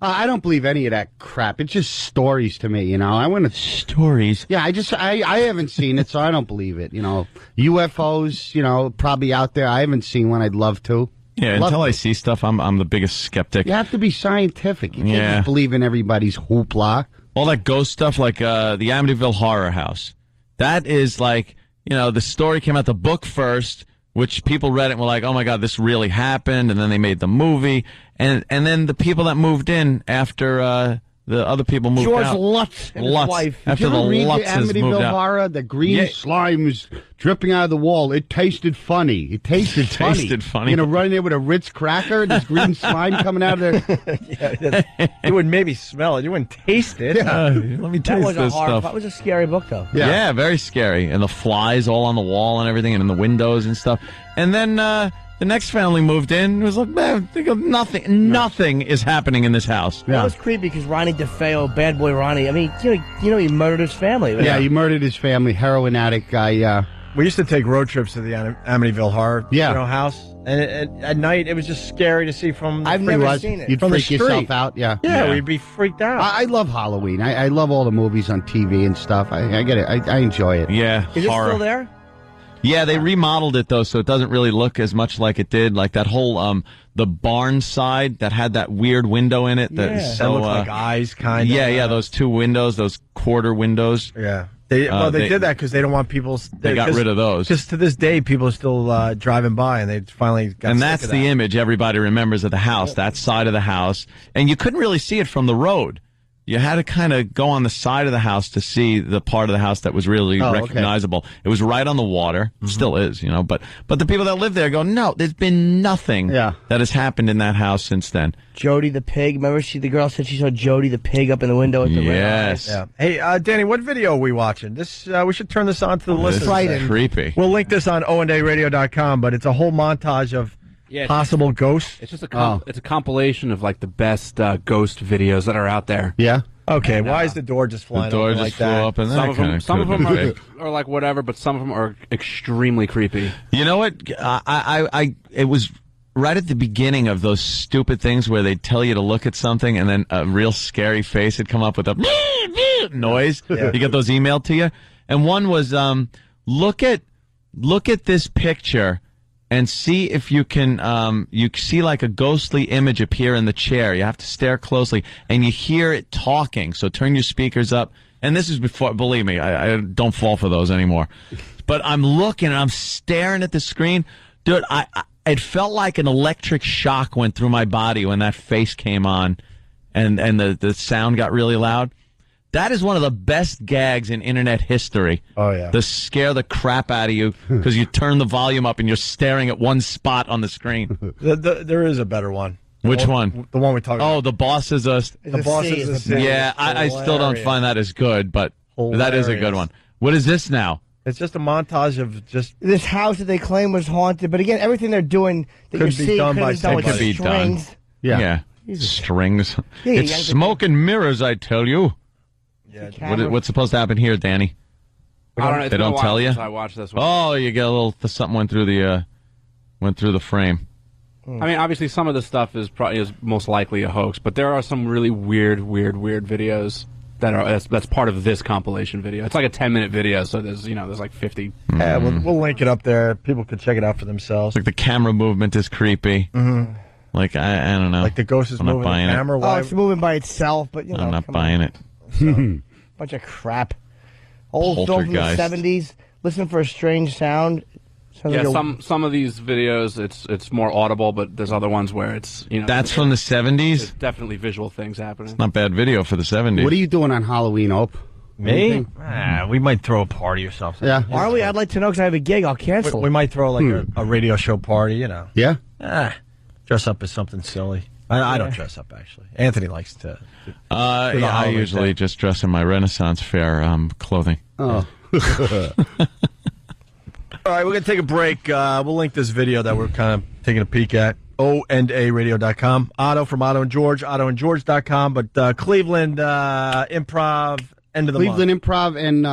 I don't believe any of that crap. It's just stories to me, I want to... Stories? Yeah, I haven't seen it, so I don't believe it, UFOs, probably out there. I haven't seen one. I'd love to. Yeah, until I see stuff, I'm the biggest skeptic. You have to be scientific. You can't just believe in everybody's hoopla. All that ghost stuff, like the Amityville Horror House. That is like, the story came out, the book first, which people read it and were like, oh my God, this really happened, and then they made the movie. And then the people that moved in after the other people moved out. George Lutz and his wife. Did After you ever read the Lutzes moved Amityville out. Horror? The green slime was dripping out of the wall. It tasted funny. It tasted funny. Running there with a Ritz cracker, this green slime coming out of there. You would maybe smell it. You wouldn't taste it. Let me taste this stuff. That was a scary book, though. Yeah, very scary. And the flies all on the wall and everything, and in the windows and stuff. And then the next family moved in. It was like, man, nothing is happening in this house. That was creepy because Ronnie DeFeo, bad boy Ronnie. I mean, he murdered his family. Yeah, he murdered his family. Heroin addict guy. We used to take road trips to the Amityville Horror house, and at night it was just scary to see from. I've never seen it. You'd from freak the yourself out. Yeah, we'd be freaked out. I love Halloween. I love all the movies on TV and stuff. I get it. I enjoy it. Yeah, is it still there? Yeah, they remodeled it, though, so it doesn't really look as much like it did. Like that whole, the barn side that had that weird window in it. That looked like eyes, kind of. Yeah, those two windows, those quarter windows. Yeah. They did that because they don't want people... They got rid of those. Just to this day, people are still driving by, and they finally got And sick that's of the that. image everybody remembers of the house, that side of the house. And you couldn't really see it from the road. you had to kind of go on the side of the house to see the part of the house that was really recognizable. Okay. It was right on the water. Still is, you know. But the people that live there go, no, there's been nothing that has happened in that house since then. Jody the pig. Remember, the girl said she saw Jody the pig up in the window at the red eyes? Yeah. Hey, Danny, what video are we watching? This we should turn this on to the listeners. This is creepy. We'll link this on ONDayRadio.com, but it's a whole montage of possible ghosts. It's just it's a compilation of like the best ghost videos that are out there. Yeah. Okay. Why is the door just flying door open just like flew that? Up and some of them are like whatever, but some of them are extremely creepy. You know what? It was right at the beginning of those stupid things where they tell you to look at something and then a real scary face would come up with a noise. You get those emailed to you, and one was look at this picture. And see if you can, you see like a ghostly image appear in the chair. You have to stare closely, and you hear it talking. So turn your speakers up. And this is before, believe me, I don't fall for those anymore. But I'm looking, and I'm staring at the screen. Dude, it felt like an electric shock went through my body when that face came on, and the sound got really loud. That is one of the best gags in internet history. Oh, yeah. To scare the crap out of you because you turn the volume up and you're staring at one spot on the screen. There is a better one. Which one? The one we talked about. Oh, the boss is a... The boss is a C. Yeah, I still don't find that as good, but that is a good one. What is this now? It's just a montage of just... This house that they claim was haunted, but again, everything they're doing that you're seeing could be done with strings. Yeah. Strings. It's smoke and mirrors, I tell you. Yeah, what's supposed to happen here, Danny? I don't know. They don't tell you. I watched this one. Oh, you get a little something went through the frame. I mean, obviously, some of the stuff is most likely a hoax, but there are some really weird videos that's part of this compilation video. It's like a 10-minute video, so there's like 50. Yeah, we'll link it up there. People can check it out for themselves. Like the camera movement is creepy. Mm-hmm. Like I don't know. Like the ghost is moving the camera. Oh, it's moving by itself, but I'm not buying it. So, bunch of crap. Old film from the 70s. Listen for a strange sound. Sounds like some of these videos it's more audible, but there's other ones where it's That's from the 70s. There's definitely visual things happening. It's not bad video for the 70s. What are you doing on Halloween, Ope? Me? We might throw a party or something. Yeah. Are we? I'd like to know because I have a gig. I'll cancel. We might throw like a radio show party. Yeah. Dress up as something silly. I don't dress up, actually. Anthony likes to. I usually just dress in my Renaissance Fair clothing. Oh. All right, we're going to take a break. We'll link this video that we're kind of taking a peek at. ONDayRadio.com. Otto from Otto and George, OttoandGeorge.com. But Cleveland Improv, end of the month. Cleveland Improv and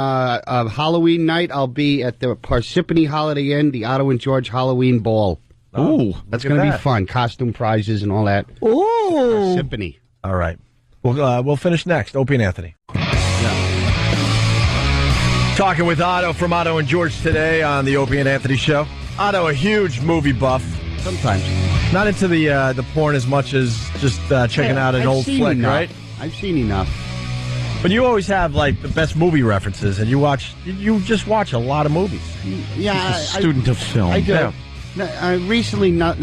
Halloween night, I'll be at the Parsippany Holiday Inn, the Otto and George Halloween Ball. Ooh, that's going to be fun. Costume prizes and all that. Ooh. Parsippany. All right. We'll finish next. Opie and Anthony. Talking with Otto from Otto and George today on the Opie and Anthony Show. Otto, a huge movie buff. Sometimes. Not into the porn as much as just checking out an old flick, right? I've seen enough. But you always have like the best movie references, and you just watch a lot of movies. Yeah, student of film. I do. Yeah. Recently, I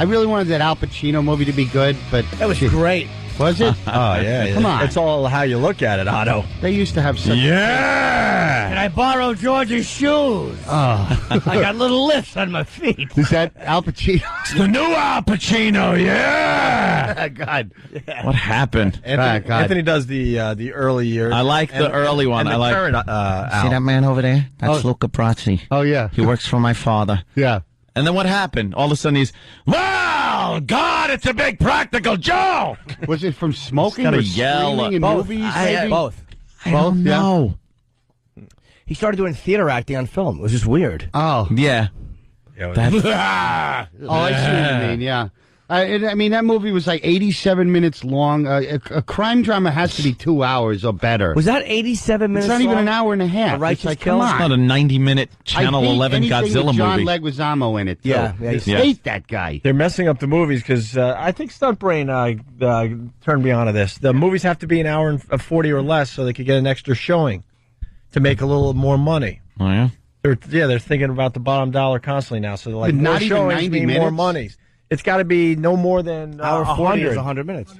really wanted that Al Pacino movie to be good, but that was great. Was it? Oh yeah, Come on. It's all how you look at it, Otto. They used to have such. Yeah. And I borrow George's shoes. Oh. I got little lifts on my feet. Is that Al Pacino? It's the new Al Pacino. Yeah. God. Yeah. What happened? Anthony does the early years. I like the early one. And I like. Current, Al. See that man over there? That's Luca Brasi. Oh yeah. He works for my father. Yeah. And then what happened? All of a sudden he's, well, God, it's a big practical joke. Was it from smoking Gotta or yell. screaming in Both. movies? Both. I don't know. He started doing theater acting on film. It was just weird. Oh. Yeah. Oh, I see what you mean, yeah. I mean, that movie was like 87 minutes long. A crime drama has to be 2 hours or better. Was that 87 minutes It's not long? even an hour and a half. Righteous It's like, Kills? come It's on. not a 90-minute Channel 11 Godzilla with John movie. Leguizamo in it, too. Yeah, They he's- hate that guy. They're messing up the movies because I think Stuntbrain turned me on to this. The movies have to be an hour and 40 or less so they could get an extra showing to make a little more money. Oh, yeah? They're thinking about the bottom dollar constantly now. So they're like, But more not even showings 90 mean more minutes? money. It's got to be no more than Hour 40 is 100. 100 minutes.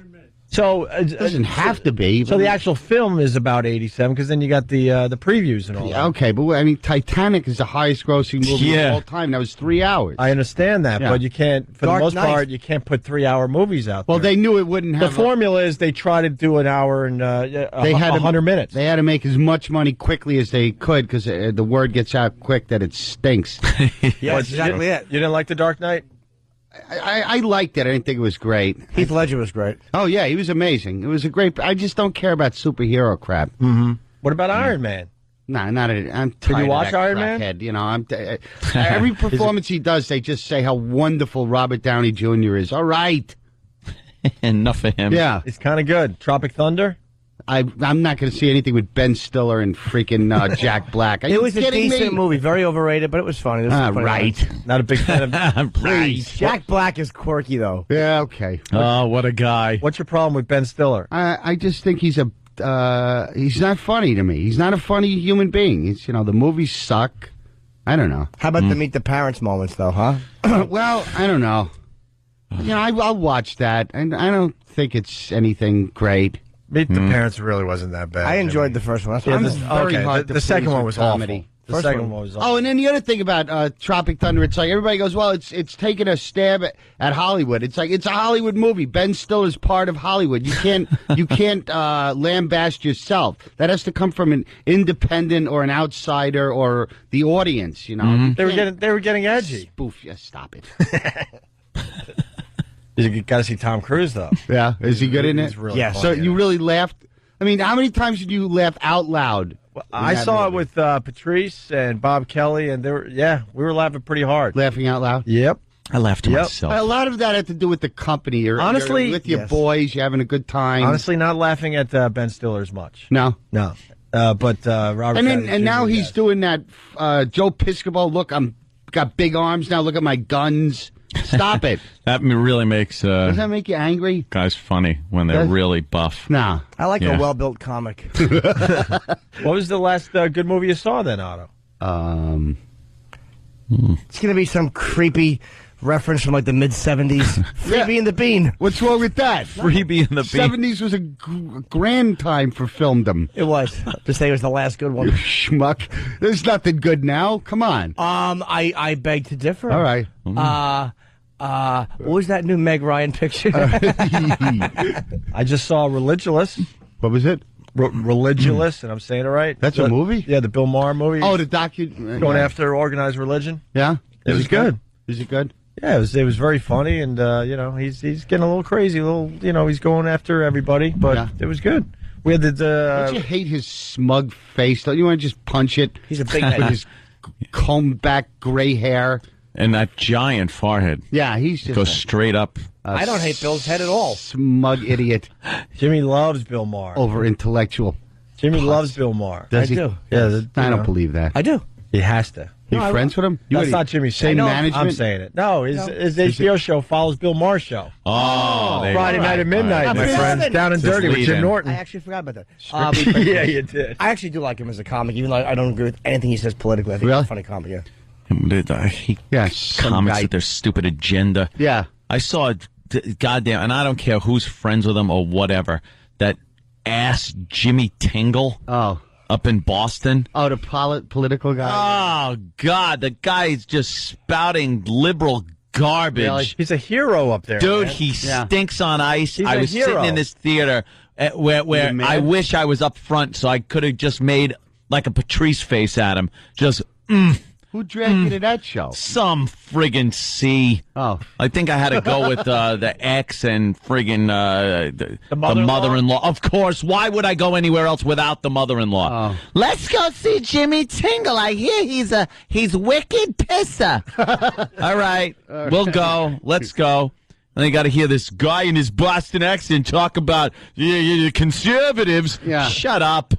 So it doesn't have to be. So the actual film is about 87 because then you got the previews and all. Yeah, okay, but I mean, Titanic is the highest grossing movie of all time. That was 3 hours. I understand that, but you can't. For Dark the most Knight. part, you can't put 3-hour movies out there. Well, they knew it wouldn't have. The formula is they try to do an hour and They had 100 minutes. They had to make as much money quickly as they could because the word gets out quick that it stinks. Yeah, that's exactly it. You didn't like The Dark Knight? I liked it. I didn't think it was great. Heath Ledger was great. Oh yeah, he was amazing. It was a great. I just don't care about superhero crap. Mm-hmm. What about Iron Man? No, not it. I'm tired. Did you watch of that Iron Man? crackhead. You know, every performance he does, they just say how wonderful Robert Downey Jr. is. All right, enough of him. Yeah, it's kind of good. Tropic Thunder. I'm not going to see anything with Ben Stiller and freaking Jack Black. It was a decent movie, very overrated, but it was funny. Right. Not a big fan of. Please. Jack Black is quirky though. Yeah, okay. Oh, what a guy! What's your problem with Ben Stiller? I just think he's not funny to me. He's not a funny human being. He's, the movies suck. I don't know. How about the Meet the Parents moments though, huh? Well, I don't know. I'll watch that, and I don't think it's anything great. Meet the Parents really wasn't that bad. I enjoyed the first one. The second one was comedy. awful. The second one was awful. Oh, and then the other thing about Tropic Thunder, it's like everybody goes, well, it's taking a stab at Hollywood. It's like it's a Hollywood movie. Ben Stiller's part of Hollywood. You can't lambaste yourself. That has to come from an independent or an outsider or the audience. They were getting edgy. Spoof. Yeah, stop it. You got to see Tom Cruise though. Yeah, is he good in it? He's really yeah. funny, So you really laughed. I mean, how many times did you laugh out loud? I saw it with Patrice and Bob Kelly, and we were laughing pretty hard. Laughing out loud? Yep. I laughed to myself. A lot of that had to do with the company. Honestly, you're with your boys, you're having a good time. Honestly, not laughing at Ben Stiller as much. No. But Robert. And now he's doing that Joe Piscopo. Look, got big arms now. Look at my guns. Stop it. That really makes does that make you angry? Guys funny when they're really buff. No. I like a well-built comic. What was the last good movie you saw then, Otto? It's going to be some creepy reference from like the mid-'70s. Freebie and the Bean. What's wrong with that? Freebie and the Bean. 70s was a grand time for filmdom. It was. To say it was the last good one. You schmuck. There's nothing good now. Come on. I beg to differ. All right. What was that new Meg Ryan picture? I just saw Religulous. What was it? Religulous, and I'm saying it right. That's a movie? Yeah, the Bill Maher movie. Oh, the documentary. Going after organized religion. Yeah? It was good. Is it good? Yeah, it was very funny, and he's getting a little crazy. He's going after everybody, but it was good. We had Don't you hate his smug face? Don't you want to just punch it? He's a big with his combed back gray hair and that giant forehead. Yeah, he's just goes straight up. I don't hate Bill's head at all. Smug idiot. Jimmy loves Bill Maher. Over intellectual. Jimmy loves Bill Maher. Does he? do. Yeah, I don't believe that. I do. He has to. You friends with him? That's not Jimmy saying. Same management? I'm saying it. No, his HBO show follows Bill Maher's show. Oh, Friday night at midnight, my friends, down and dirty with Jim Norton. I actually forgot about that. Yeah, you did. I actually do like him as a comic, even though I don't agree with anything he says politically. I think he's a funny comic, I hate comics with their stupid agenda. Yeah. I saw goddamn, and I don't care who's friends with him or whatever, that ass Jimmy Tingle. Oh. Up in Boston. Oh, the political guy? Oh, God. The guy is just spouting liberal garbage. Really? He's a hero up there. Dude, man. he stinks on ice. He's I a was hero. sitting in this theater where I wish I was up front so I could have just made like a Patrice face at him. Just, Who dragged you to that show? Some friggin' C. Oh. I think I had to go with the ex and friggin' the mother-in-law. Of course. Why would I go anywhere else without the mother-in-law? Oh. Let's go see Jimmy Tingle. I hear he's wicked pisser. All right. We'll go. Let's go. And they got to hear this guy in his Boston accent talk about the conservatives. Yeah. Shut up.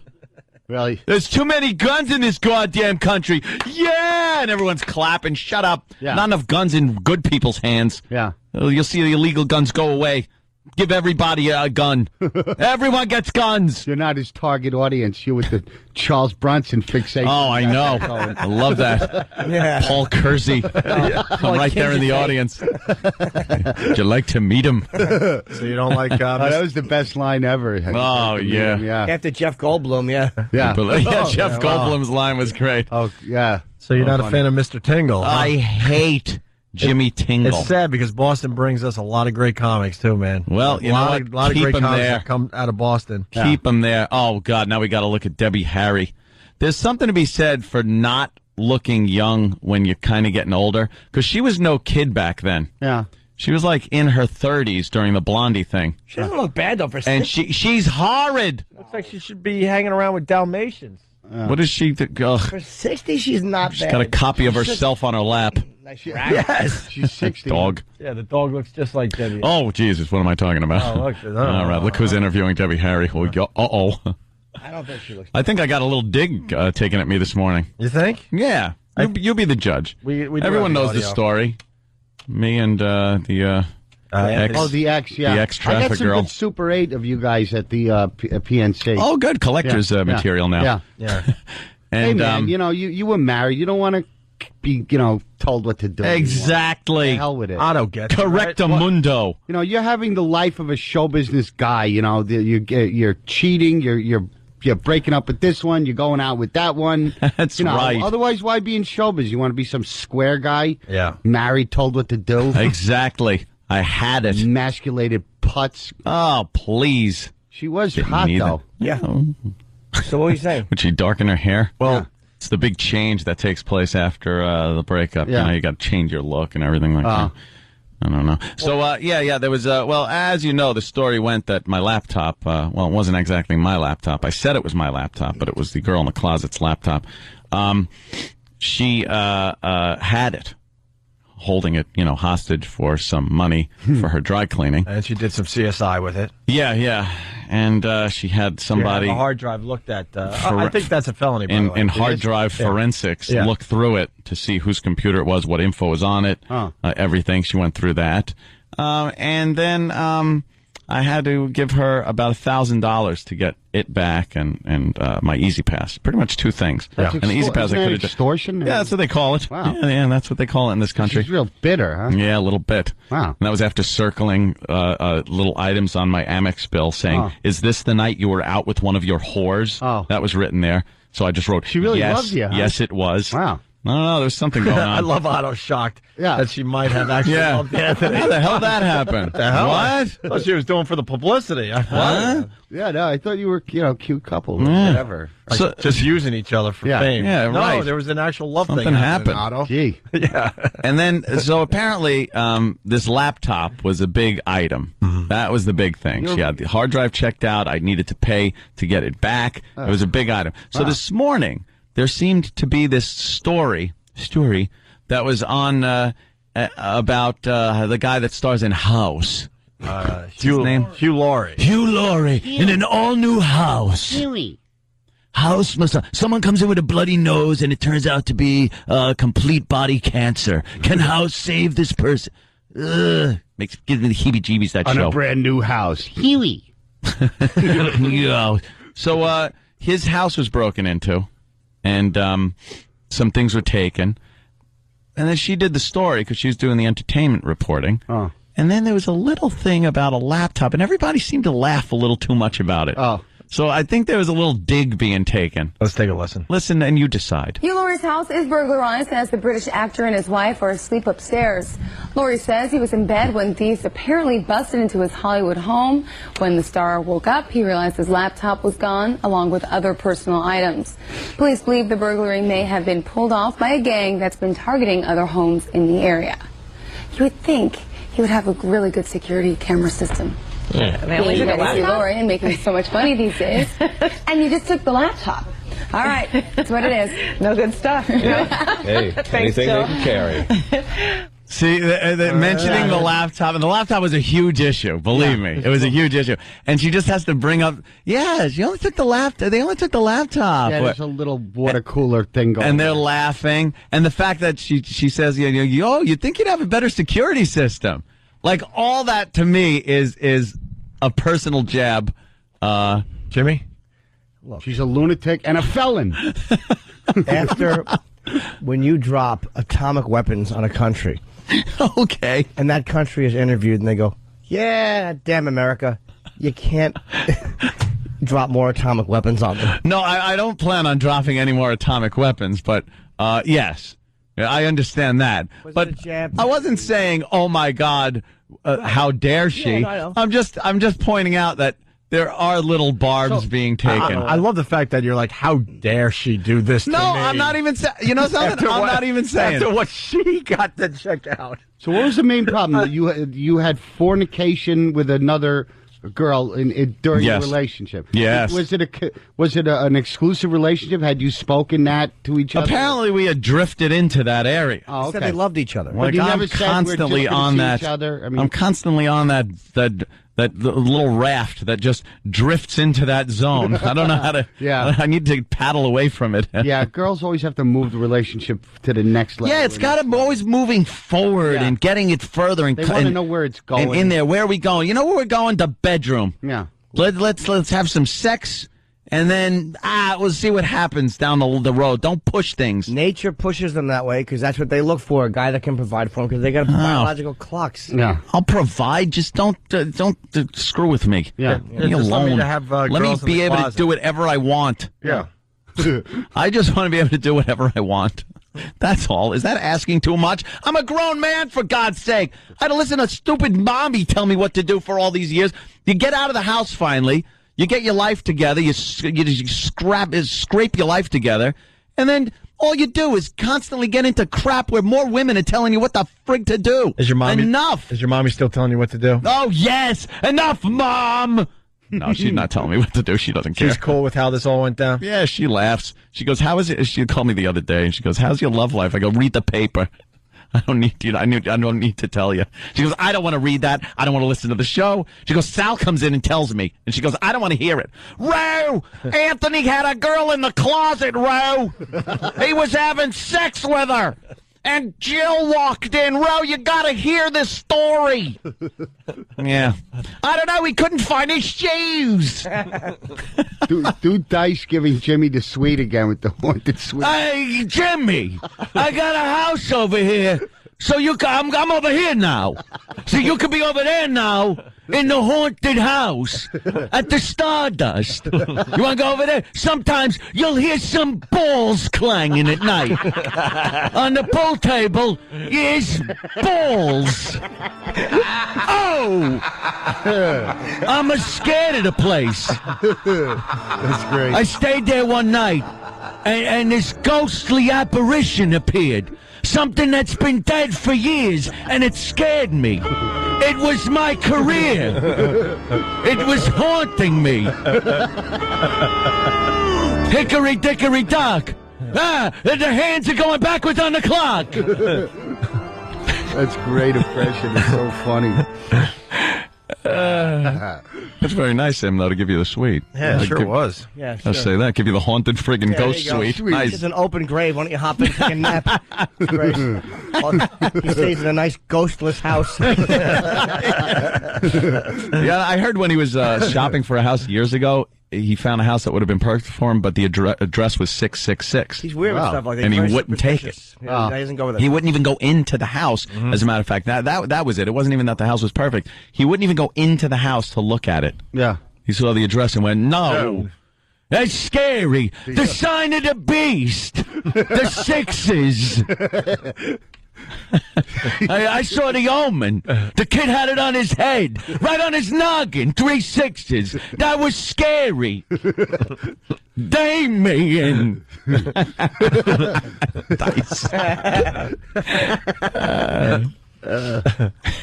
Really? There's too many guns in this goddamn country. Yeah! And everyone's clapping. Shut up. Yeah. Not enough guns in good people's hands. Yeah. You'll see the illegal guns go away. Give everybody a gun. Everyone gets guns. You're not his target audience. You with the Charles Bronson fixation. Oh, I know. I love that. Yeah. Paul Kersey. I'm right there in the audience. Would you like to meet him? So you don't like... that was the best line ever. Oh, yeah. Yeah. After Jeff Goldblum, yeah. Yeah. Jeff Goldblum's line was great. Oh, yeah. So you're not a fan of Mr. Tingle? Huh? I hate Jimmy Tingle. It's sad because Boston brings us a lot of great comics too, man. Well, you know what? A lot of Keep great them comics there. that come out of Boston. Keep them there. Oh, God, now we got to look at Debbie Harry. There's something to be said for not looking young when you're kind of getting older, because she was no kid back then. Yeah. She was like in her 30s during the Blondie thing. She doesn't look bad, though, for And 60. she's horrid. Looks like she should be hanging around with Dalmatians. What is she? For 60, she's not She's bad. got a copy of herself on her lap. Yes. She's 60. Dog. Yeah, the dog looks just like Debbie. Oh, Jesus, what am I talking about? Oh, look. All right, look who's interviewing Debbie Harry. Uh-oh. I don't think she looks I think I got a little dig taken at me this morning. You think? Yeah. You be the judge. We do Everyone have knows the audio. story. Me and the ex. Oh, the ex, yeah. The ex I got traffic some girl. good Super 8 of you guys at the PNC. Oh, good. Collector's material now. Yeah. Yeah. And, hey, man, you were married. You don't want to be, told what to do. Exactly. The hell with it. Otto gets Correctamundo. You're having the life of a show business guy. You're cheating. You're breaking up with this one. You're going out with that one. That's right. Otherwise, why be in showbiz? You want to be some square guy? Yeah. Married, told what to do. Exactly. I had it. Emasculated putz. Oh, please. She was Didn't hot, need though. it. Yeah. So what are you saying? Would she darken her hair? Well, Yeah. it's the big change that takes place after the breakup. Yeah. You got to change your look and everything like that. I don't know. So, there was, as you know, the story went that my laptop, it wasn't exactly my laptop. I said it was my laptop, but it was the girl in the closet's laptop. She had it, holding it, hostage for some money for her dry cleaning. And she did some CSI with it. Yeah. And she had somebody... a hard drive looked at... I think that's a felony, by the way. In hard drive forensics, look through it to see whose computer it was, what info was on it, everything. She went through that. And then I had to give her about $1,000 to get it back and my Easy Pass. Pretty much two things. That's And the Easy Pass I could have extortion? Yeah, that's what they call it. Wow. Yeah, that's what they call it in this country. She's real bitter, huh? Yeah, a little bit. Wow. And that was after circling little items on my Amex bill saying, "Is this the night you were out with one of your whores?" Oh. That was written there. So I just wrote, She really yes, loves you, huh? Yes, it was. Wow. I don't know. There's something going on. I love Otto shocked that she might have actually Yeah. loved Anthony. How the hell that happened? The hell? What? I thought she was doing for the publicity. Huh? Yeah, no, I thought you were, cute couple or Yeah. whatever. Like, So- just using each other for Yeah. fame. Yeah, no, right. there was an actual love Something thing happening, happened. Otto. Gee. Yeah. And then, so apparently, this laptop was a big item. That was the big thing. She had the hard drive checked out. I needed to pay to get it back. It was a big item. So this morning, there seemed to be this story that was on about the guy that stars in House. Hugh Laurie. Hugh Laurie in an all-new House. House must. Someone comes in with a bloody nose, and it turns out to be complete body cancer. Can House save this person? Gives me the heebie-jeebies. That On show. a brand new house. Huey. Yeah. So his house was broken into, and some things were taken. And then she did the story because she was doing the entertainment reporting. Oh. And then there was a little thing about a laptop, and everybody seemed to laugh a little too much about it. Oh. So I think there was a little dig being taken. Let's take a listen. Listen, and you decide. Hugh Laurie's house is burglarized as the British actor and his wife are asleep upstairs. Laurie says he was in bed when thieves apparently busted into his Hollywood home. When the star woke up, he realized his laptop was gone, along with other personal items. Police believe the burglary may have been pulled off by a gang that's been targeting other homes in the area. You would think he would have a really good security camera system. Yeah. Being Hugh Laurie and making so much money these days. And you just took the laptop. All right, that's what it is. No good stuff. Hey, anything they can carry. See, mentioning the laptop, and the laptop was a huge issue. Believe me, it was a huge issue. And she just has to bring up, she only took the laptop. They only took the laptop. Yeah, there's a little water cooler thing going on. And they're laughing. And the fact that she says, you think you'd have a better security system. Like, all that to me is a personal jab. Jimmy? Look, she's a lunatic and a felon. After, when you drop atomic weapons on a country, okay, and that country is interviewed, and they go, "Yeah, damn America, you can't drop more atomic weapons on them." No, I don't plan on dropping any more atomic weapons, but yes, I understand that. But I wasn't saying, "Oh my God, how dare she?" Yeah, no, I'm just pointing out that there are little barbs being taken. I love the fact that you're like, how dare she do this to me? No, I'm not even saying. You know something? I'm not even saying. After what she got to check out. So what was the main problem? That you had fornication with another girl during your relationship? Yes. Was it an exclusive relationship? Had you spoken that to each other? Apparently, we had drifted into that area. Oh, okay. Said they loved each other. Like, you I'm never said constantly we're just gonna on see that. each other? I mean, I'm constantly on that little raft that just drifts into that zone. I don't know how to. Yeah. I need to paddle away from it. Yeah, girls always have to move the relationship to the next level. Yeah, it's got to always moving forward and getting it further. And they want to know where it's going. And in there, where are we going? You know where we're going? The bedroom. Yeah. Let's have some sex. And then, we'll see what happens down the road. Don't push things. Nature pushes them that way because that's what they look for, a guy that can provide for them because they got biological clocks. Yeah. I'll provide. Just don't screw with me. Yeah. Leave me Just alone. let me have, let me girls in be the able to closet. do whatever I want. Yeah. I just want to be able to do whatever I want. That's all. Is that asking too much? I'm a grown man, for God's sake. I had to listen to stupid mommy tell me what to do for all these years. You get out of the house finally. You get your life together. You scrape your life together. And then all you do is constantly get into crap where more women are telling you what the frig to do. Is your mommy, Enough. Is your mommy still telling you what to do? Oh, yes. Enough, Mom. No, she's not telling me what to do. She doesn't care. She's cool with how this all went down? Yeah, she laughs. She goes, how is it? She called me the other day, and she goes, how's your love life? I go, read the paper. I don't need you. I don't need to tell you. She goes, I don't want to read that. I don't want to listen to the show. She goes, Sal comes in and tells me. And she goes, I don't want to hear it. Ro! Anthony had a girl in the closet, Ro! He was having sex with her. And Jill walked in. Ro, you gotta hear this story. Yeah. I don't know. He couldn't find his shoes. do Dice giving Jimmy the sweet again with the haunted sweet. Hey, Jimmy, I got a house over here. So I'm over here now. So you could be over there now in the haunted house at the Stardust. You want to go over there? Sometimes you'll hear some balls clanging at night. On the pool table is balls. Oh! I'm scared of the place. That's great. I stayed there one night, and this ghostly apparition appeared. Something that's been dead for years, and it scared me. It was my career. It was haunting me. Hickory dickory dock. The hands are going backwards on the clock. That's great impression. It's so funny. That's very nice, Em, though, to give you the suite. Yeah, it sure was. Yeah, I'll say that. Give you the haunted friggin' ghost suite. Nice. It's an open grave. Why don't you hop in and take a nap? It's great. He stays in a nice ghostless house. Yeah, I heard when he was shopping for a house years ago, he found a house that would have been perfect for him, but the address was 666. He's weird with stuff like that. And he Very wouldn't take it. superstitious. Yeah, he doesn't go with it. He wouldn't even go into the house. As a matter of fact, that was it. It wasn't even that the house was perfect. He wouldn't even go into the house to look at it. Yeah. He saw the address and went, no. That's scary. The sign of the beast. The sixes. I saw the omen. The kid had it on his head, right on his noggin, 3 sixes. That was scary. Damien. Dice.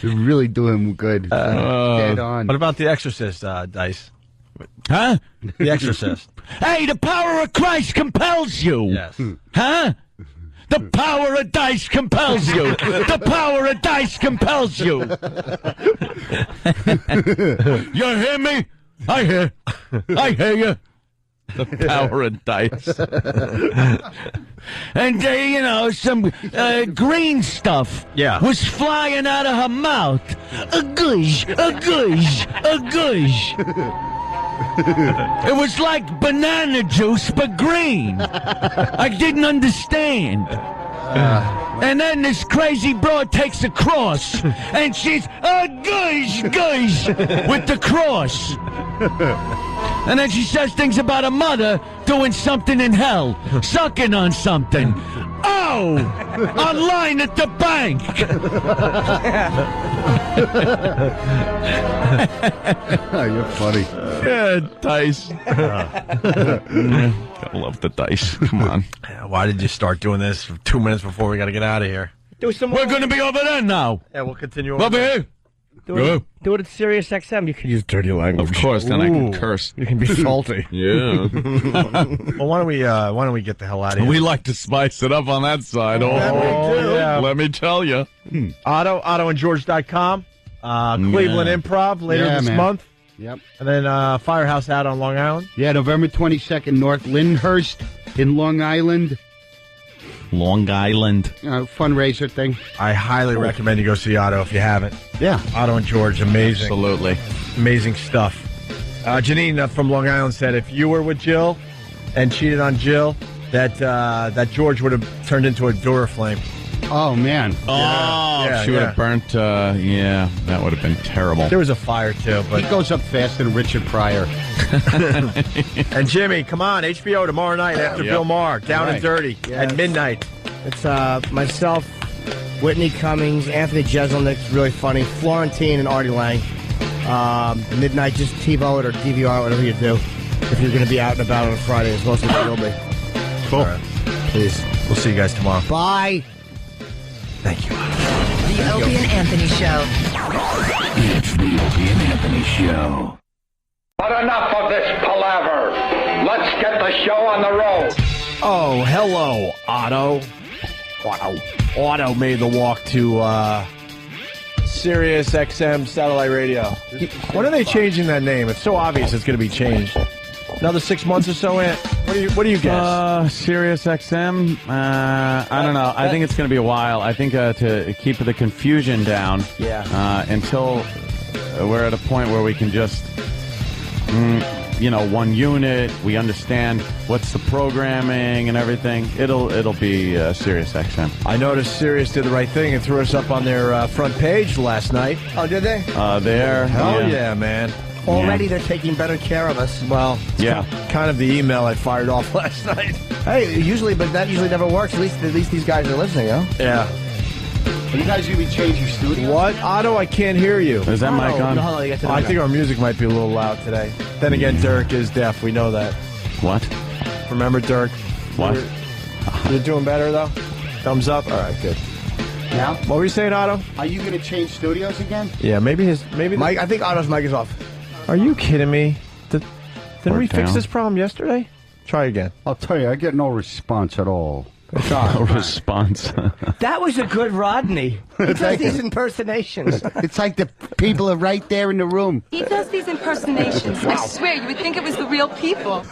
You're really doing him good. Dead on. What about The Exorcist, Dice? Huh? The Exorcist. Hey, the power of Christ compels you. Yes. Huh? The power of dice compels you. The power of dice compels you. You hear me? I hear you. The power of dice. And, some green stuff was flying out of her mouth. A gush, a gush, a gush. It was like banana juice, but green. I didn't understand. And then this crazy broad takes a cross, and she's a gush, gush, with the cross. And then she says things about her mother doing something in hell, sucking on something. Oh, online at the bank. You're funny. Yeah, dice. Gotta love the dice. Come on. Why did you start doing this 2 minutes before we got to get out of here? Do some We're going to be over there now. Yeah, we'll continue over there. Do it at Sirius XM. You can use dirty language. Of course, then I can curse. You can be salty. Yeah. Well, why don't we get the hell out of here? We like to spice it up on that side. Yeah. Let me tell you. AutoandGeorge.com. Cleveland Improv later this month. Yep. And then Firehouse out on Long Island. Yeah, November 22nd, North Lyndhurst in Long Island. Long Island. Fundraiser thing. I highly recommend you go see Otto if you haven't. Yeah. Otto and George, amazing. Absolutely. Amazing stuff. Janine from Long Island said if you were with Jill and cheated on Jill, that George would have turned into a Duraflame. Oh, man. She would have burnt. That would have been terrible. There was a fire, too. But he goes up faster than Richard Pryor. And Jimmy, come on, HBO tomorrow night after Bill Maher, Down and Dirty, at midnight. It's myself, Whitney Cummings, Anthony Jeselnik's really funny, Florentine and Artie Lang. Midnight, just TiVo it or DVR, whatever you do, if you're going to be out and about on a Friday, as most of you will be. Cool. Right. Please. We'll see you guys tomorrow. Bye. Thank you. The Opie and Anthony Show. It's the Opie and Anthony Show. But enough of this palaver. Let's get the show on the road. Oh, hello, Otto. Otto made the walk to Sirius XM satellite radio. When are they changing that name? It's so obvious it's going to be changed. Another 6 months or so, Ant? What do you guess? Sirius XM? I don't know. I think it's going to be a while. I think to keep the confusion down until we're at a point where we can just, one unit. We understand what's the programming and everything. It'll be Sirius XM. I noticed Sirius did the right thing and threw us up on their front page last night. Oh, did they? Hell yeah, man. Already they're taking better care of us. Well, kind of the email I fired off last night. Hey, but that usually never works. At least these guys are listening, huh? Yeah. Are you guys going to be changing studios? What? Otto, I can't hear you. Is that mic on? No, I think our music might be a little loud today. Then again, Dirk is deaf. We know that. What? Remember, Dirk? What? You're doing better, though? Thumbs up? All right, good. Now? What were you saying, Otto? Are you going to change studios again? Yeah, maybe Mike, I think Otto's mic is off. Are you kidding me? Didn't we fix this problem yesterday? Try again. I'll tell you, I get no response at all. No response. That was a good Rodney. He does these impersonations. It's like the people are right there in the room. He does these impersonations. I swear, you would think it was the real people.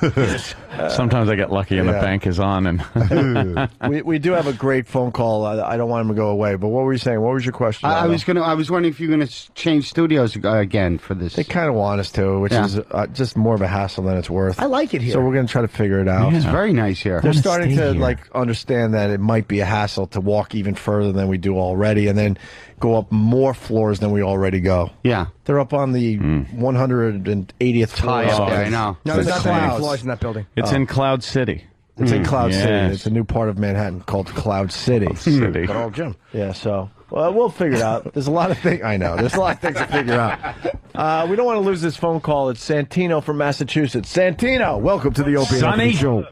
Sometimes I get lucky and the bank is on. And we do have a great phone call. I don't want him to go away. But what were you saying? What was your question? I was wondering if you're going to change studios again for this. They kind of want us to, which is just more of a hassle than it's worth. I like it here. So we're going to try to figure it out. It's very nice here. They're starting to understand that it might be a hassle to walk even further than we do already, and then go up more floors than we already go. Yeah, they're up on the 180th floor. I know. No, there's not that many floors in that building. It's in Cloud City. It's in Cloud City. It's a new part of Manhattan called Cloud City. Good old Jim. Yeah, so we'll figure it out. There's a lot of things. I know. There's a lot of things to figure out. We don't want to lose this phone call. It's Santino from Massachusetts. Santino, welcome to the Opie and Anthony Show.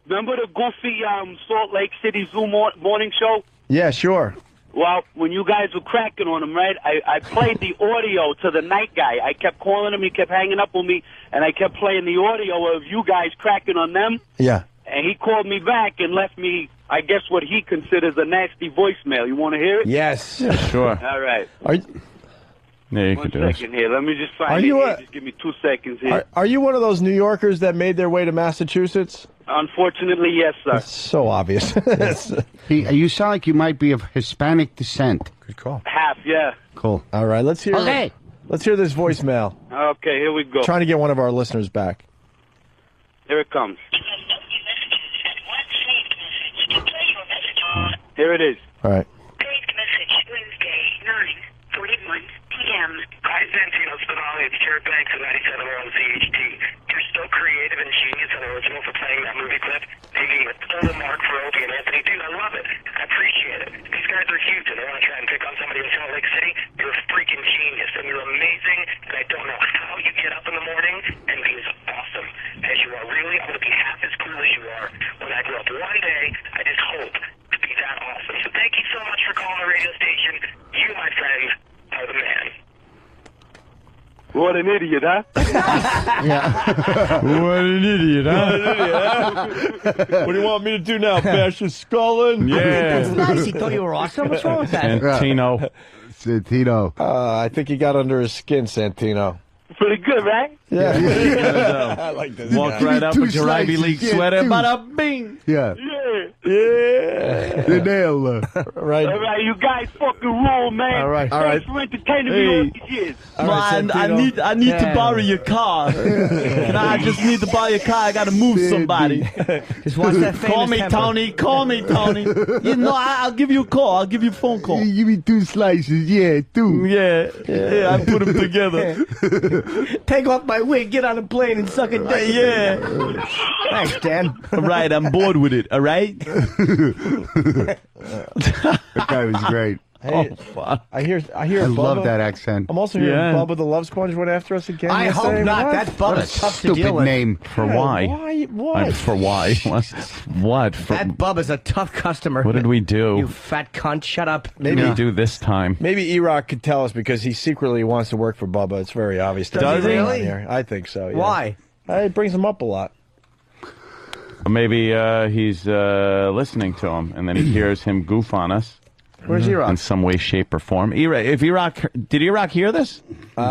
Remember the goofy Salt Lake City Zoo morning show? Yeah, sure. Well, when you guys were cracking on him, right, I played the audio to the night guy. I kept calling him, he kept hanging up on me, and I kept playing the audio of you guys cracking on them. Yeah. And he called me back and left me, I guess, what he considers a nasty voicemail. You want to hear it? Yes. Sure. All right. Yeah, you One can do second here. Let me just find Are it you here. a- Just give me 2 seconds here. Are you one of those New Yorkers that made their way to Massachusetts? Unfortunately, yes, sir. It's so obvious. You sound like you might be of Hispanic descent. Good call. Half, yeah. Cool. All right, let's hear. Okay. Let's hear this voicemail. Okay, here we go. Trying to get one of our listeners back. Here it comes. Here it is. All right. p.m. Hi, Santino Spinelli. It's Jared Banks of 97 on CHT. You're so creative and genius and original for playing that movie clip. Taking a total mark for Opie and Anthony. Dude, I love it. I appreciate it. These guys are huge and I want to try and pick on somebody in Salt Lake City. You're a freaking genius and you're amazing. And I don't know how you get up in the morning and be as awesome as you are. Really, I want to be half as cool as you are. When I grow up one day, I just hope to be that awesome. So thank you so much for calling the radio station. You, my friend, are the man. What an idiot, huh? What an idiot, huh? What do you want me to do now? Bash his skull in? Yeah. It's nice. He thought you were awesome. What's wrong with that? Santino. Santino. I think he got under his skin, Santino. Pretty good, right? Yeah. I like this. Walk right up with your Ivy League sweater. Bada bing. Yeah. Yeah. The nail. Right. All right, you guys fucking rule, man. All right. Thanks for entertaining me all these years. Man, I need to borrow your car. I just need to borrow your car. I got to move somebody. Just watch that famous Call me, temper. Tony. Call me, Tony. You know, I'll give you a call. I'll give you a phone call. You give me 2 slices. Yeah, 2. Yeah, I put them together. Take off my wig, get on a plane, and suck a dick. Yeah. Thanks, Dan. All right, I'm bored with it. All right. That guy was great. Hey, I hear. I Bubba. love that accent. I'm also hearing Yeah. Bubba the Love Sponge went after us again. I hope yesterday. not. What? That Bubba's tough to deal Stupid with. name. For why? Why? What? For why? What? For, That Bubba's a tough customer. what did we do? You fat cunt. Shut up. What did we do this time? Maybe E-Rock could tell us because he secretly wants to work for Bubba. It's very obvious. to Does he everyone really? on here. I think so. Yeah. Why? It brings him up a lot. Maybe he's listening to him, and then he hears him goof on us. Where's E-Rock? In some way, shape, or form. If E-Rock, did E-Rock hear this? No.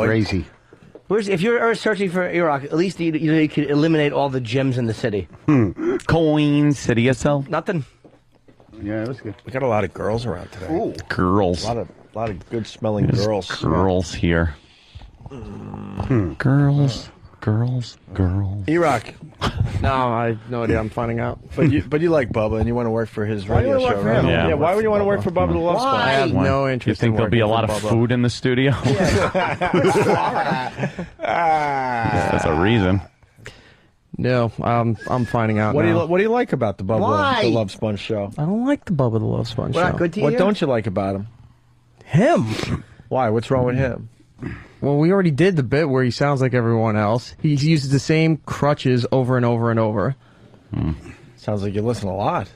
Crazy. If you're searching for Iraq, at least you could eliminate all the gems in the city. Queen City yourself. Nothing. Yeah, it was good. We got a lot of girls around today. Ooh. Girls. A lot of good smelling There's girls. Girls here. Girls. E-Rock. No, I have no idea. I'm finding out. But you like Bubba and you want to work for his Why do you radio wanna show, work for right? him? Yeah. Why would you want to work for Bubba the Love Sponge? I have no interest. You think in there'll be a lot working of for Bubba. food in the studio? That's a reason. No, I'm finding out. What now. do you like about the Bubba Why? the Love Sponge show? I don't like the Bubba the Love Sponge We're show. not good to What you? don't you like about him? Him. Why? What's wrong with him? Well, we already did the bit where he sounds like everyone else. He uses the same crutches over and over and over. Sounds like you listen a lot.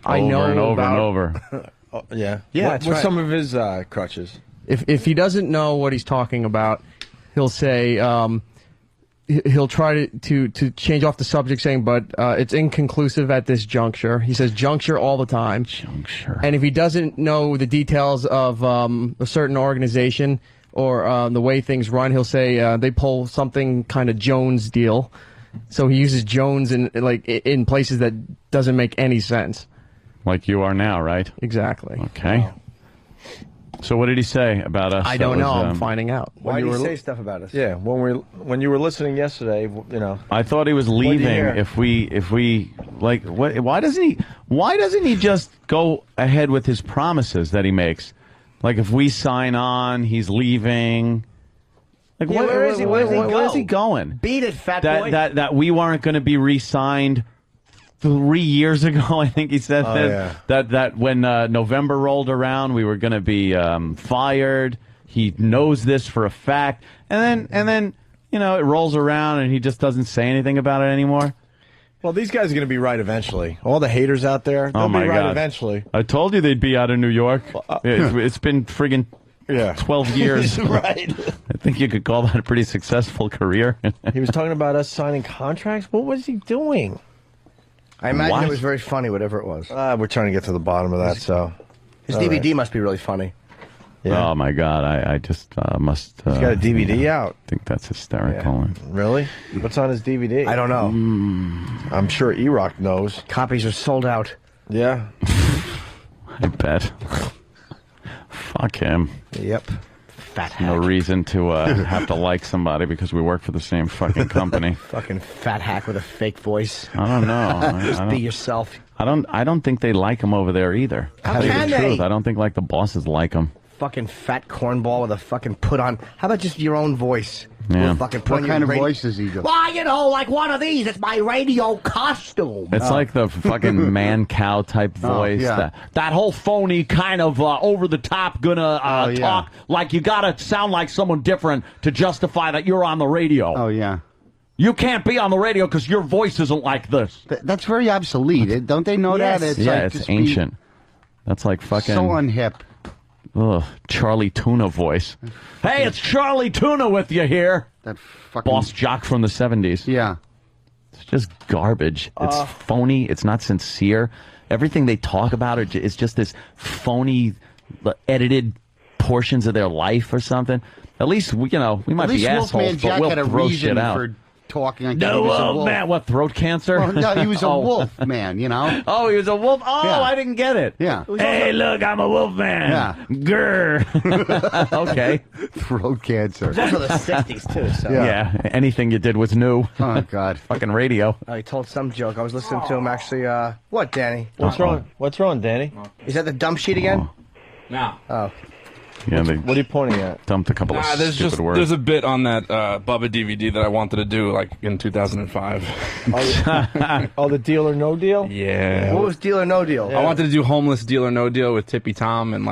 I know over and over about, and over. Oh, yeah. Yeah, What's that's right. some of his crutches? If he doesn't know what he's talking about, he'll say he'll try to change off the subject, saying, "But it's inconclusive at this juncture." He says "juncture" all the time. Juncture. And if he doesn't know the details of a certain organization or the way things run, he'll say they pull something kind of Jones deal. So he uses Jones in places that doesn't make any sense. Like you are now, right? Exactly. Okay. So what did he say about us? I don't that know. was, I'm finding out. Why do you say stuff about us? Yeah, when you were listening yesterday, you know. I thought he was What'd you leaving. hear? If we like, what? Why doesn't he just go ahead with his promises that he makes? Like if we sign on, he's leaving. Like Yeah, where is he? Where does he where go? is he going? Beat it, fat boy. That we weren't going to be re-signed 3 years ago. I think he said that when November rolled around, we were going to be fired. He knows this for a fact, and then you know it rolls around and he just doesn't say anything about it anymore. Well, these guys are going to be right eventually. All the haters out there, they'll Oh my be right God. eventually. I told you they'd be out of New York. It's been friggin' 12 years. Right. I think you could call that a pretty successful career. He was talking about us signing contracts. What was he doing? I imagine What? it was very funny, whatever it was. We're trying to get to the bottom of that. So His all DVD right. must be really funny. Yeah. Oh my God! I just must. He's got a DVD out. I think that's hysterical. Really? What's on his DVD? I don't know. I'm sure E-Rock knows. Copies are sold out. Yeah. I bet. Fuck him. Yep. Fat hack. No reason to have to like somebody because we work for the same fucking company. Fucking fat hack with a fake voice. I don't know. Just I be don't- yourself. I don't think they like him over there either. How To tell you can the they? truth, I don't think like the bosses like him. Fucking fat cornball with a fucking put on. How about just your own voice? Yeah. With fucking put What on kind your of voice does he do? Well, you know, like one of these. It's my radio costume. It's like the fucking man cow type voice. yeah. That whole phony kind of over the top gonna yeah. talk like you gotta sound like someone different to justify that you're on the radio. Oh, yeah. You can't be on the radio because your voice isn't like this. That's very obsolete. Don't they know that? It's yeah, like it's just be ancient. That's like fucking so unhip. ugh, Charlie Tuna voice. Hey, it's Charlie Tuna with you here. That fucking Boss jock from the 70s. Yeah. It's just garbage. It's phony. It's not sincere. Everything they talk about is just this phony, edited portions of their life or something. At least we might At least be Wolfman assholes, Jack but we'll had a throw reason shit out. for talking. Like No, he was a wolf. man, what, throat cancer? Well, no, he was a Oh. wolf man, you know? Oh, he was a wolf? Oh, Yeah. I didn't get it. Yeah. Hey, look, I'm a wolf man. Yeah. Grr. Okay. Throat cancer. It's also the 60s, too. So. Yeah. Anything you did was new. Oh, God. Fucking radio. He told some joke. I was listening to him actually. What, Danny? What's wrong? What's wrong, Danny? Is that the dump sheet again? No. Oh. Yeah, they What are you pointing at? dumped a couple of there's stupid just words. there's a bit on that Bubba DVD that I wanted to do like in 2005. Oh, the Deal or No Deal? Yeah. What was Deal or No Deal? I wanted to do Homeless Deal or No Deal with Tippy Tom and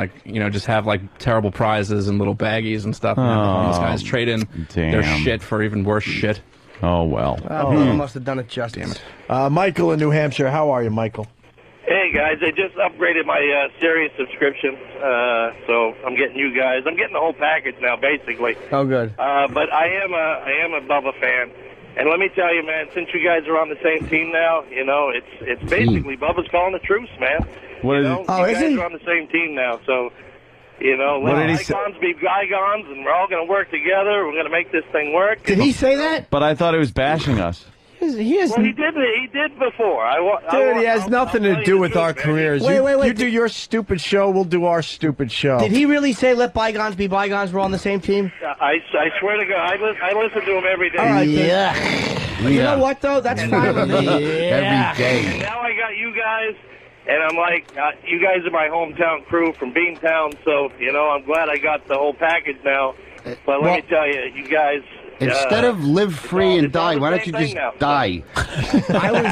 just have like terrible prizes and little baggies and stuff and have the homeless guys trade in their damn. shit for even worse shit. Oh, well. People must have done it justice. Michael in New Hampshire. How are you, Michael? Hey guys, I just upgraded my Sirius subscription, so I'm getting you guys. I'm getting the whole package now, basically. Oh, good. But I am a Bubba fan, and let me tell you, man. Since you guys are on the same team now, it's basically Bubba's calling the truce, man. What is you guys are on the same team now, so let bygones be bygones, and we're all going to work together. We're going to make this thing work. Did he say that? But I thought he was bashing us. He has, Well, he did before. Dude, he has nothing to do with our careers. Wait, You do your stupid show, we'll do our stupid show. Did he really say let bygones be bygones? We're on the same team? I swear to God, I listen to him every day. All right, then. You know what, though? That's fine with me. Every day. And now I got you guys, and I'm like, you guys are my hometown crew from Beantown, so, I'm glad I got the whole package now. But let me tell you, you guys... Instead of live free and die, why don't you just die? I was,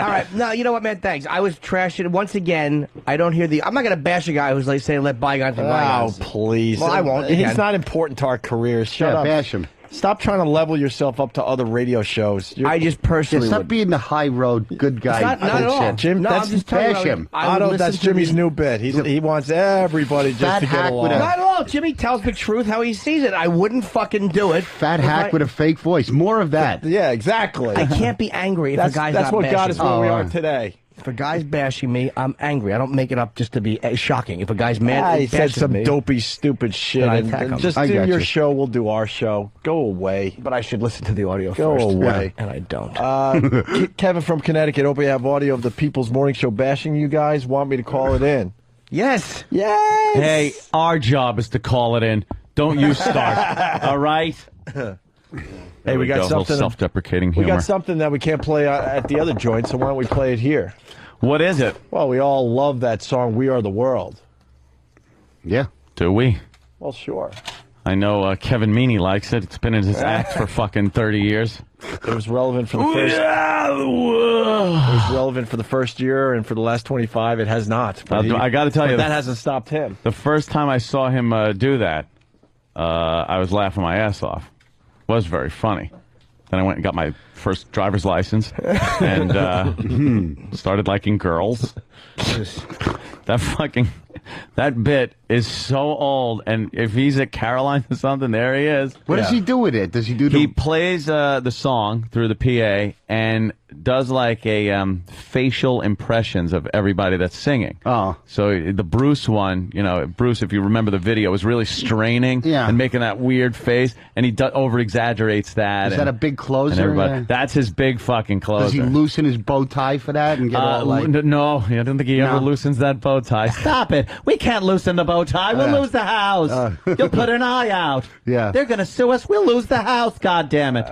all right. No, you know what, man? Thanks. I was trashing once again. I don't hear I'm not going to bash a guy who's like saying let bygones be bygones. Oh, please. Well, I won't. He's Again. not important to our careers. Shut up. Bash him. Stop trying to level yourself up to other radio shows. I just personally Stop would. being the high road good guy. Not at all. bullshit. Jim, No, that's I'm just telling you, bash him. I would Otto, listen that's to Jimmy's the- new bit. He wants everybody just Fat to get hack with along. Not at all. Jimmy tells the truth how he sees it. I wouldn't fucking do it. Fat hack with a fake voice. More of that. Yeah, exactly. I can't be angry if a guy's that's not what bashing got us me. where we are right. today. If a guy's bashing me, I'm angry. I don't make it up just to be shocking. If a guy's mad, He said bashes some me, dopey, stupid shit. Then I And, attack him. just I do got your you. show. We'll do our show. Go away. but I should listen to the audio Go first. away. And I don't. Kevin from Connecticut. Hope we have audio of the People's Morning Show bashing you guys. Want me to call it in? Yes. Yes. Hey, our job is to call it in. Don't you start. All right? Hey, we got go. something. Self-deprecating We humor. got something that we can't play at the other joint, so why don't we play it here? What is it? Well, we all love that song, We Are the World. Yeah. Do we? Well, sure. I know Kevin Meaney likes it. It's been in his act for fucking 30 years. It was relevant for the first. It was relevant for the first year, and for the last 25, it has not. But I got to tell you, that hasn't stopped him. the first time I saw him do that, I was laughing my ass off. It was very funny. Then I went and got my first driver's license and started liking girls. That bit is so old, and if he's at Caroline's or something, there he is. What does he do with it? Does he do the... He plays the song through the PA, and does like a facial impressions of everybody that's singing. Oh. So the Bruce one, Bruce, if you remember the video, was really straining and making that weird face, and he over-exaggerates that. Is that a big closer? That's his big fucking closer. Does he loosen his bow tie for that and get all like... No, I don't think he ever loosens that bow tie. Stop it. We can't loosen the bow tie. We'll lose the house. You'll put an eye out. Yeah. They're going to sue us. We'll lose the house. God damn it.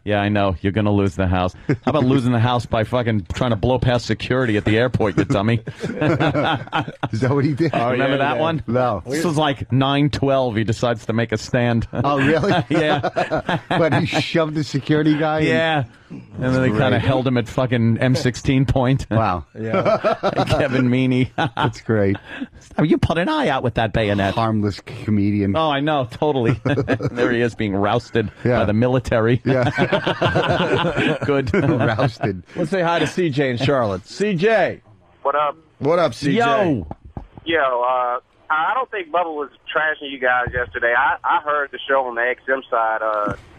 Yeah, I know. You're going to lose the house. How about losing the house by fucking trying to blow past security at the airport, you dummy? Is that what he did? Remember that one? No. This was like 9/12. He decides to make a stand. Oh, really? Yeah. But he shoved the security guy? Yeah. And then they kind of held him at fucking M16 point. Wow. Kevin Meaney. That's great. You put an eye out with that bayonet. Harmless comedian. Oh, I know. Totally. There he is being rousted by the military. Yeah. Good. Rousted. Let's say hi to CJ in Charlotte. CJ. What up? What up, CJ? Yo, I don't think Bubba was trashing you guys yesterday. I heard the show on the XM side.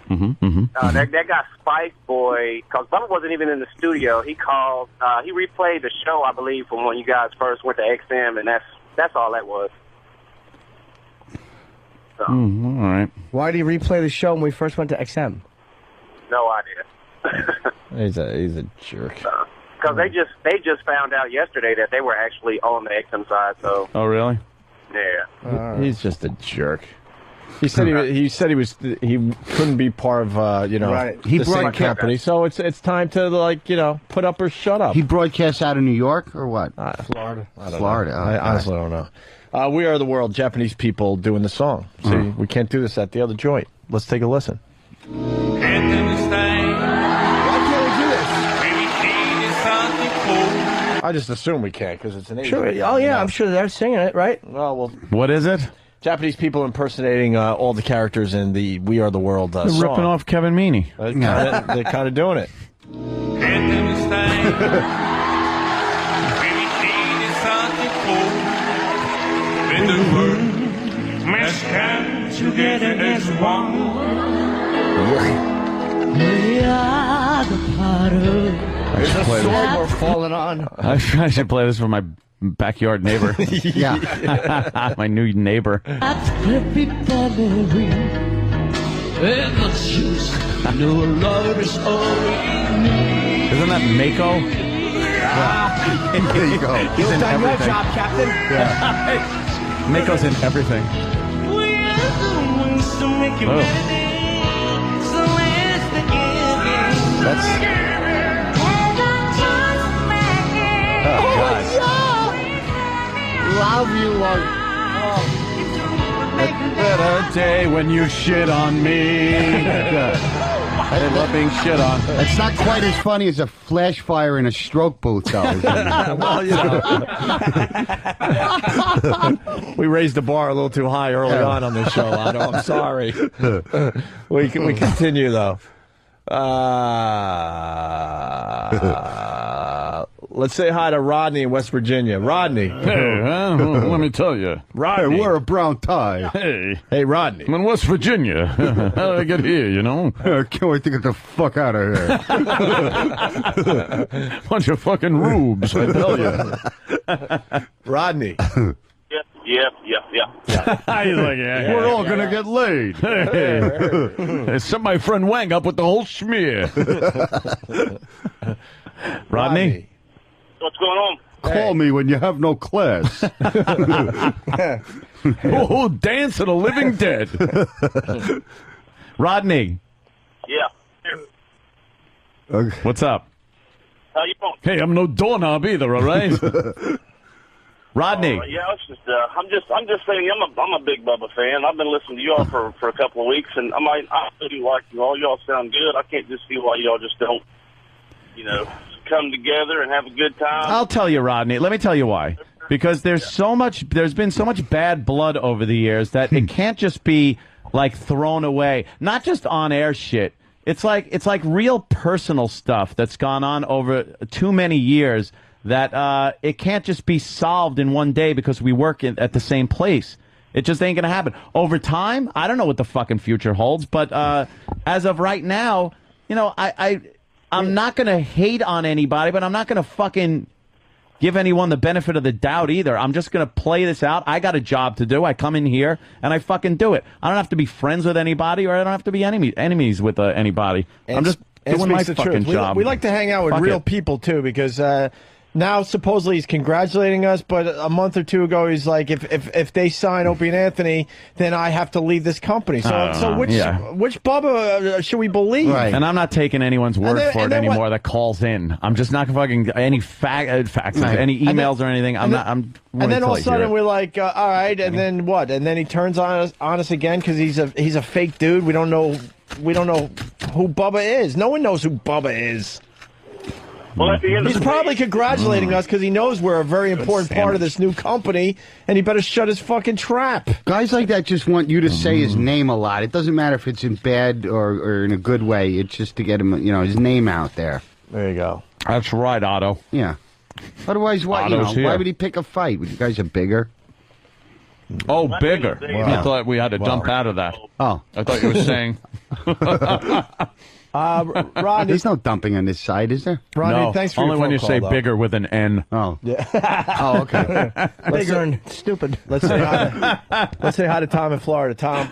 That guy Spice Boy, because Bubba wasn't even in the studio. He called. He replayed the show, I believe, from when you guys first went to XM, and that's all that was. So. All right. Why did he replay the show when we first went to XM? No idea. He's a jerk. Because they just found out yesterday that they were actually on the XM side. So. Oh, really? Yeah. He's just a jerk. He said he couldn't be part of Right. the same company. So it's time to put up or shut up. He broadcasts out of New York or what? Florida. I don't Florida. know. I honestly don't know. We Are the World, Japanese people doing the song. See, we can't do this at the other joint. Let's take a listen. Why can't we do this? I just assume we can't because it's an Asian. Sure. Oh, yeah, I'm sure they're singing it, right? Well, what is it? Japanese people impersonating all the characters in the We Are the World They're song. ripping off Kevin Meaney. They're kind of doing it. Together as one. We are the part of There's a sword we're falling on. I should play this for my backyard neighbor. Yeah. My new neighbor. Isn't that Mako? There you go. He's done your job, Captain. Yeah. Mako's in everything. Oh. That's. Oh, God. Love you, Lord. Better day when you shit on me. I love being shit on. It's not quite as funny as a flash fire in a stroke booth, though. Well, we raised the bar a little too high early on this show, Otto. I'm sorry. We continue, though. Let's say hi to Rodney in West Virginia. Rodney. Hey, let me tell you. Rodney. Wear a brown tie. Hey, Rodney. I'm in West Virginia. How did I get here, you know? I can't wait to get the fuck out of here. Bunch of fucking rubes, I tell you. Rodney. Yep. He's like, We're all going to get laid. Hey, set my friend Wang up with the whole schmear. Rodney? What's going on? Call me when you have no class. Oh, dance of the living dead. Rodney. Yeah. Okay. What's up? How you doing? Hey, I'm no doorknob either, all right? Rodney. Yeah, it's just I'm just saying I'm a big Bubba fan. I've been listening to y'all for a couple of weeks, and I really like you all. Y'all sound good. I can't just see why y'all just don't, come together and have a good time. I'll tell you, Rodney. Let me tell you why. Because there's been so much bad blood over the years that it can't just be like thrown away. Not just on air shit. It's like real personal stuff that's gone on over too many years that it can't just be solved in one day because we work at the same place. It just ain't gonna happen. Over time, I don't know what the fucking future holds, but as of right now, I'm not going to hate on anybody, but I'm not going to fucking give anyone the benefit of the doubt either. I'm just going to play this out. I got a job to do. I come in here and I fucking do it. I don't have to be friends with anybody, or I don't have to be enemies with anybody. I'm just doing my fucking job. We like to hang out with real people, too, because now supposedly he's congratulating us, but a month or two ago he's like, if they sign Opie and Anthony, then I have to leave this company. So which Bubba should we believe? Right. And I'm not taking anyone's word for it anymore that calls in. I'm just not fucking any faxes, any emails or anything. I'm not. And then all of a sudden we're like, all right, and then what? And then he turns on us again because he's a fake dude. We don't know who Bubba is. No one knows who Bubba is. Well, at the end he's probably congratulating us because he knows we're a very important part of this new company, and he better shut his fucking trap. Guys like that just want you to say his name a lot. It doesn't matter if it's in bad or in a good way. It's just to get him, his name out there. There you go. That's right, Otto. Yeah. Otherwise, why would he pick a fight? You guys are bigger. Oh, bigger. I thought we had to dump out of that. Oh. I thought you were saying... Rodney, there's no dumping on this side, is there? Rodney, no, thanks for only your when you phone say call, bigger with an N. Oh, yeah. Oh, okay. Bigger and stupid. Let's say hi to Tom in Florida. Tom.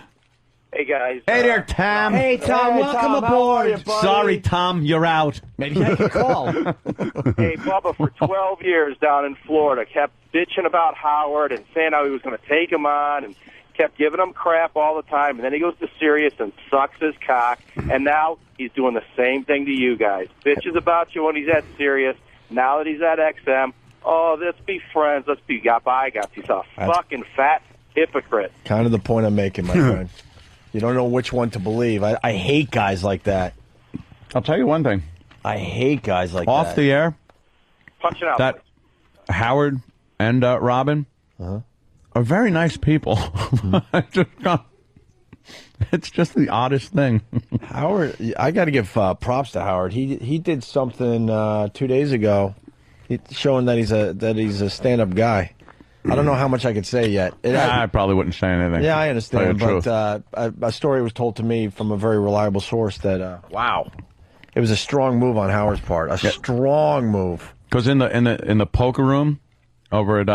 Hey guys. Hey there, Tom. Hey Tom, welcome aboard. Sorry, Tom, you're out. Maybe I can call. Hey, Bubba, for 12 years down in Florida, kept bitching about Howard and saying how he was going to take him on, and kept giving him crap all the time, and then he goes to Sirius and sucks his cock, and now he's doing the same thing to you guys. Bitches about you when he's at Sirius. Now that he's at XM, let's be friends. Let's be guys. He's a fucking fat hypocrite. Kind of the point I'm making, my friend. You don't know which one to believe. I hate guys like that. I'll tell you one thing. I hate guys like Off that. the air, punch it out. That Howard and Robin are very nice people. It's just the oddest thing. Howard, I got to give props to Howard. He did something 2 days ago, showing that he's a stand-up guy. I don't know how much I could say yet. I probably wouldn't say anything. Yeah, I understand, but a story was told to me from a very reliable source that wow, it was a strong move on Howard's part. A strong move. Because in the poker room over at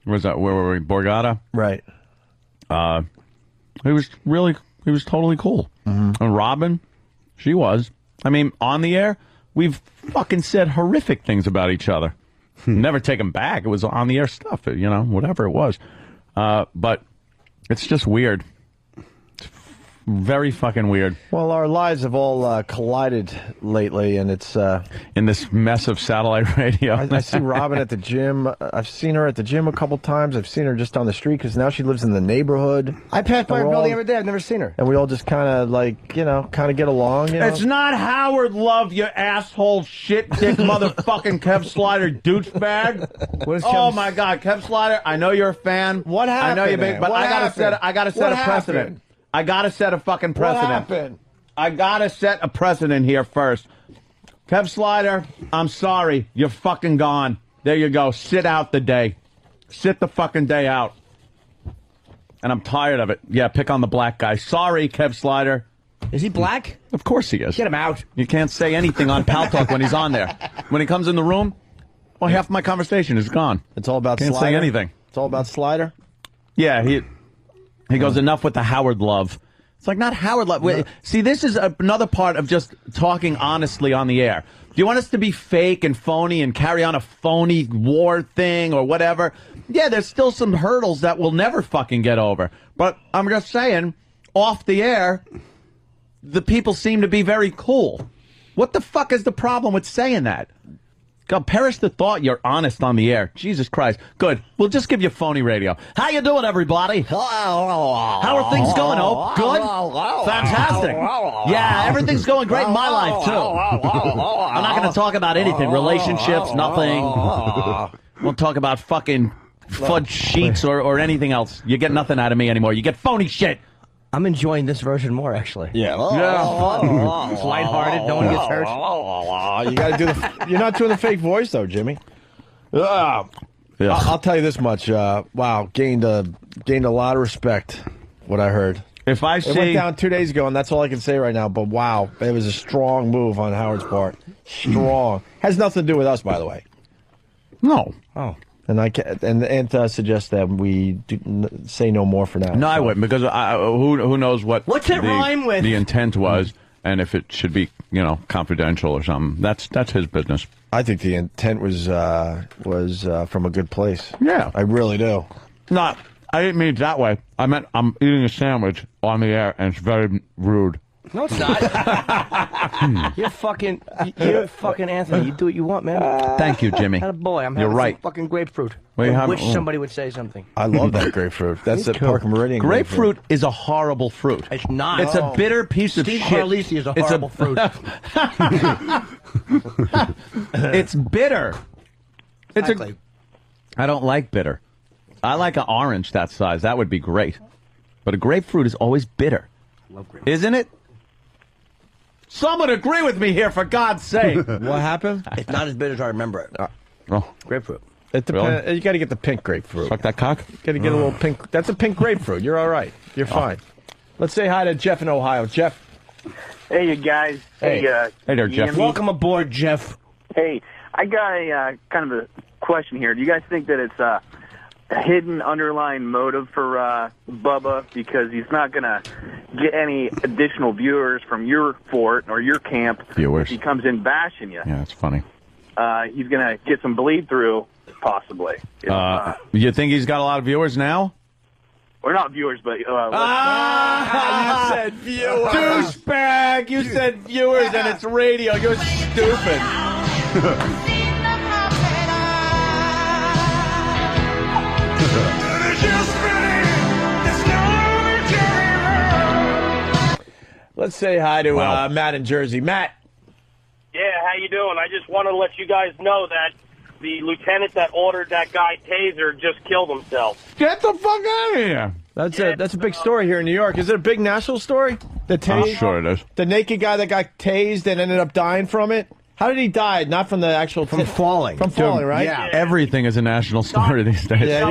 where were we? Borgata? Right. He was totally cool. And Robin, she was. I mean, on the air, we've fucking said horrific things about each other. Never take them back. It was on the air stuff, whatever it was. But it's just weird. Very fucking weird. Well, our lives have all collided lately, and it's in this mess of satellite radio. I see Robin at the gym. I've seen her at the gym a couple times. I've seen her just down the street because now she lives in the neighborhood. I pass by her building every day. I've never seen her. And we all just kind of get along. It's not Howard Love, you asshole shit dick motherfucking Kev Slider douchebag. Oh my God, Kev Slider! I know you're a fan. What happened? I know you're big, but I gotta set a precedent. I gotta set a fucking precedent. What happened? I gotta set a precedent here first. Kev Slider, I'm sorry. You're fucking gone. There you go. Sit out the day. Sit the fucking day out. And I'm tired of it. Yeah, pick on the black guy. Sorry, Kev Slider. Is he black? Of course he is. Get him out. You can't say anything on Pal Talk when he's on there. When he comes in the room, well, half my conversation is gone. It's all about Can't Slider? say anything. It's all about Slider? Yeah, he goes, enough with the Howard Love. It's like, not Howard Love. No. See, this is another part of just talking honestly on the air. Do you want us to be fake and phony and carry on a phony war thing or whatever? Yeah, there's still some hurdles that we'll never fucking get over. But I'm just saying, off the air, the people seem to be very cool. What the fuck is the problem with saying that? God, perish the thought you're honest on the air. Jesus Christ. Good. We'll just give you phony radio. How you doing, everybody? How are things going, Ope? Good? Fantastic. Yeah, everything's going great in my life, too. I'm not going to talk about anything. Relationships, nothing. We'll talk about fucking fudge sheets or anything else. You get nothing out of me anymore. You get phony shit. I'm enjoying this version more, actually. Yeah. It's lighthearted. No one gets hurt. You got to do you're not doing the fake voice though, Jimmy. I'll tell you this much. Wow, gained a lot of respect. What I heard. If I It went down 2 days ago, and that's all I can say right now. But wow, it was a strong move on Howard's part. Strong. Has nothing to do with us, by the way. No. Oh. And Ant suggests that we say no more for now. No, I wouldn't, because who knows what What's it rhyme with? the intent was, and if it should be, confidential or something. That's his business. I think the intent was from a good place. Yeah. I really do. No, I didn't mean it that way. I meant I'm eating a sandwich on the air, and it's very rude. No, it's not. You're fucking Anthony. You do what you want, man. Thank you, Jimmy. Boy, I'm You're having right. some fucking grapefruit. Well, I wish somebody would say something. I love that grapefruit. That's the Park Meridian grapefruit is a horrible fruit. It's not. It's a bitter piece of Steve shit. Harlisi is a horrible fruit. It's bitter. Exactly. I don't like bitter. I like an orange that size. That would be great. But a grapefruit is always bitter. Love grapefruit. Isn't it? Someone agree with me here, for God's sake. What happened? It's not as bitter as I remember it. Grapefruit. It depends. You got to get the pink grapefruit. Suck that cock. Got to get a little pink. That's a pink grapefruit. You're all right. You're fine. Let's say hi to Jeff in Ohio. Jeff. Hey, you guys. Hey. Hey there, Jeff. Welcome aboard, Jeff. Hey, I got a kind of a question here. Do you guys think that it's a hidden underlying motive for Bubba, because he's not going to get any additional viewers from your fort or your camp if he comes in bashing you? Yeah, it's funny. He's going to get some bleed through, possibly. You think he's got a lot of viewers now? Or not viewers, but... you said viewers. Douchebag! You said viewers, and it's radio. You're stupid. Let's say hi to Matt in Jersey. Matt. Yeah, how you doing? I just wanted to let you guys know that the lieutenant that ordered that guy taser just killed himself. Get the fuck out of here. That's a big story here in New York. Is it a big national story? The I'm sure it is. The naked guy that got tased and ended up dying from it? How did he die? Not from the actual... From falling. From falling, right? Yeah. Everything is a national story these days. Yeah,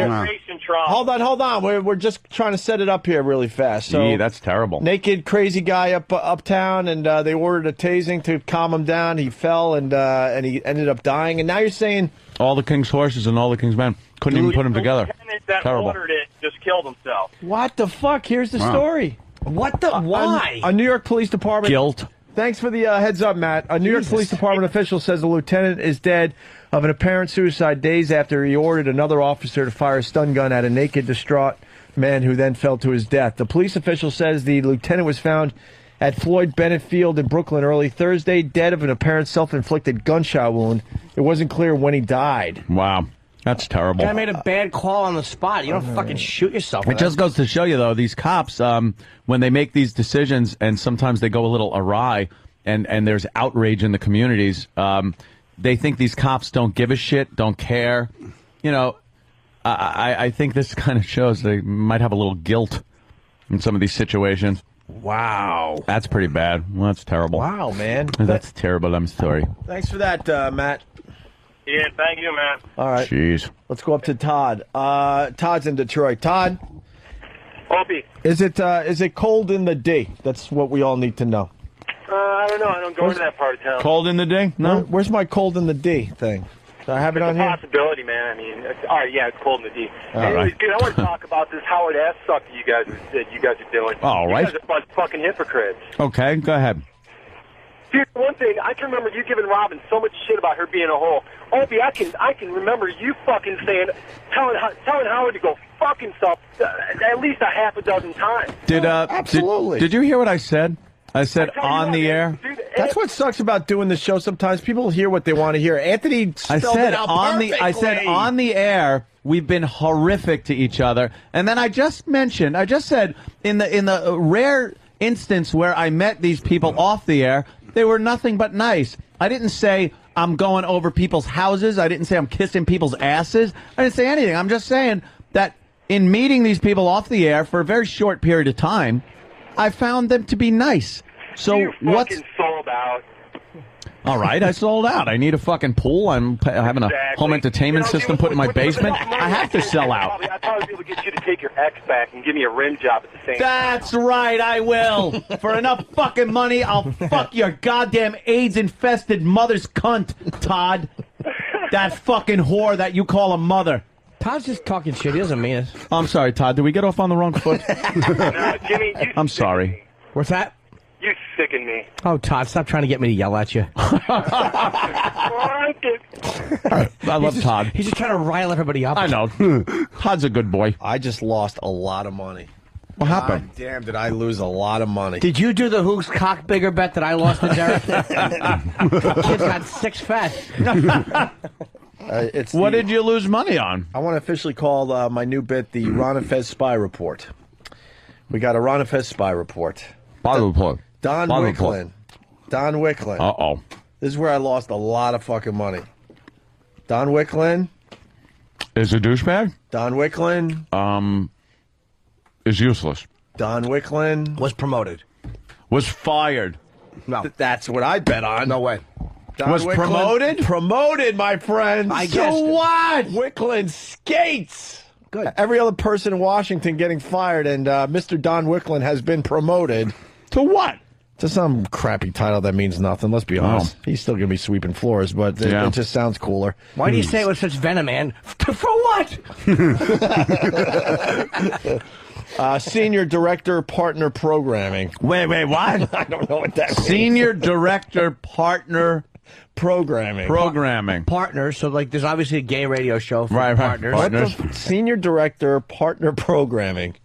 hold on. We're just trying to set it up here really fast. So, that's terrible. Naked, crazy guy uptown, and they ordered a tasing to calm him down. He fell, and he ended up dying. And now you're saying... All the king's horses and all the king's men. Couldn't even put them together. The lieutenant that Terrible. ordered it just killed himself. What the fuck? Here's the story. What the... Why? A New York Police Department... Guilt. Thanks for the heads up, Matt. A New York Police Department official says the lieutenant is dead of an apparent suicide days after he ordered another officer to fire a stun gun at a naked, distraught man who then fell to his death. The police official says the lieutenant was found at Floyd Bennett Field in Brooklyn early Thursday, dead of an apparent self-inflicted gunshot wound. It wasn't clear when he died. Wow. That's terrible. Guy made a bad call on the spot. You don't fucking shoot yourself. It just goes to show you, though, these cops, when they make these decisions, and sometimes they go a little awry, and there's outrage in the communities, they think these cops don't give a shit, don't care. You know, I think this kind of shows they might have a little guilt in some of these situations. Wow. That's pretty bad. Well, that's terrible. Wow, man. That's terrible. I'm sorry. Thanks for that, Matt. Yeah, thank you, man. All right. Jeez. Let's go up to Todd. Todd's in Detroit. Todd, Opie. is it cold in the D? That's what we all need to know. I don't know. I don't go to that part of town. Cold in the day? No. Where's my cold in the D thing? Do I have it on It's a here? possibility, man. I mean, all right, yeah, it's cold in the D. All Anyways, right. dude, I want to talk about this Howard ass suck that you guys are doing. All right. You guys are a bunch of fucking hypocrites. Okay, go ahead. Dude, one thing, I can remember you giving Robin so much shit about her being a hole. Opie, I can remember you fucking telling Howard to go fuck himself at least a half a dozen times. Absolutely. Did you hear what I said? I said on the air. That's what sucks about doing the show. Sometimes people hear what they want to hear. Anthony spelled it out I said on the air, we've been horrific to each other. And then I just said in the rare instance where I met these people off the air, they were nothing but nice. I didn't say I'm going over people's houses. I didn't say I'm kissing people's asses. I didn't say anything. I'm just saying that in meeting these people off the air for a very short period of time, I found them to be nice. So you fucking sold out. All right, I sold out. I need a fucking pool. I'm having a home entertainment system put in my basement. I have to sell out. I'd probably be able to get you to take your ex back and give me a rim job at the same time. That's right, I will. For enough fucking money, I'll fuck your goddamn AIDS-infested mother's cunt, Todd. That fucking whore that you call a mother. Todd's just talking shit. He doesn't mean it. I'm sorry, Todd. Did we get off on the wrong foot? No, Jimmy, you I'm sorry. What's that? You sicken me. Oh, Todd, stop trying to get me to yell at you. I love Todd. He's just trying to rile everybody up. I know. Todd's a good boy. I just lost a lot of money. What happened? God damn, did I lose a lot of money. Did you do the who's cock bigger bet that I lost to Derek? Kid's got 6 fat. What did you lose money on? I want to officially call my new bit the Ron and Fez Spy Report. We got a Ron and Fez Spy Report. Spy Report. Don Spy Wicklin. report. Don Wicklin. Uh-oh. This is where I lost a lot of fucking money. Don Wicklin. Is a douchebag? Don Wicklin. Is useless. Don Wicklin. Was promoted. Was fired. No. That's what I bet on. No way. Don Was Wicklin, promoted? Promoted, my friends. I guessed So it. what? Wicklin skates. Good. Every other person in Washington getting fired, and Mr. Don Wicklin has been promoted. To what? To some crappy title that means nothing. Let's be honest. He's still going to be sweeping floors, but it just sounds cooler. Why do you say it with such venom, man? For what? Senior Director, Partner Programming. Wait, what? I don't know what that means. Senior Director, Partner Programming. Partners. So, like, there's obviously a gay radio show for partners. Partners. Senior Director, Partner Programming.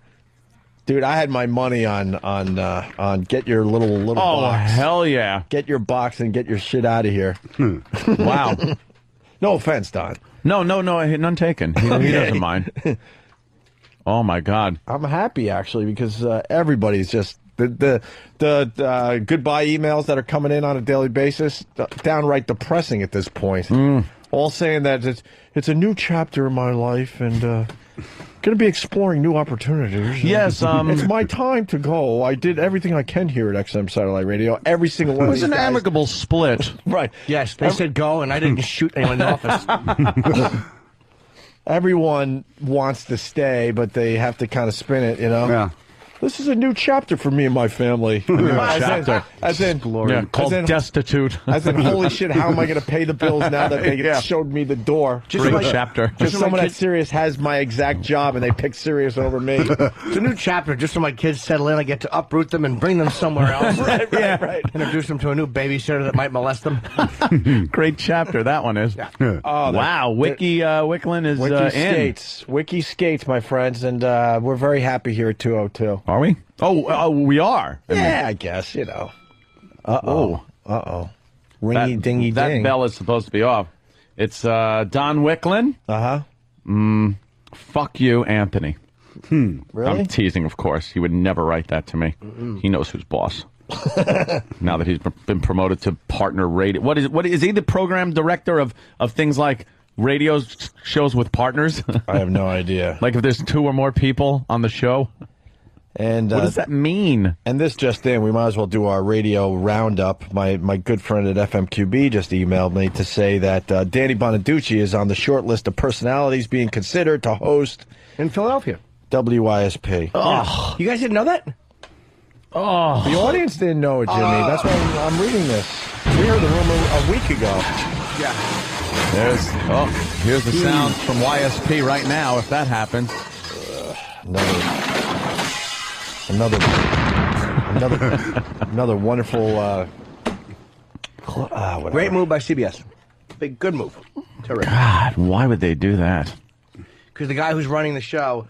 Dude, I had my money on get your little Oh, box. hell yeah. Get your box and get your shit out of here. Wow. No offense, Don. No, none taken. He doesn't mind. Oh, my God. I'm happy, actually, because everybody's just... The goodbye emails that are coming in on a daily basis, downright depressing at this point. All saying that it's a new chapter in my life and going to be exploring new opportunities. Yes, it's my time to go. I did everything I can here at XM Satellite Radio. Every single one It was of an these guys. amicable split. Right. Yes, they said go, and I didn't shoot anyone in the office. Everyone wants to stay, but they have to kind of spin it, you know? Yeah. This is a new chapter for me and my family. Chapter. As in Called destitute. As in, holy shit, how am I going to pay the bills now that they showed me the door? Great chapter. Just someone at Sirius has my exact job and they pick Sirius over me. It's a new chapter. Just so my kids settle in, I get to uproot them and bring them somewhere else. Right. Introduce them to a new babysitter that might molest them. Great chapter that one is. Oh, Wow, Wicklin is in. Wiki skates, my friends, and we're very happy here at 202. Are we? Oh, we are. Yeah, I guess, you know. Uh-oh. Ringy dingy that ding. bell is supposed to be off. It's Don Wicklin. Fuck you, Anthony. Really? I'm teasing, of course. He would never write that to me. He knows who's boss. Now that he's been promoted to partner radio. What is he the program director of things like radio shows with partners? I have no idea. Like if there's 2 or more people on the show? And what does that mean? And this just in, we might as well do our radio roundup. My good friend at FMQB just emailed me to say that Danny Bonaducci is on the short list of personalities being considered to host in Philadelphia. WYSP. Oh, you guys didn't know that? Oh, the audience didn't know it, Jimmy. That's why I'm reading this. We heard the rumor a week ago. Yeah. Here's the sound from YSP right now. If that happens, another wonderful. Great move by CBS. Good move. Terrific. God, why would they do that? Because the guy who's running the show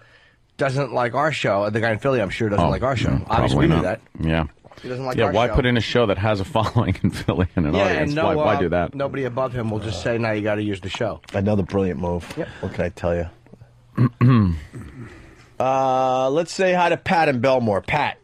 doesn't like our show. The guy in Philly, I'm sure, doesn't like our show. Obviously, we knew that. Yeah. He doesn't like our why show. put in a show that has a following in Philly and an audience? And Why do that? Nobody above him will just say, "Now you got to use the show." Another brilliant move. Yep. What can I tell you? Let's say hi to Pat in Belmore. Pat.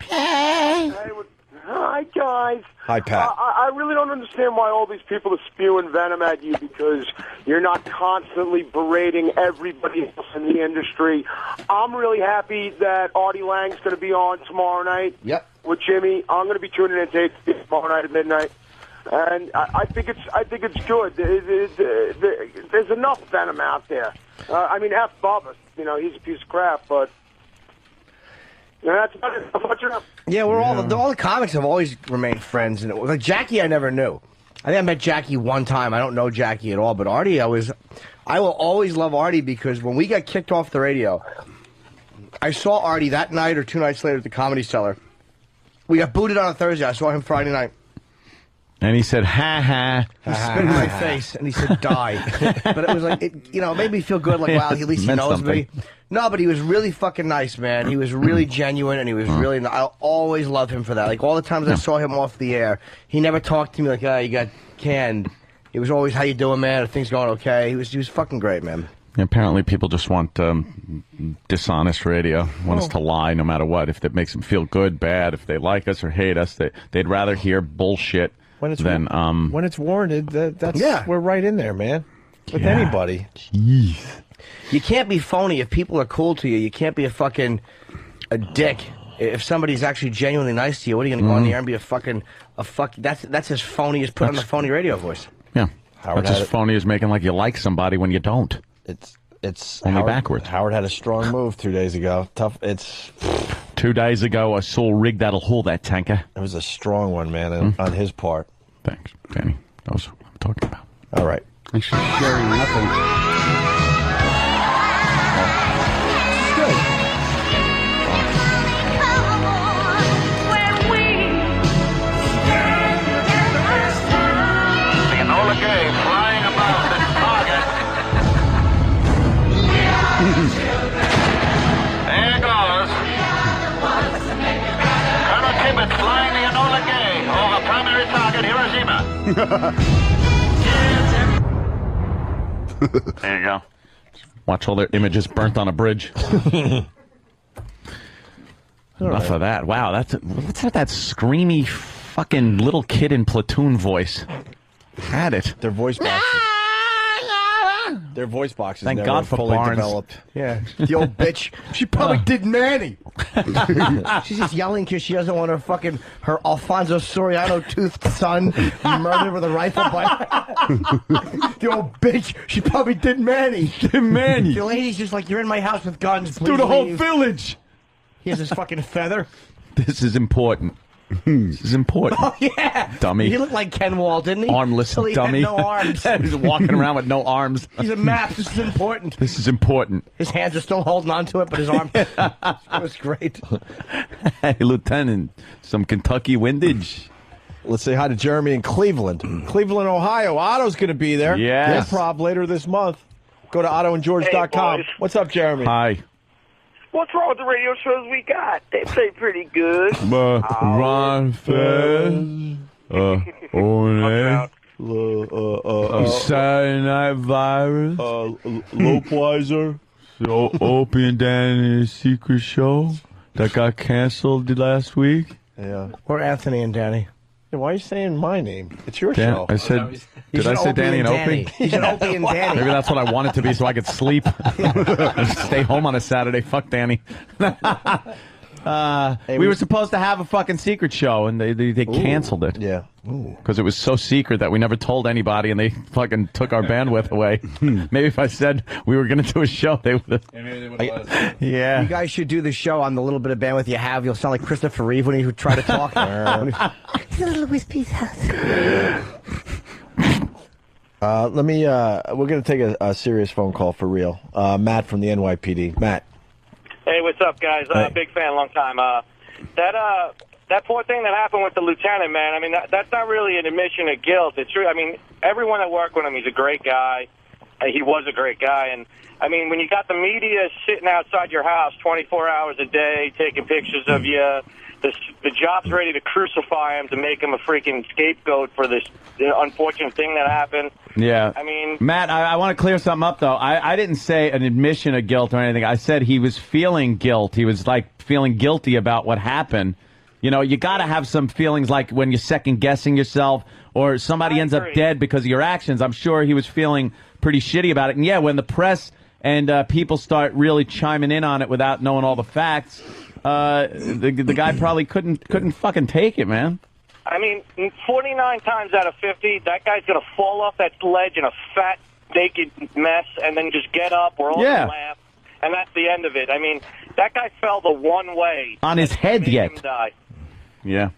Hi, guys. Hi, Pat. I really don't understand why all these people are spewing venom at you because you're not constantly berating everybody else in the industry. I'm really happy that Artie Lang's going to be on tomorrow night. Yep. With Jimmy. I'm going to be tuning in to tomorrow night at midnight. And I think it's good. There's enough venom out there. I mean, F. Bubba, he's a piece of crap, but that's much enough. Yeah, we're all the comics have always remained friends, and like Jackie, I never knew. I think I met Jackie one time. I don't know Jackie at all, but Artie, I will always love Artie because when we got kicked off the radio, I saw Artie that night or 2 nights later at the Comedy Cellar. We got booted on a Thursday. I saw him Friday night. And he said, ha ha. He spit in my face, and he said, die. But it was like, it made me feel good, like, wow, at least he knows me. No, but he was really fucking nice, man. He was really genuine, and he was really, I'll always love him for that. Like, all the times I saw him off the air, he never talked to me like, you got canned. It was always, how you doing, man? Are things going okay? He was fucking great, man. Apparently people just want dishonest radio, want us to lie no matter what. If that makes them feel good, bad, if they like us or hate us, they'd rather hear bullshit. When it's warranted, we're right in there, man. With anybody. Jeez. You can't be phony if people are cool to you. You can't be a dick. If somebody's actually genuinely nice to you, what are you going to go on the air and be that's as phony as putting on the phony radio voice. Yeah. That's as phony as making like you like somebody when you don't. It's only backwards. Howard had a strong move 2 days ago. Tough. 2 days ago, a soul rig that'll hold that tanker. It was a strong one, man, on his part. Thanks, Danny. That was what I'm talking about. All right. And she's sharing nothing. The Enola Gay flying above the target. There it goes. Colonel Tibbett flying the Enola Gay over primary target Hiroshima. There you go. Watch all their images burnt on a bridge. Enough of that. Wow, what's that screamy fucking little kid in Platoon voice? Had it. Their voice boxes. Their voice boxes. Thank never God for fully Barnes. developed. Yeah, the old bitch. She probably did Manny. She's just yelling because she doesn't want her Alfonso Soriano toothed son murdered with a rifle the old bitch. She probably did Manny. Manny. The lady's just like, you're in my house with guns. Through the whole leave. village. He has his fucking feather. This is important. This is important. Oh, yeah. Dummy. He looked like Ken Wall, didn't he? Armless Till he dummy. had no arms. He's walking around with no arms. He's a map. This is important. This is important. His hands are still holding on to it, but his arm. It was great. Hey, Lieutenant, some Kentucky windage. Let's say hi to Jeremy in Cleveland. Cleveland, Ohio. Otto's going to be there. Yes. Improv later this month. Go to ottoandgeorge.com. Hey, boys. What's up, Jeremy? Hi. What's wrong with the radio shows we got? They play pretty good. Ron Fez. Owen. Saturday Night Virus. Lopwizer. Opie and Danny's secret show that got canceled last week. Yeah. Or Anthony and Danny. Hey, why are you saying my name? It's your Dan, show. I said, did I say Danny and Opie? He's an Opie and Danny. Maybe that's what I want it to be so I could sleep. Stay home on a Saturday. Fuck Danny. We were supposed to have a fucking secret show, and they canceled it. Yeah. Because it was so secret that we never told anybody, and they fucking took our bandwidth away. Maybe if I said we were going to do a show, they would have. Yeah. You guys should do the show on the little bit of bandwidth you have. You'll sound like Christopher Reeve when you try to talk. It's a little Wispy's house. We're going to take a serious phone call for real. Matt from the NYPD. Matt. Hey, what's up, guys? Hey. Big fan, long time. That poor thing that happened with the lieutenant, man, I mean, that's not really an admission of guilt. It's true. I mean, everyone that worked with him, he's a great guy. He was a great guy. And, I mean, when you got the media sitting outside your house 24 hours a day, taking pictures of you, the job's ready to crucify him to make him a freaking scapegoat for this unfortunate thing that happened. Yeah. I mean, Matt, I want to clear something up, though. I didn't say an admission of guilt or anything. I said he was feeling guilt. He was, like, feeling guilty about what happened. You know, you got to have some feelings like when you're second-guessing yourself or somebody ends up dead because of your actions. I'm sure he was feeling pretty shitty about it. And, yeah, when the press and people start really chiming in on it without knowing all the facts, the guy probably couldn't fucking take it, man. I mean, 49 times out of 50, that guy's going to fall off that ledge in a fat, naked mess and then just get up. We're all going to laugh. And that's the end of it. I mean, that guy fell the one way. On his head made yet. him die. Yeah.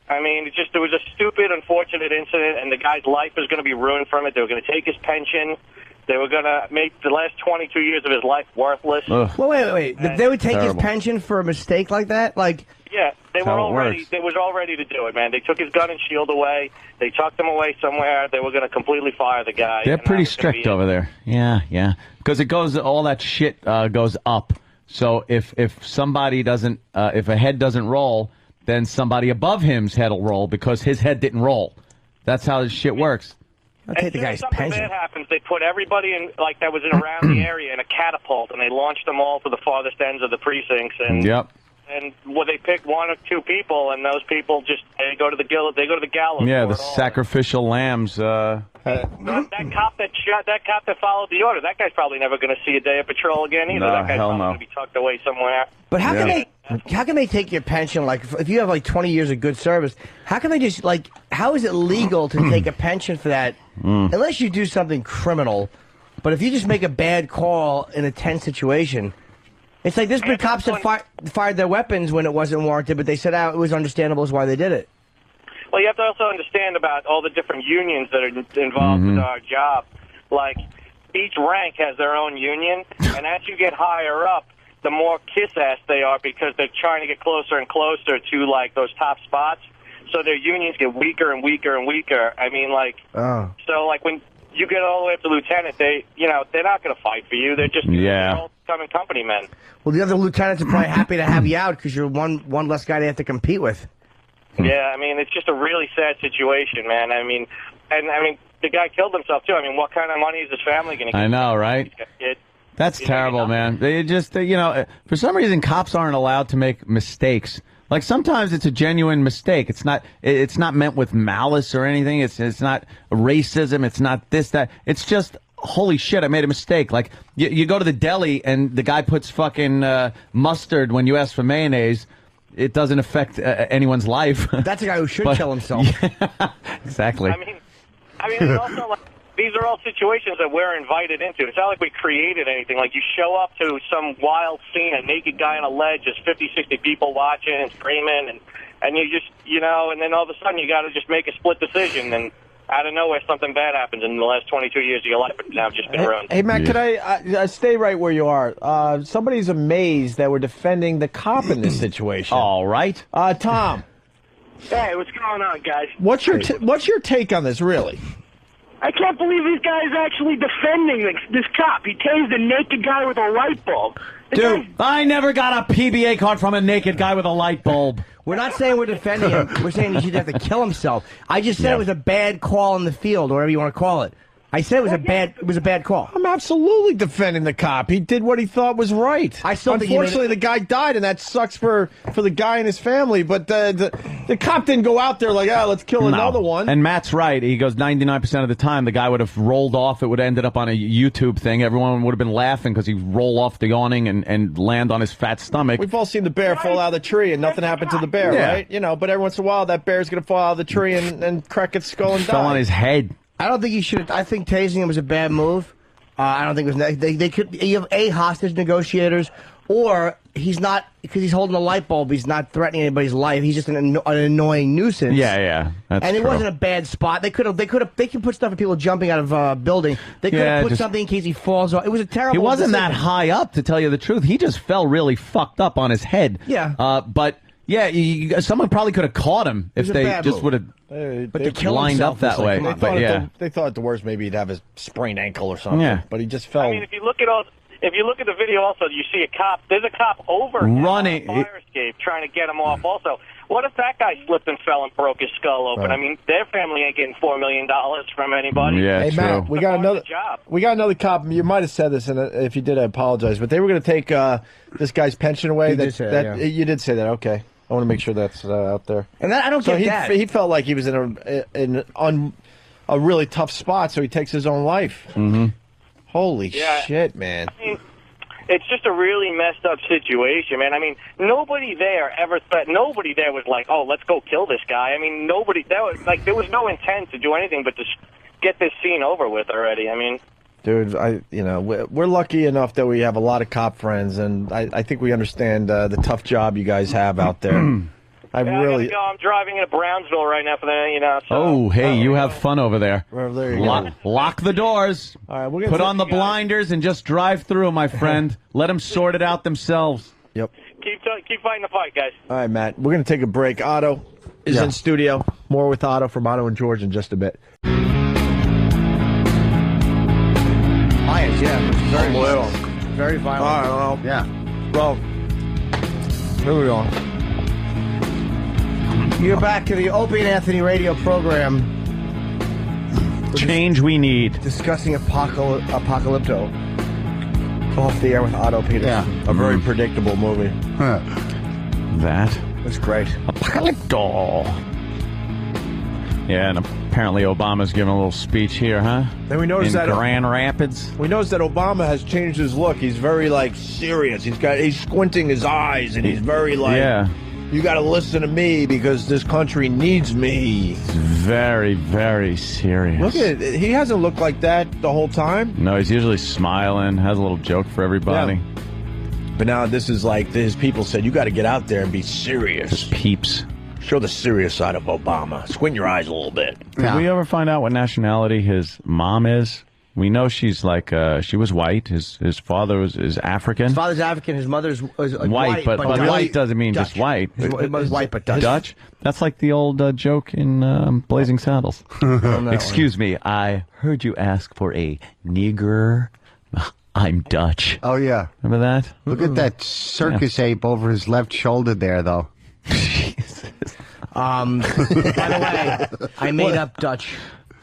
I mean, it was a stupid, unfortunate incident, and the guy's life is going to be ruined from it. They were going to take his pension. They were going to make the last 22 years of his life worthless. Well, wait. They would take his pension for a mistake like that? Like, yeah, they were all ready. They was all ready to do it, man. They took his gun and shield away. They tucked him away somewhere. They were going to completely fire the guy. They're pretty strict over there. Yeah. Because all that shit goes up. So if somebody doesn't, if a head doesn't roll, then somebody above him's head will roll because his head didn't roll. That's how this shit works. I'll take the guy's pension. Something bad happens, they put everybody in, like, that was in around the area in a catapult, and they launched them all to the farthest ends of the precincts. And And they pick one or two people, and those people they go to the gallows. Yeah, the sacrificial lambs. That cop that followed the order, that guy's probably never going to see a day of patrol again either. No, that guy's hell probably no. going to be tucked away somewhere. But how can they take your pension? Like, if you have like 20 years of good service, how can they just how is it legal to take a pension for that? Unless you do something criminal. But if you just make a bad call in a tense situation, it's like there's been cops that fired their weapons when it wasn't warranted, but they said it was understandable as why they did it. Well, you have to also understand about all the different unions that are involved with our job. Like, each rank has their own union, and as you get higher up, the more kiss-ass they are because they're trying to get closer and closer to, like, those top spots. So their unions get weaker and weaker and weaker. I mean, so, like, when you get all the way up to lieutenant, they're not going to fight for you. They're just they're all becoming company men. Well, the other lieutenants are probably happy to have you out because you're one less guy they have to compete with. Yeah, I mean, it's just a really sad situation, man. I mean, the guy killed himself, too. I mean, what kind of money is his family going to get? I know, right? That's terrible, man. They just, for some reason, cops aren't allowed to make mistakes. Like, sometimes it's a genuine mistake. It's not meant with malice or anything. It's not racism. It's not this, that. It's just, holy shit, I made a mistake. Like, you go to the deli and the guy puts fucking mustard when you ask for mayonnaise. It doesn't affect anyone's life. That's a guy who should kill himself. Yeah, exactly. I mean, it's also like, these are all situations that we're invited into. It's not like we created anything. Like, you show up to some wild scene, a naked guy on a ledge, there's 50, 60 people watching and screaming, and you just, and then all of a sudden you got to just make a split decision, and out of nowhere something bad happens in the last 22 years of your life, but now just been ruined. Hey, Matt, could I stay right where you are? Somebody's amazed that we're defending the cop in this situation. All right. Tom. Hey, what's going on, guys? What's your take on this, really? I can't believe these guys actually defending this cop. He tased a naked guy with a light bulb. Dude, I never got a PBA card from a naked guy with a light bulb. We're not saying we're defending him. We're saying he should have to kill himself. I just said it was a bad call in the field, or whatever you want to call it. I said it was a bad call. I'm absolutely defending the cop. He did what he thought was right. I still Unfortunately, the guy died, and that sucks for the guy and his family. But the cop didn't go out there like, let's kill another one. And Matt's right. He goes 99% of the time the guy would have rolled off. It would have ended up on a YouTube thing. Everyone would have been laughing because he'd roll off the awning and land on his fat stomach. We've all seen the bear fall out of the tree, and nothing happened to the bear, right? But every once in a while, that bear's going to fall out of the tree and crack its skull and die. Fell on his head. I don't think he should. I think tasing him was a bad move. I don't think it was. They could. You have hostage negotiators, or he's not because he's holding a light bulb. He's not threatening anybody's life. He's just an annoying nuisance. Yeah, that's and it true. wasn't a bad spot. They could put stuff for people jumping out of a building. They could have put something in case he falls off. It was a terrible. He wasn't decision. that high up, to tell you the truth. He just fell really fucked up on his head. Yeah. But yeah, someone probably could have caught him if they just would have. But to kill lined up that way. They thought at the worst maybe he'd have a sprained ankle or something. Yeah. But he just fell. I mean, if you look at the video also, you see a cop. There's a cop over running fire escape trying to get him off also. What if that guy slipped and fell and broke his skull open? Right. I mean, their family ain't getting $4 million from anybody. Yeah, hey, true. Matt, we got another cop. You might have said this, and if you did, I apologize. But they were going to take this guy's pension away. You did say that, yeah. You did say that. Okay. I want to make sure that's out there. And I don't get that. He felt like he was in a really tough spot, so he takes his own life. Mm-hmm. Holy shit, man! I mean, it's just a really messed up situation, man. I mean, nobody there was like, oh, let's go kill this guy. I mean, there was no intent to do anything but to get this scene over with already. I mean, dude, we're lucky enough that we have a lot of cop friends, and I think we understand the tough job you guys have out there. I gotta go. I'm driving into Brownsville right now for the, so. Oh, hey, you have fun over there. Well, there you go. Lock the doors. All right, we're gonna put on the blinders and just drive through, my friend. Let them sort it out themselves. Yep. Keep fighting the fight, guys. All right, Matt. We're going to take a break. Otto is in studio. More with Otto from Otto and George in just a bit. Very violent. Very violent. All right, well, yeah. Well, here we go. You're back to the Opie and Anthony radio program. Change we need. Discussing Apocalypto. Off the air with Otto Peterson. Yeah, a very predictable movie. That was great. Apocalypto. Yeah, and apparently Obama's giving a little speech here, huh? Then we noticed in that Grand Rapids. We noticed that Obama has changed his look. He's very serious. He's squinting his eyes, and he's very you got to listen to me because this country needs me. He's very, very serious. Look at it. He hasn't looked like that the whole time. No, he's usually smiling, has a little joke for everybody. Yeah. But now this is his people said, you got to get out there and be serious. His peeps. Show the serious side of Obama. Squint your eyes a little bit. Did we ever find out what nationality his mom is? We know she's she was white. His father is African. His father's African. His mother's white, but white doesn't mean Dutch. just white. His mother's white, but Dutch. Dutch? That's like the old joke in Blazing Saddles. Excuse me, I heard you ask for a nigger. I'm Dutch. Oh, yeah. Remember that? Look at that circus ape over his left shoulder there, though. By the way, I made up Dutch.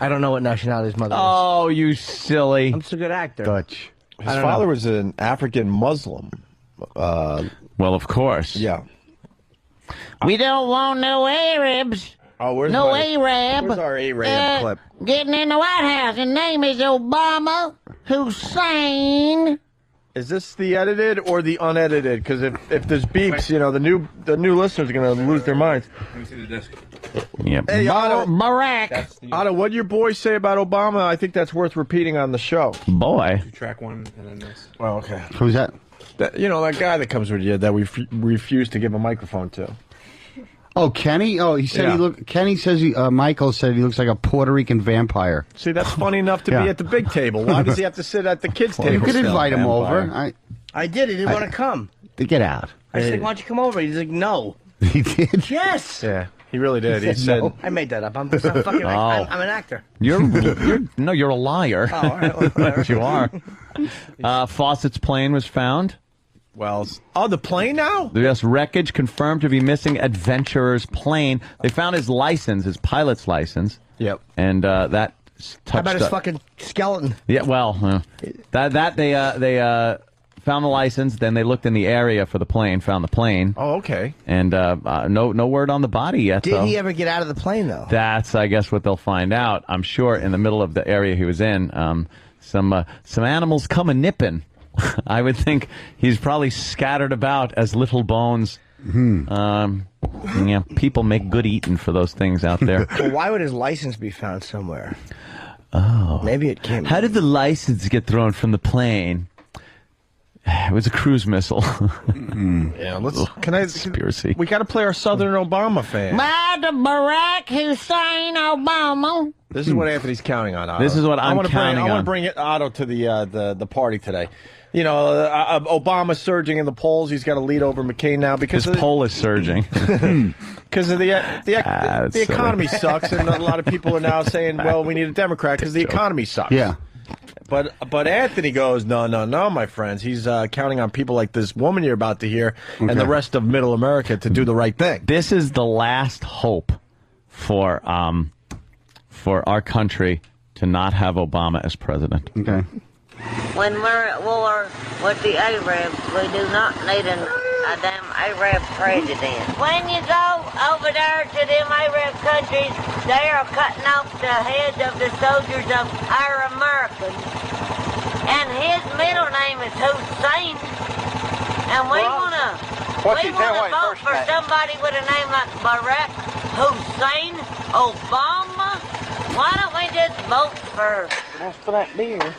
I don't know what nationality his mother is. Oh, you silly. I'm just a good actor. Dutch. His father was an African Muslim. Well, of course. Yeah. We don't want no Arabs. Oh, where's no Arab. Where's our Arab clip? Getting in the White House. His name is Obama Hussein. Is this the edited or the unedited? Because if there's beeps, the new listeners are going to lose their minds. Let me see the disc. Yep. Hey, Otto. Barack. Otto, what did your boy say about Obama? I think that's worth repeating on the show. Boy. Track one and then this. Oh, okay. Who's that? That guy that comes with you that we refuse to give a microphone to. Oh, Kenny? Oh, he said Kenny says Michael said he looks like a Puerto Rican vampire. See, that's funny enough to be at the big table. Why does he have to sit at the kids' table? You could invite him over. I did. He didn't want to come. Get out. I said, why don't you come over? He's like, no. He did? Yes. Yeah, he really did. He said no. I made that up. I'm an actor. You're a liar. Oh, all right. Well, you are. Fawcett's plane was found. Well, the plane now? Yes, wreckage confirmed to be missing adventurer's plane. They found his license, his pilot's license. Yep. And that touched. How about his fucking skeleton? Yeah, well, they found the license. Then they looked in the area for the plane, found the plane. Oh, okay. And no word on the body yet. Did he ever get out of the plane though? That's, I guess, what they'll find out. I'm sure in the middle of the area he was in, some animals come a nipping. I would think he's probably scattered about as little bones. Yeah, people make good eating for those things out there. Well, why would his license be found somewhere? Oh. Maybe it came. How did the license get thrown from the plane? It was a cruise missile. Yeah, conspiracy. We got to play our Southern Obama fan. Mr. Barack Hussein Obama. This is what Anthony's counting on, Otto. This is what I'm counting on. I want to bring Otto to the party today. Obama's surging in the polls. He's got a lead over McCain now because his poll is surging. Because of the economy sucks, and a lot of people are now saying, "Well, we need a Democrat because the economy sucks." Yeah. But Anthony goes, no, my friends. He's counting on people like this woman you're about to hear and the rest of Middle America to do the right thing. This is the last hope for our country to not have Obama as president. Okay. When we're at war with the Arabs, we do not need a damn Arab president. When you go over there to them Arab countries, they are cutting off the heads of the soldiers of our Americans. And his middle name is Hussein. And we wanna vote for somebody with a name like Barack Hussein Obama. Why don't we just vote for? That's for that beer.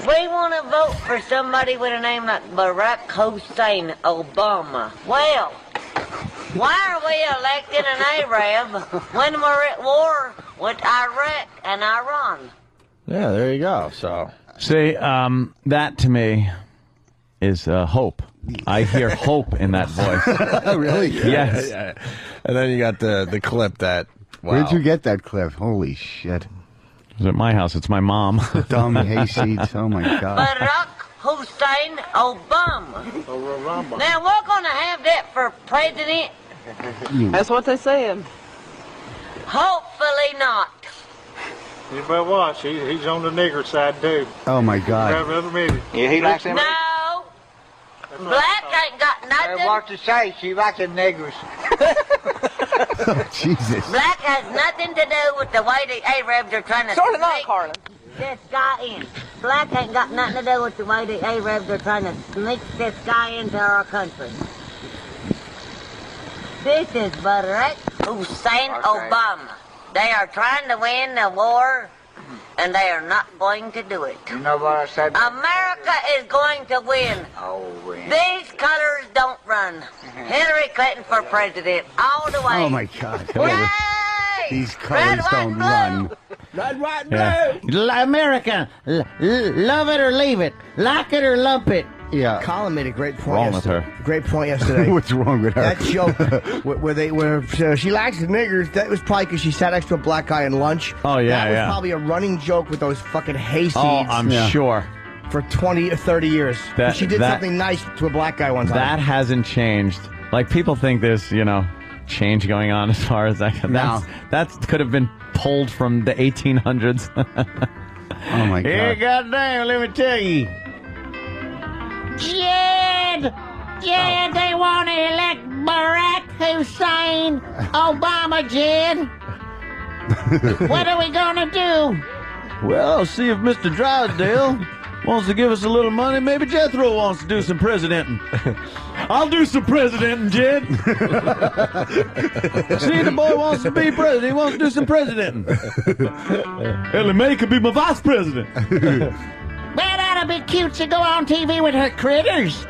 We want to vote for somebody with a name like Barack Hussein Obama. Well, why are we electing an Arab when we're at war with Iraq and Iran? Yeah, there you go. So, see, that to me is hope. I hear hope in that voice. Really? Yes. Yeah. And then you got the clip that. Wow. Where'd you get that clip? Holy shit! It was at my house. It's my mom. Dumb hayseeds. Oh my god. Barack Hussein Obama. Now we're gonna have that for president. That's what they're saying. Hopefully not. You better watch. He's on the nigger side too. Oh my god. Never met him. Yeah, he likes them. No. Black ain't got nothing. What to say? She likes the niggers. Oh, Jesus. Black has nothing to do with the way the Arabs are trying to sneak this guy in. Black ain't got nothing to do with the way the Arabs are trying to sneak this guy into our country. This is Barack Hussein Obama. They are trying to win the war, and they are not going to do it. You know what I said? America is going to win. Oh, win. These colors don't run. Hillary Clinton for president all the way. Oh my god. Yay! These colors don't run. Red, white, blue. America, love it or leave it, like it or lump it. Yeah. Colin made a great point. Wrong with yesterday. her. Great point yesterday. What's wrong with her? That joke where she likes the niggers. That was probably because she sat next to a black guy in lunch. Oh yeah, that was probably a running joke with those fucking hayseeds. Oh, I'm sure. For 20 or 30 years. That- she did that- something nice to a black guy one time. That hasn't changed. Like, people think there's, change going on as far as that. No. That could have been pulled from the 1800s. Oh my god. Hey, goddamn, let me tell you. Jed, they want to elect Barack Hussein Obama, Jed. What are we gonna do? Well, I'll see if Mr. Drysdale wants to give us a little money. Maybe Jethro wants to do some presidenting. I'll do some presidenting, Jed. See, the boy wants to be president. He wants to do some presidenting. Ellie Mae could be my vice president. Well, that'll be cute to go on TV with her critters.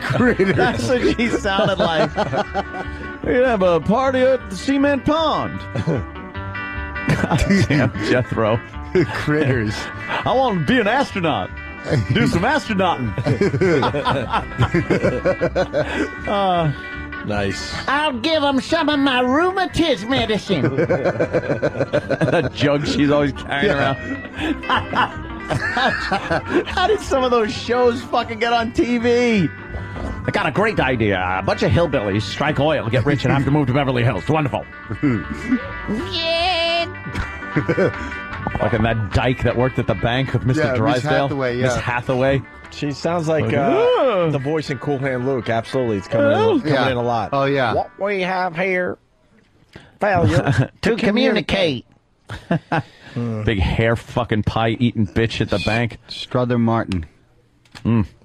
Critters. That's what she sounded like. We'd have a party at the cement pond. God damn, Jethro. Critters. I want to be an astronaut. Do some astronauting. Nice. I'll give them some of my rheumatism medicine. That jug she's always carrying around. How did some of those shows fucking get on TV? I got a great idea. A bunch of hillbillies strike oil, get rich, and have to move to Beverly Hills. Wonderful. Yeah. Like in that dyke that worked at the bank with Mr. Yeah, Miss Drysdale. Hathaway, yeah. Miss Hathaway. She sounds like the voice in Cool Hand Luke. Absolutely. It's coming in a lot. Oh, yeah. What we have here, failure to communicate. Big hair fucking pie eating bitch at the bank. Strother Martin.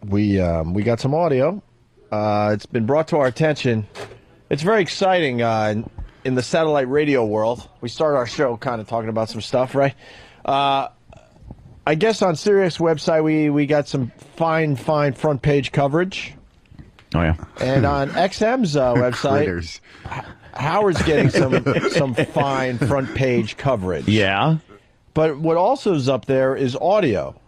We got some audio. It's been brought to our attention. It's very exciting in the satellite radio world. We start our show kind of talking about some stuff, right? I guess on Sirius website we got some fine front page coverage. Oh yeah. And on XM's website, Howard's getting some fine front page coverage. Yeah. But what also is up there is audio,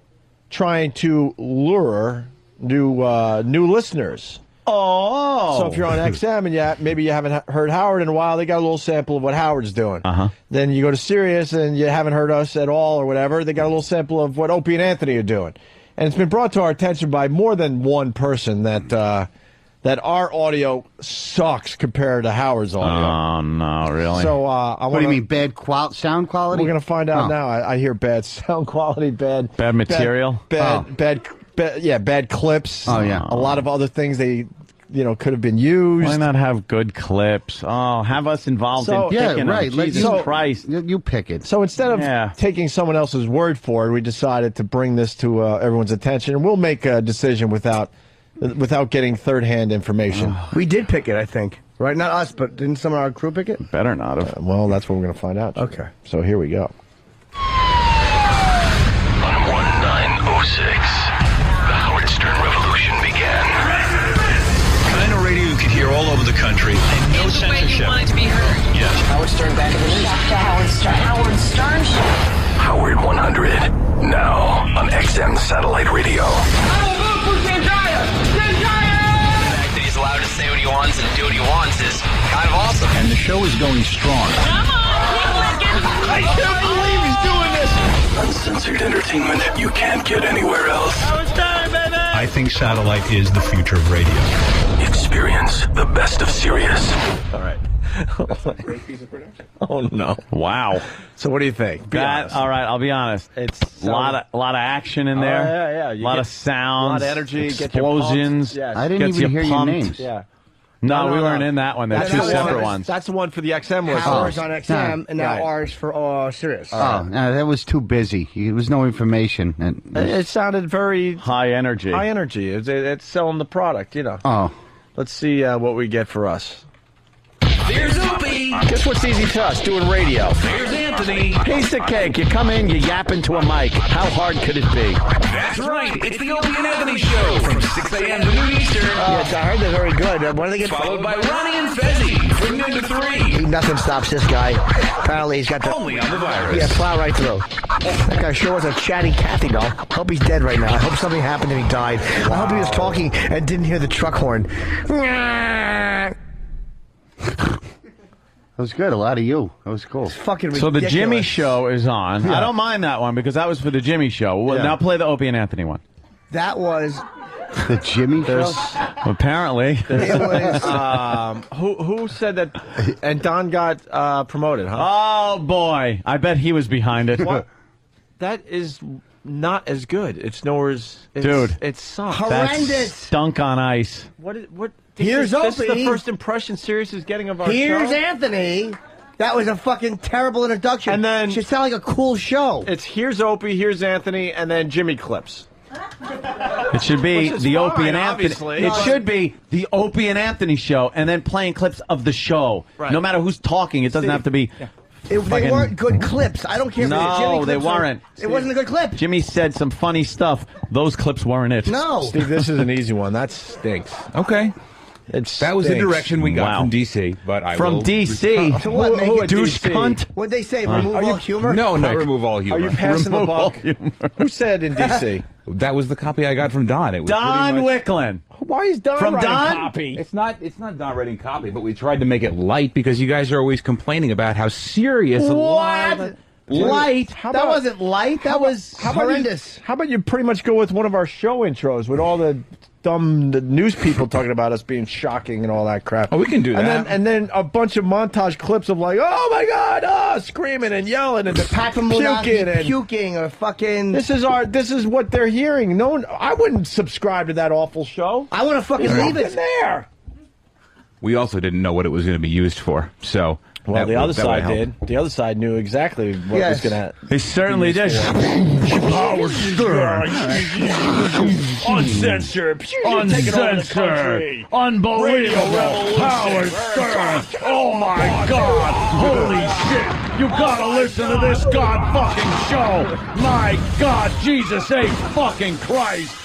trying to lure new listeners. Oh. So if you're on XM and maybe you haven't heard Howard in a while, they got a little sample of what Howard's doing. Uh-huh. Then you go to Sirius and you haven't heard us at all or whatever, they got a little sample of what Opie and Anthony are doing. And it's been brought to our attention by more than one person that our audio sucks compared to Howard's audio. Oh, no, really? So what do you mean, bad sound quality? We're going to find out now. I hear bad sound quality, bad material? Bad clips. Oh, yeah. A lot of other things they could have been used. Why not have good clips? Oh, have us involved in picking them. Jesus Christ. You pick it. So instead of taking someone else's word for it, we decided to bring this to everyone's attention, and we'll make a decision without getting third-hand information. We did pick it, I think. Right? Not us, but didn't someone on our crew pick it? Better not have. Well, that's what we're going to find out. Okay. So here we go. On 1906, the Howard Stern Revolution began. The kind of radio you could hear all over the country. And no censorship. You want it to be heard. Yes. Howard Stern back in the news. Dr. Howard Stern. Howard Stern Show. Howard 100. Now on XM Satellite Radio. Allowed to say what he wants and do what he wants is kind of awesome. And the show is going strong. Come on, I can't believe he's doing this. Uncensored entertainment you can't get anywhere else. I think satellite is the future of radio. Experience the best of Sirius. All right. Oh no! Wow. So what do you think? All right, I'll be honest. It's a lot of action in there. Yeah. A lot of sounds, a lot of energy, explosions. Yes. I didn't even hear your names. Yeah. No, we weren't in that one. They're two separate ones. That's the one for the XM list. Ours on XM, and now ours for Sirius. Oh, no, that was too busy. There was no information. It sounded very high energy. High energy. It's selling the product, Oh. Let's see what we get for us. There's Opie. Guess what's easy to us? Doing radio. There's Anthony. Piece of cake. You come in, you yap into a mic. How hard could it be? That's right. It's the Opie and Anthony Show from 6 a.m. to noon Eastern. Yes, I heard they're very good. When do they get Followed by Ronnie and Fezzi from noon to 3. Nothing stops this guy. Apparently he's got the... Only on the virus. Yeah, plow right through. That guy sure was a chatty Cathy, though. Hope he's dead right now. I hope something happened and he died. I hope he was talking and didn't hear the truck horn. That was good. A lot of you. That was cool. It's fucking So ridiculous. the Jimmy Show is on. Yeah. I don't mind that one because that was for the Jimmy Show. Well, now play the Opie and Anthony one. That was... The Jimmy Show? Apparently. It was... Who said that? And Don got promoted, huh? Oh, boy. I bet he was behind it. What? That is not as good. It's nowhere as... Dude. It sucks. Horrendous. That's stunk on ice. What? Here's this is Opie. the first impression Sirius is getting of our Here's show. Anthony. That was a fucking terrible introduction. And then... Should sound like a cool show. It's here's Opie, here's Anthony, and then Jimmy clips. It should be Which is the Opie fine, and Anthony. obviously. It should be the Opie and Anthony show, and then playing clips of the show. Right. No matter who's talking, it doesn't have to be. Yeah. They weren't good clips. I don't care if No, Jimmy they clips weren't. It wasn't a good clip. Jimmy said some funny stuff. Those clips weren't it. No. Steve, this is an easy one. That stinks. Okay. That was the direction we got from DC, but I From will... DC? So what, make it douche DC? cunt? What'd they say? Remove all humor? No, not remove all humor. Are you passing the buck? Who said in D.C.? That was the copy I got from Don. It was Don pretty much... Wicklund. Why is Don From writing Don? copy? It's not Don writing copy, but we tried to make it light because you guys are always complaining about how serious a lot of... Light? How That about- wasn't light. That was horrendous. How about you pretty much go with one of our show intros with all the dumb news people talking about us being shocking and all that crap? Oh, we can do that. And then a bunch of montage clips of like, oh my God, screaming and yelling and puking and puking or fucking... This is what they're hearing. No one, I wouldn't subscribe to that awful show. I want to fucking leave it there. We also didn't know what it was going to be used for, so... Well, that the other would side help. did. The other side knew exactly what was going to. They certainly did. Howard Stern, uncensored, Uncensored. Unbelievable. Howard Stern. Oh my God. Holy shit. You gotta listen to this God fucking show. My God, Jesus H. fucking Christ.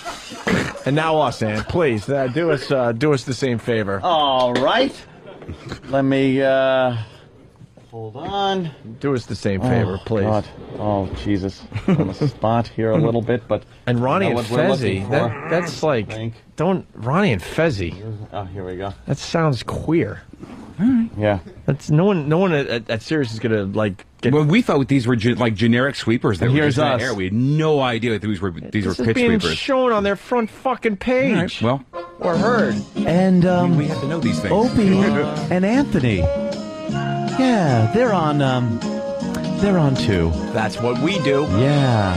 And now us, Ann, please do us the same favor. All right. Let me, hold on. Do us the same favor, please. God. Oh, Jesus. On the spot here a little bit, but... And Ronnie and what we're looking Fezzi, for. that's like, don't, Ronnie and Fezzi. Oh, here we go. That sounds queer. Yeah. That's no one at Sirius is gonna like. Well, we thought these were like generic sweepers. That And were here's just in us. Air. We had no idea that these were This pitch is being sweepers. shown on their front fucking page. All right, well, or heard. And we have to know these things. Opie and Anthony. Yeah, they're on too. That's what we do. Yeah.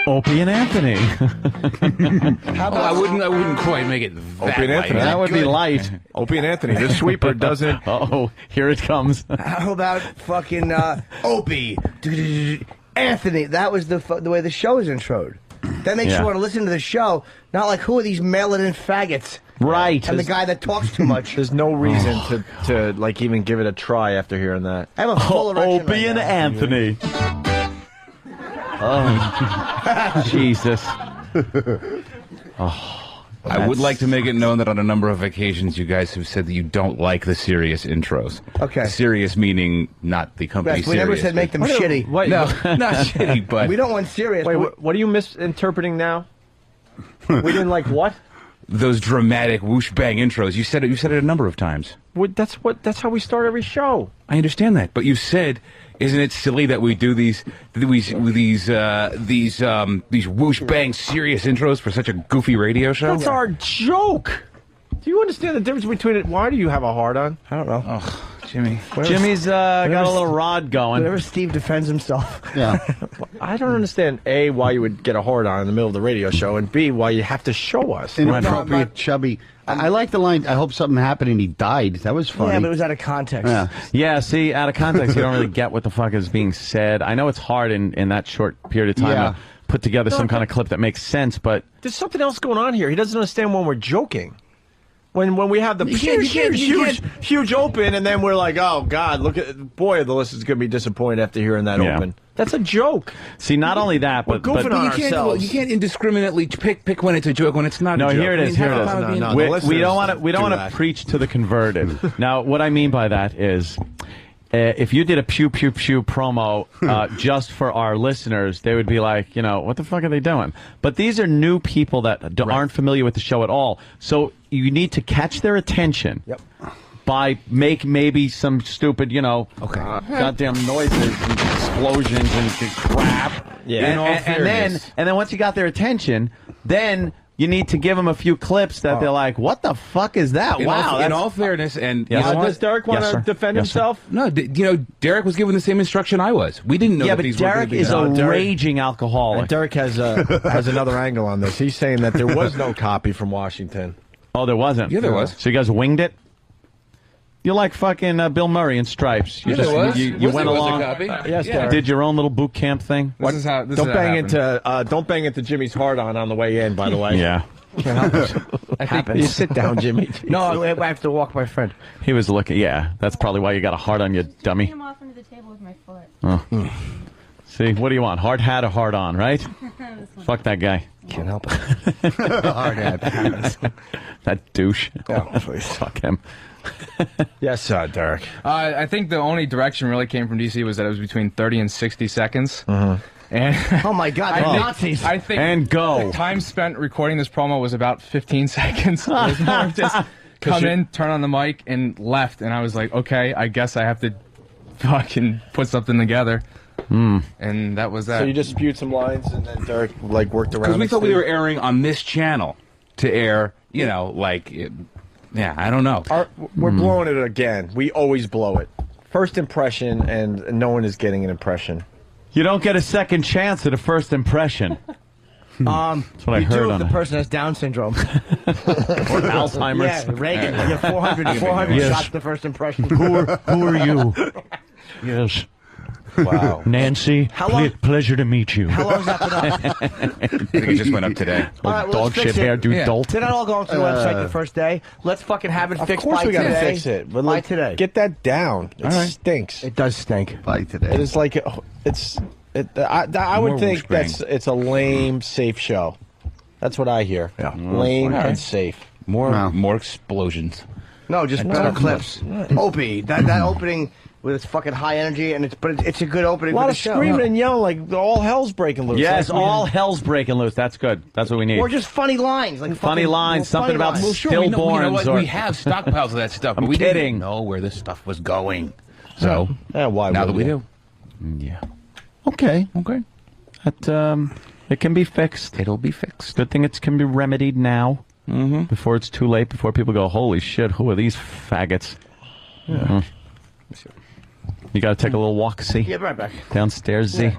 Opie and Anthony. I wouldn't quite make it that Opie and light. Anthony. That would be light. Opie and Anthony. This sweeper doesn't. Oh, here it comes. How about fucking Opie? Anthony. That was the way the show is introed. That makes you want to listen to the show, not like, who are these mail-it-in faggots? Right. And the guy that talks too much. There's no reason to like even give it a try after hearing that. I have a full erection Opie and Anthony. Oh, Jesus. I would like to make it known that on a number of occasions you guys have said that you don't like the serious intros. Okay. Serious meaning not the company Yes, we serious. never said make them shitty. What, No, not shitty, but... We don't want serious. Wait, but what are you misinterpreting now? We didn't like what? Those dramatic whoosh bang intros. You said it a number of times. That's how we start every show. I understand that, but you said, isn't it silly that we do these whoosh bang serious intros for such a goofy radio show? That's our joke. Do you understand the difference between it? Why do you have a hard on? I don't know. Oh, Jimmy. Jimmy's got a little rod going. Whenever Steve defends himself. Yeah. I don't understand, A, why you would get a hard on in the middle of the radio show, and B, why you have to show us. Inappropriate, chubby. I like the line, I hope something happened and he died. That was funny. Yeah, but it was out of context. Yeah. Yeah, see, out of context, you don't really get what the fuck is being said. I know it's hard in that short period of time to put together some kind of clip that makes sense, but... There's something else going on here. He doesn't understand when we're joking. When we have the huge open, and then we're like, oh, God, look at... Boy, the listeners going to be disappointed after hearing that open. That's a joke. See, not only that, but... We're goofing on ourselves. You can't indiscriminately pick when it's a joke, when it's not a joke. No, here it is. Here it is. No, we don't want to preach to the converted. Now, what I mean by that is... if you did a pew pew pew promo just for our listeners, they would be like, what the fuck are they doing? But these are new people that aren't familiar with the show at all. So you need to catch their attention by maybe some stupid, goddamn noises and explosions and crap. Yeah. And then once you got their attention, then... You need to give them a few clips that they're like, what the fuck is that? In all fairness, and does Derek want to defend himself? No, Derek was given the same instruction I was. We didn't know. Yeah, but Derek is a raging alcoholic. And Derek has another angle on this. He's saying that there was no copy from Washington. Oh, there wasn't? Yeah, there was. So you guys winged it? You're like fucking Bill Murray in Stripes. You you went along. Yes, Derek. Did your own little boot camp thing. Don't bang into Jimmy's hard on the way in. By the way. Yeah. I think you sit down, Jimmy. No, I have to walk my friend. He was looking. Yeah, that's probably why you got a hard on, you dummy. I him off into the table with my foot. Oh. See, what do you want? Hard hat or hard on, right? Fuck that guy. Can't help it. Hard hat. That douche. Oh, please. Fuck him. Yes, Derek. I think the only direction really came from DC was that it was between 30 and 60 seconds. And oh my God, Nazis! I think and go. The time spent recording this promo was about 15 seconds. It was more of just come in, turn on the mic, and left. And I was like, okay, I guess I have to fucking put something together. And that was that. So you just spewed some lines, and then Derek worked around. Because we thought we were airing on this channel to air, I don't know. We're blowing it again. We always blow it. First impression, and no one is getting an impression. You don't get a second chance at a first impression. That's what I heard on the person has Down syndrome. Or Alzheimer's. Yeah, Reagan. You have 400 shots the first impression. Who are you? Yes. Wow. Nancy, pleasure to meet you. How long has that been up? I think it just went up today. All right, Dog shit hair, dude, dolt. They're not all going to the website the first day. Let's fucking have it fixed by today. Of course we got to fix it. But by today. Get that down. It stinks. It does stink. By today. It is like, I would think it's a lame, safe show. That's what I hear. Yeah. Lame and safe. More explosions. No, just better clips. Opie, that opening with its fucking high energy, and it's a good opening. A lot for of the show. screaming and yelling, like all hell's breaking loose. Yes, all hell's breaking loose. That's good. That's what we need. Or just funny lines, like funny lines, something about stillborns. We have stockpiles of that stuff, but we didn't know where this stuff was going. So why? Now that we do, yeah. Okay. That it can be fixed. It'll be fixed. Good thing it can be remedied now, before it's too late. Before people go, holy shit, who are these faggots? Yeah. You got to take a little walk, see? Yeah, right back. Downstairs, see?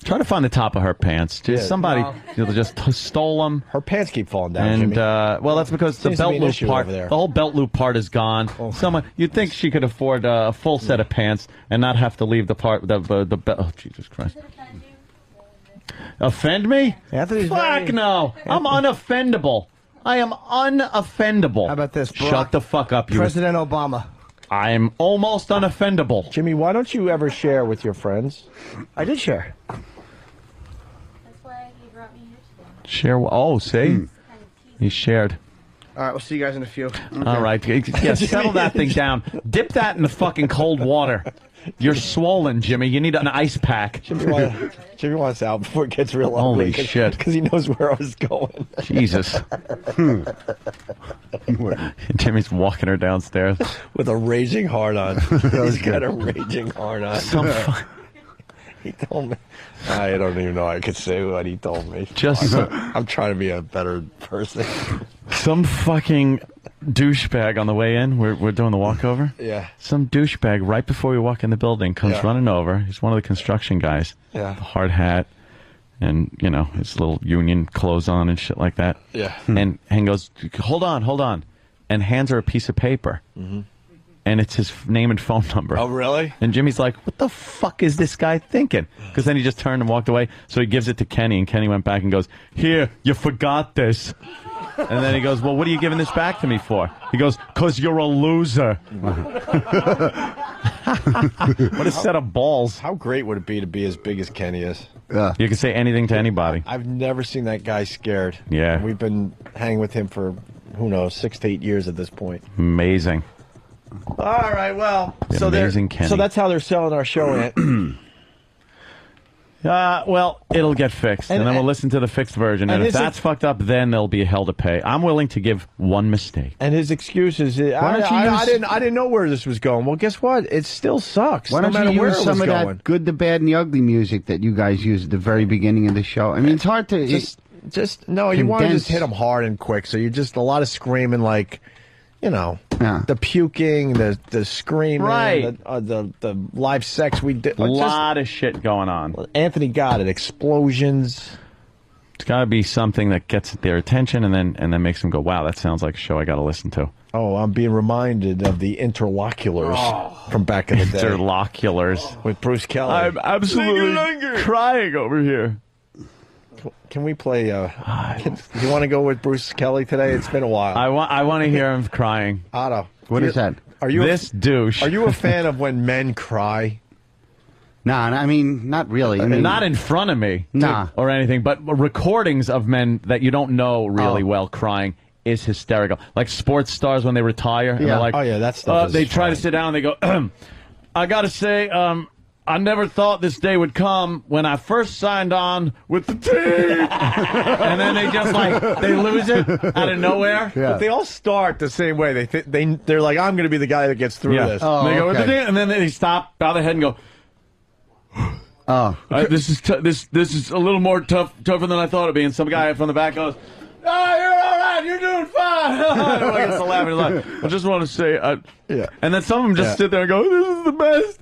Try to find the top of her pants. Just somebody just stole them. Her pants keep falling down, And Jimmy. well, that's because the Seems to belt be an loop issue part, over there. the whole belt loop part is gone. Someone, you'd think she could afford a full set of pants and not have to leave the part the belt. Oh, Jesus Christ! Offend me? Anthony's Fuck no! I'm unoffendable. I am unoffendable. How about this? Shut the fuck up, you. President Obama. I am almost unoffendable. Jimmy, why don't you ever share with your friends? I did share. Share. Oh, see, he shared. All right, we'll see you guys in a few. All right, yeah, settle that thing down. Dip that in the fucking cold water. You're swollen, Jimmy. You need an ice pack. Jimmy wants out before it gets real Holy ugly. shit. Because he knows where I was going. Jesus. Jimmy's walking her downstairs. With a raging heart on. He's got a raging heart on. He told me. I don't even know I could say what he told me. I'm trying to be a better person. Some fucking douchebag on the way in. We're doing the walkover. Yeah. Some douchebag right before we walk in the building comes running over. He's one of the construction guys. Yeah. The hard hat and, you know, his little union clothes on and shit like that. Yeah. And goes, hold on. And hands her a piece of paper. Mm-hmm. And it's his name and phone number. Oh, really? And Jimmy's like, what the fuck is this guy thinking? Because then he just turned and walked away. So he gives it to Kenny, and Kenny went back and goes, here, you forgot this. And then he goes, well, what are you giving this back to me for? He goes, because you're a loser. What a set of balls. How great would it be to be as big as Kenny is? Yeah. You can say anything to anybody. I've never seen that guy scared. Yeah. We've been hanging with him for, who knows, 6 to 8 years at this point. Amazing. All right, well, The amazing Kenny. so that's how they're selling our show, Ant. Well, it'll get fixed, and then we'll listen to the fixed version. And if that's fucked up, then there'll be hell to pay. I'm willing to give one mistake. And his excuse is, I didn't know where this was going. Well, guess what? It still sucks. Why no don't matter you where use it some was of going. that good, the bad, and the ugly music that you guys use at the very beginning of the show? I mean, it's hard to No, you want to just hit them hard and quick. So you just a lot of screaming, like, you know, the puking, the screaming, Right. the live sex we did. A lot of shit going on. Anthony got it. Explosions. It's got to be something that gets their attention and then makes them go, wow, that sounds like a show I got to listen to. Oh, I'm being reminded of the Interloculars from back in the day. Interloculars. With Bruce Kelly. I'm absolutely crying over here. Can we play? Do you want to go with Bruce Kelly today? It's been a while. I want to hear him crying. Otto, What is that? Are you this douche? Are you a fan of when men cry? Nah, I mean, not really. I mean, Not in front of me, Nah. or anything, but recordings of men that you don't know really well crying is hysterical. Like sports stars when they retire, and Yeah. they're like, Oh, yeah, that stuff is they try to fine. sit down, and they go, I gotta say, I never thought this day would come when I first signed on with the team. And then they just they lose it out of nowhere. But they all start the same way. They're like, I'm going to be the guy that gets through this. And they go, with the team, and then they stop, bow their head, and go, this is a little more tougher than I thought it'd be. And some guy from the back goes, "Oh, you're all right. You're doing fine." Everyone gets to laughing. Like, I just want to say, and then some of them just sit there and go, "This is the best."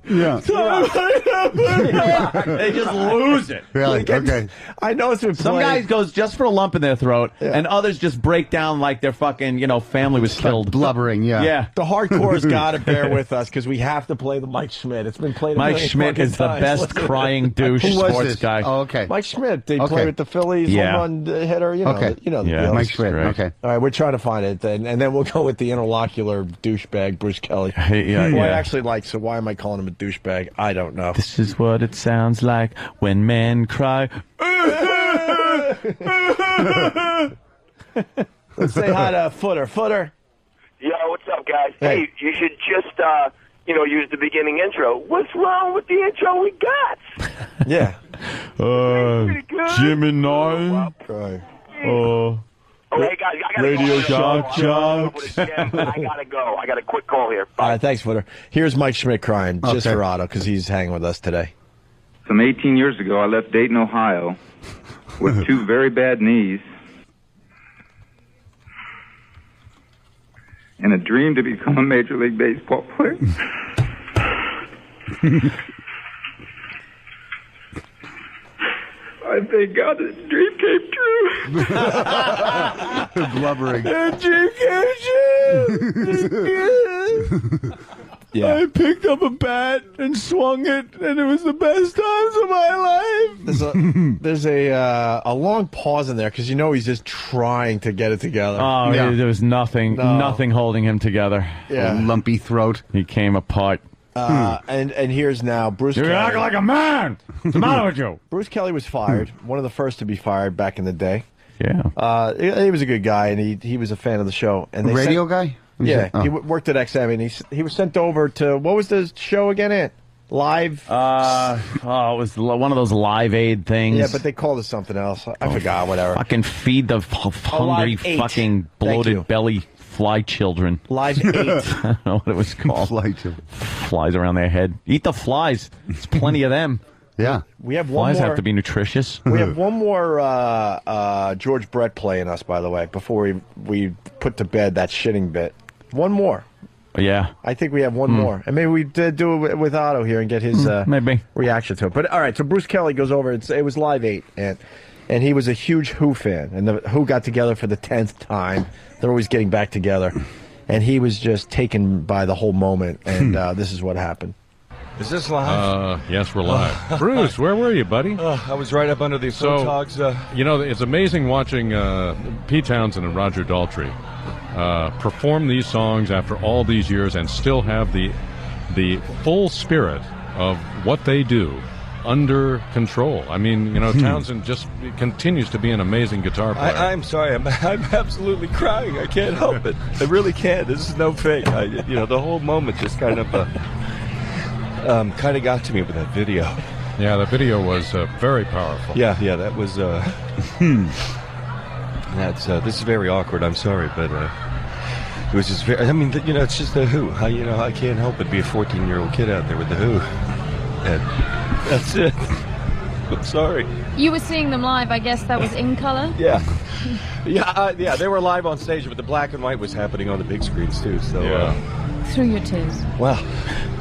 They just lose it. Really? Okay. I know it's been Some played. guys goes just for a lump in their throat, and others just break down like their fucking family was killed. Blubbering, yeah. The hardcore's got to bear with us because we have to play the Mike Schmidt. It's been played. Mike Schmidt is the best crying douche Who was sports this? guy. Oh, okay. Mike Schmidt. They Okay. play with the Phillies. Yeah. Home run hitter. You know. Okay. You know the Yeah. deal. Mike Schmidt. great. Okay. All right, we're trying to find it, and then we'll go with the interlocular douchebag Bruce Kelly. Yeah, who I yeah. actually like. So why am I calling him a douchebag? I don't know. This is what it sounds like when men cry. Let's say hi to Footer. Footer. Yo, what's up, guys? Hey. Hey, you should just, use the beginning intro. What's wrong with the intro we got? Yeah. Jim and I. Oh, hey, guys, I gotta Radio go. Shock Jocks. I gotta go. I got a quick call here. All right, thanks, Footer. Here's Mike Schmidt crying just Okay. for Otto because he's hanging with us today. Some 18 years ago, I left Dayton, Ohio, with 2 very bad knees and a dream to become a Major League Baseball player. thank God this dream came true. Blubbering. Yeah. I picked up a bat and swung it, and it was the best times of my life. There's a long pause in there because you know he's just trying to get it together. Oh, Yeah. there was nothing holding him together. Yeah. A lumpy throat. He came apart. And here's now Bruce You Kelly. act like a man. What's the matter with you? Bruce Kelly was fired. One of the first to be fired back in the day. Yeah. He was a good guy, and he was a fan of the show. And they Radio guy? Yeah, Oh. he worked at XM, and he was sent over to, what was the show again, Ant? Live? It was one of those Live Aid things. Yeah, but they called it something else. I forgot, whatever. Fucking feed the hungry, Live 8. fucking Thank you. bloated belly fly children. Live 8. I don't know what it was called. Fly children. Flies around their head. Eat the flies. There's plenty of them. Yeah. We have one Flies more. have to be nutritious. We have one more George Brett playing us, by the way, before we put to bed that shitting bit. One more. Yeah. I think we have one more. And maybe we did do it with Otto here and get his maybe reaction to it. But all right, so Bruce Kelly goes over. It was Live 8, and he was a huge Who fan. And the Who got together for the 10th time. They're always getting back together. And he was just taken by the whole moment. And this is what happened. Is this live? Yes, we're live. Bruce, where were you, buddy? I was right up under the photogs. You know, it's amazing watching Pete Townsend and Roger Daltrey perform these songs after all these years and still have the full spirit of what they do under control. I mean, you know, Townsend just continues to be an amazing guitar player. I'm sorry. I'm absolutely crying. I can't help it. I really can't. This is no fake. The whole moment just kind of got to me with that video. Yeah, the video was very powerful. Yeah, that was. This is very awkward. I'm sorry, but it was just very. I mean, it's just the Who. I can't help but be a 14-year-old kid out there with the Who, and that's it. I'm sorry. You were seeing them live. I guess that was in color. Yeah. Yeah. They were live on stage, but the black and white was happening on the big screens too. So. Through your tears. Wow.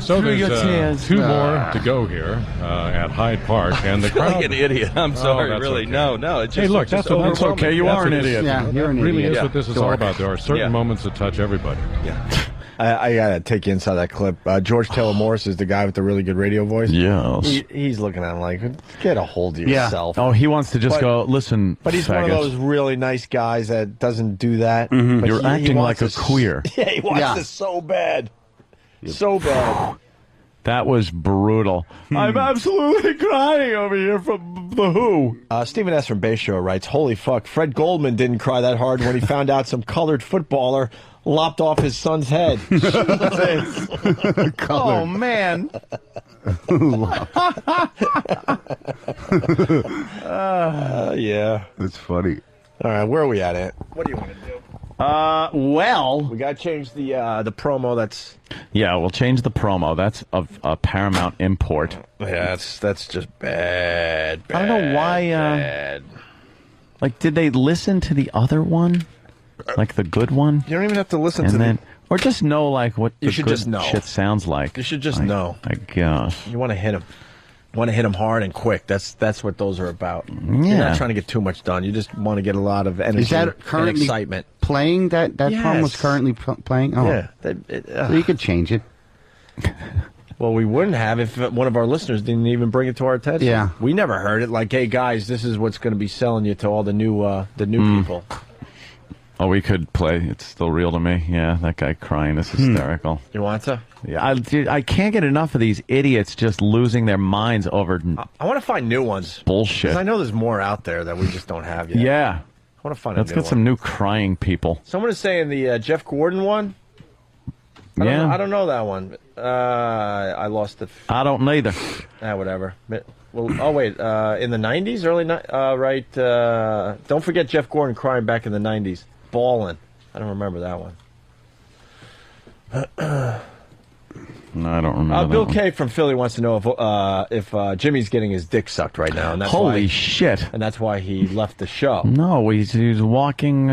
So there's two more to go here at Hyde Park, and the I feel crowd. like an idiot. I'm sorry, that's really. Okay. No. It's just, hey, look, that's okay. You are an idiot. Yeah, you're an really idiot. is what this is all about. There are certain moments that touch everybody. Yeah. I gotta take you inside that clip. George Taylor Morris is the guy with the really good radio voice. Yes. He's looking at him like, get a hold of yourself. Oh, he wants to just go, listen, But he's faggots. one of those really nice guys that doesn't do that. Mhm. But You're acting like a queer. Yeah, he wants this so bad. So bad. That was brutal. I'm absolutely crying over here from the Who. Stephen S. from Bay Show writes, holy fuck, Fred Goldman didn't cry that hard when he found out some colored footballer lopped off his son's head. Oh, man. Yeah. That's funny. All right, where are we at, Ant? What do you want to do? Well, we got to change the promo. That's we'll change the promo. That's of Paramount import. Yeah, that's just bad. I don't know why. Bad. Like, did they listen to the other one, like the good one? You don't even have to listen and to then, or just know like what You the should good just know. shit sounds like. You should just I- know. I guess. You want to hit him. Want to hit him hard and quick. That's what those are about. You're Yeah. not trying to get too much done. You just want to get a lot of energy Is that and currently excitement. playing? That promo was Yes. currently playing? Oh. Yeah. So you could change it. Well, we wouldn't have if one of our listeners didn't even bring it to our attention. Yeah. We never heard it. Like, hey guys, this is what's going to be selling you to all the new people. Oh, we could play. It's still real to me. Yeah, that guy crying is hysterical. You want to? Yeah, I can't get enough of these idiots just losing their minds over I want to find new ones. bullshit. 'Cause I know there's more out there that we just don't have yet. Yeah. I want to find Let's a new get some one. new crying people. Someone is saying the Jeff Gordon one. I don't know that one. I lost it. I don't neither. Whatever. Well, wait. In the 90s, right? Don't forget Jeff Gordon crying back in the 90s. Ballin'. I don't remember that one. No, I don't remember. Bill that K from Philly wants to know if Jimmy's getting his dick sucked right now. And that's Holy why, shit. And that's why he left the show. No, he's walking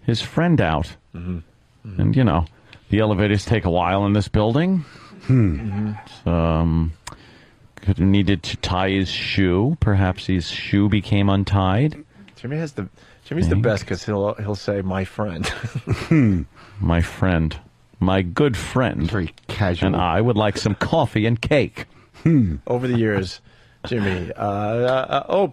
his friend out. Mm-hmm. And, you know, the elevators take a while in this building. needed to tie his shoe. Perhaps his shoe became untied. Jimmy's the best because he'll say my friend. My friend, my good friend, very casual, and I would like some coffee and cake. Over the years, Jimmy.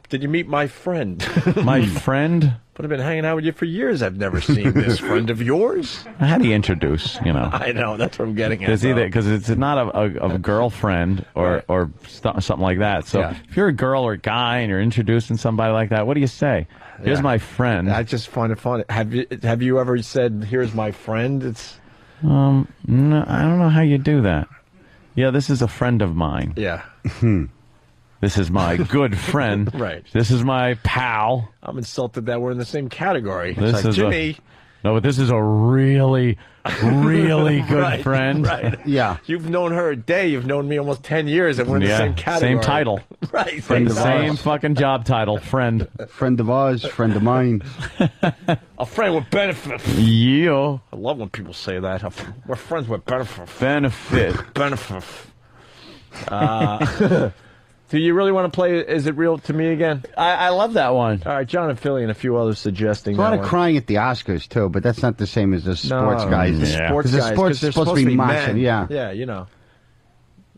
Did you meet my friend? My friend? But I've been hanging out with you for years. I've never seen this friend of yours. How do you introduce? I know that's what I'm getting at. Because it's not a girlfriend or something like that. So if you're a girl or a guy and you're introducing somebody like that, what do you say? Here's my friend. I just find it funny. Have you ever said, "Here's my friend"? It's no, I don't know how you do that. Yeah, this is a friend of mine. Yeah. This is my good friend. Right. This is my pal. I'm insulted that we're in the same category. This it's like, is Jimmy. No, but this is a really, really good friend. Right. Yeah. You've known her a day. You've known me almost 10 years, and we're in the same category. Same title. Right. Same fucking job title. Friend. Friend of ours, friend of mine. A friend with benefits. Yeah. I love when people say that. We're friends with benefits. Benefits. Do you really want to play Is It Real to Me again? I love that one. All right, John and Philly and a few others suggesting There's a lot that of one. crying at the Oscars, too, but that's not the same as the sports guys. The sports the guys, sports 'cause they're supposed to be massive, men. yeah. Yeah, you know.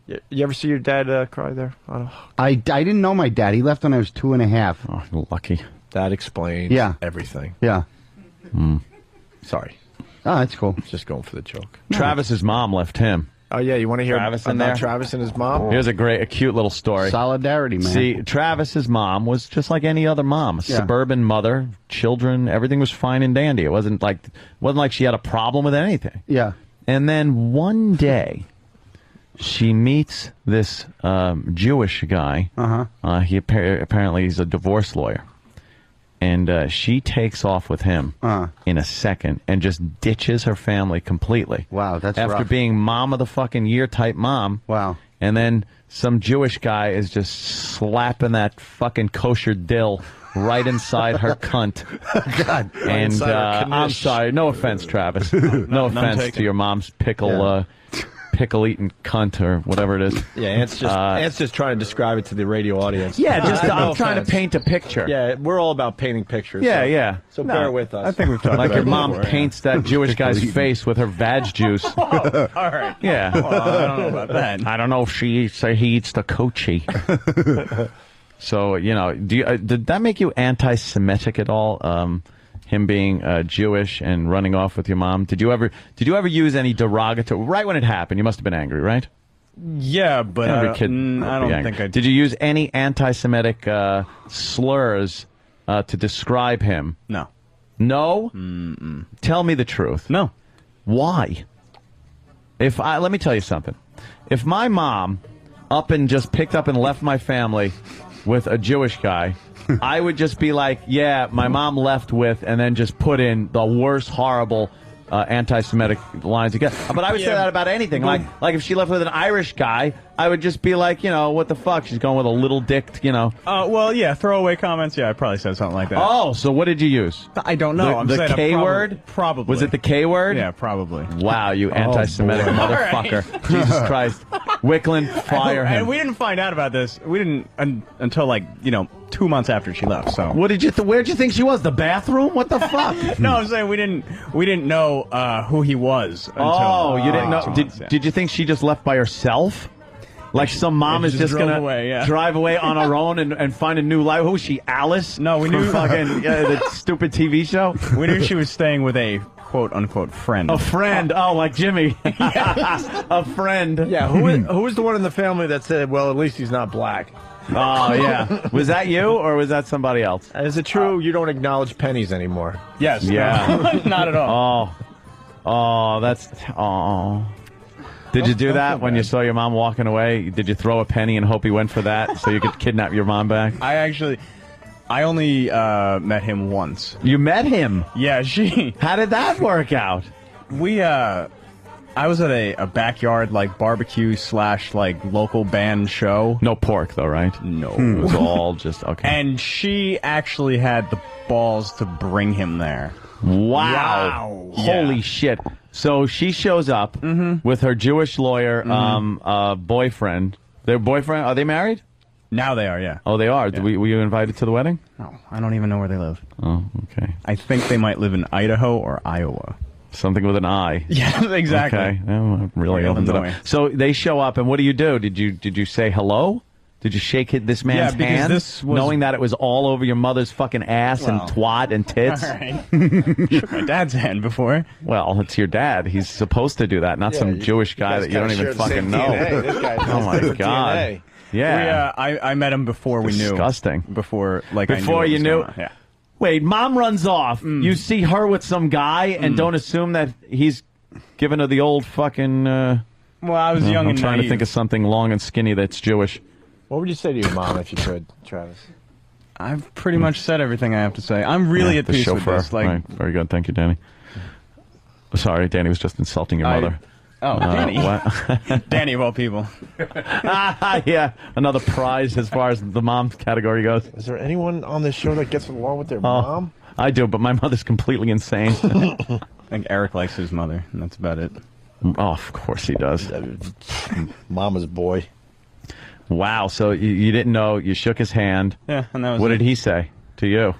You ever see your dad cry there? I didn't know my dad. He left when I was 2.5. Oh, lucky. That explains everything. Yeah. Sorry. Oh, that's cool. Just going for the joke. Travis's mom left him. Oh, yeah, you want to hear Travis in about there? Travis and his mom? Here's a cute little story. Solidarity, man. See, Travis's mom was just like any other mom, a suburban mother, children, everything was fine and dandy. It wasn't like she had a problem with anything. Yeah. And then one day, she meets this Jewish guy. He apparently he's a divorce lawyer. And she takes off with him in a second and just ditches her family completely. Wow, that's after rough. being mom of the fucking year type mom. Wow. And then some Jewish guy is just slapping that fucking kosher dill right inside her cunt. God. And I'm sorry, no offense, Travis. No offense to your mom's pickle eating cunt or whatever it is. Yeah, Ant's just trying to describe it to the radio audience. Yeah, I'm trying to paint a picture. Yeah, we're all about painting pictures. Yeah. So bear with us. I think we've talked Like about your it mom before, paints that Jewish guy's face with her vag juice. All right. Yeah. Well, I don't know about that. I don't know if he eats the kochi. So, did that make you anti-Semitic at all? Him being Jewish and running off with your mom. Did you ever use any derogatory? Right when it happened, you must have been angry, right? Yeah, but Every kid I don't think I did. Did you use any anti-Semitic slurs to describe him? No. No? Mm-mm. Tell me the truth. No. Why? Let me tell you something. If my mom up and just picked up and left my family with a Jewish guy, I would just be like, yeah, my mom left with, and then just put in the worst horrible anti-Semitic lines again. But I would say that about anything. Like if she left with an Irish guy, I would just be like, what the fuck? She's going with a little dick, Well, yeah, throwaway comments. Yeah, I probably said something like that. Oh, so what did you use? I don't know. I'm The saying K word? Probably. Was it the K word? Yeah, probably. Wow, you anti-Semitic boy. motherfucker. Jesus Christ. Wickland, fire him. And we didn't find out about this. We didn't until 2 months after she left. So what did you? Where'd you think she was? The bathroom? What the fuck? No, I'm saying we didn't know who he was. Until, you didn't know? 2 months, yeah. Did you think she just left by herself? Like some mom is just drove gonna away, drive away on her own and find a new life. Who is she? Alice? No, we knew fucking the stupid TV show. We knew she was staying with a quote unquote friend. A friend? Oh, like Jimmy. A friend. Yeah, who was the one in the family that said, well, at least he's not black? Oh, yeah. Was that you or was that somebody else? Is it true you don't acknowledge pennies anymore? Yes. Yeah. No, not at all. Oh, that's... Oh. Did you do that when you saw your mom walking away? Did you throw a penny and hope he went for that so you could kidnap your mom back? I only met him once. You met him? Yeah, How did that work out? I was at a backyard barbecue / local band show. No pork though, right? No. It was all just okay. And she actually had the balls to bring him there. Wow. Holy shit. So she shows up with her Jewish lawyer boyfriend, Their boyfriend? Are they married? Now they are, yeah. Oh, they are. Yeah. Were you invited to the wedding? No, I don't even know where they live. Oh, okay. I think they might live in Idaho or Iowa. Something with an I. Yeah, exactly. Okay. Well, really Or opens it Illinois. up. So they show up, and what do? Did you say hello? Did you shake this man's Yeah, because hand, this was- knowing that it was all over your mother's fucking ass and Well, twat and tits? All right. Shook my dad's hand before. Well, it's your dad. He's supposed to do that, not some Jewish guy that you don't even fucking know. Oh my god. Yeah. I met him before we knew. Disgusting. Before, like, Before I knew you what was knew. going on. Yeah. Wait, mom runs off. You see her with some guy and don't assume that he's giving her the old fucking. Well, I was young I'm and trying to naive. think of something long and skinny that's Jewish. What would you say to your mom if you could, Travis? I've pretty much said everything I have to say. I'm really at the peace chauffeur. with this. Like, Right. Very good. Thank you, Danny. Sorry, Danny was just insulting your mother. Danny. What? Danny of all people. Yeah, another prize as far as the mom category goes. Is there anyone on this show that gets along with their mom? I do, but my mother's completely insane. I think Eric likes his mother, and that's about it. Oh, of course he does. Mama's boy. Wow, so you didn't know, you shook his hand. Yeah, and that was What it. did he say to you?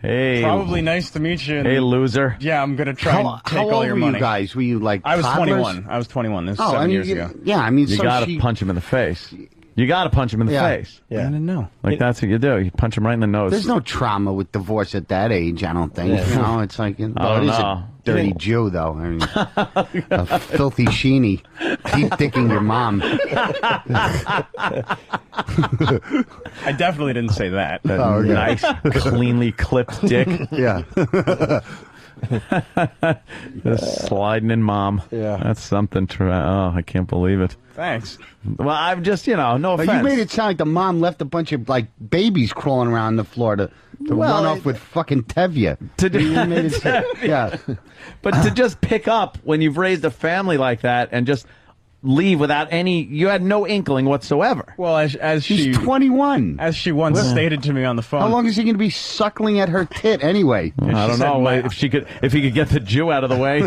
Hey. Probably nice to meet you. and- Hey, loser. Yeah, I'm gonna try and take How all old your were money. you guys? Were you like I was toddlers? 21. I was 21. This is Oh, 7 years you- ago. Yeah, I mean, You so gotta she- punch him in the face. You gotta punch him in the Yeah. face. I didn't know. Like, that's what you do. You punch him right in the nose. There's no trauma with divorce at that age, I don't think. Yeah. You know, it's like, I well, don't it is know. a dirty Jew, though. I mean, a filthy sheeny, deep dicking your mom. I definitely didn't say that. That nice, cleanly clipped dick. Yeah. Just sliding in, mom. Yeah. That's something. Oh, I can't believe it. Thanks. Well, I'm just, no But offense. you made it sound like the mom left a bunch of like babies crawling around the floor to Well, run off with fucking Tevye. You made it sound- yeah. But to just pick up when you've raised a family like that and just leave without any, you had no inkling whatsoever. Well, as She's 21. As she once stated to me on the phone. How long is he going to be suckling at her tit anyway? I don't know if he could get the Jew out of the way.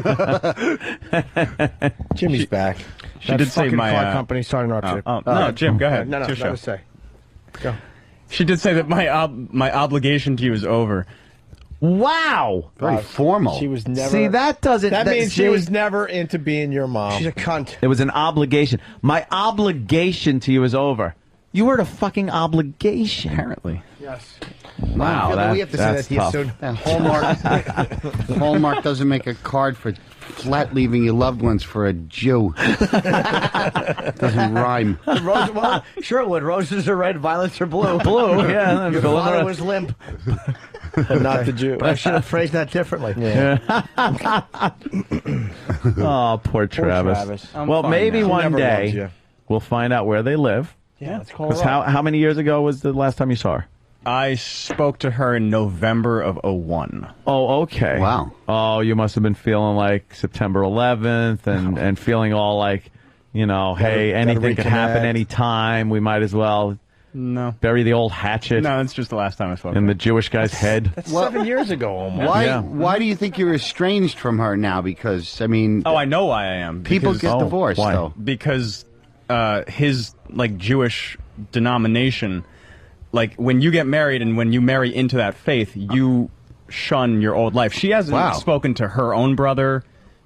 Jimmy's back. She did say my car company starting our trip. no, Jim, go ahead. No, It's your let me show. say. Go. She did say that my obligation to you is over. Wow. Very formal. She was never. See, that doesn't. That means she see, was never into being your mom. She's a cunt. It was an obligation. My obligation to you is over. You were a fucking obligation. Apparently. Yes. Wow, we have to say that to you tough. soon. And Hallmark doesn't make a card for flat leaving your loved ones for a Jew. Doesn't rhyme. Rose, well, sure it would. Roses are red, violets are blue. Blue, yeah. Your fill in the father rest. was limp. Not the Jew. But I should have phrased that differently. Oh, poor Travis. Travis. I'm Well, fine maybe now. one never loved day you. we'll find out where they live. Yeah, let's call 'Cause her up. how many years ago was the last time you saw her? I spoke to her in November of 01. Oh, okay. Wow. Oh, you must have been feeling like September 11th and feeling all like, hey, anything could happen reconnect. anytime. We might as well No. bury the old hatchet No, that's just the last time I spoke in to the her. Jewish guy's head. That's 7 years ago almost. Why? Yeah. Why do you think you're estranged from her now? Because I mean, Oh, I know why I am. people Because- get divorced why? though. because his Jewish denomination, like when you get married and when you marry into that faith, you shun your old life. She hasn't Wow. spoken to her own brother.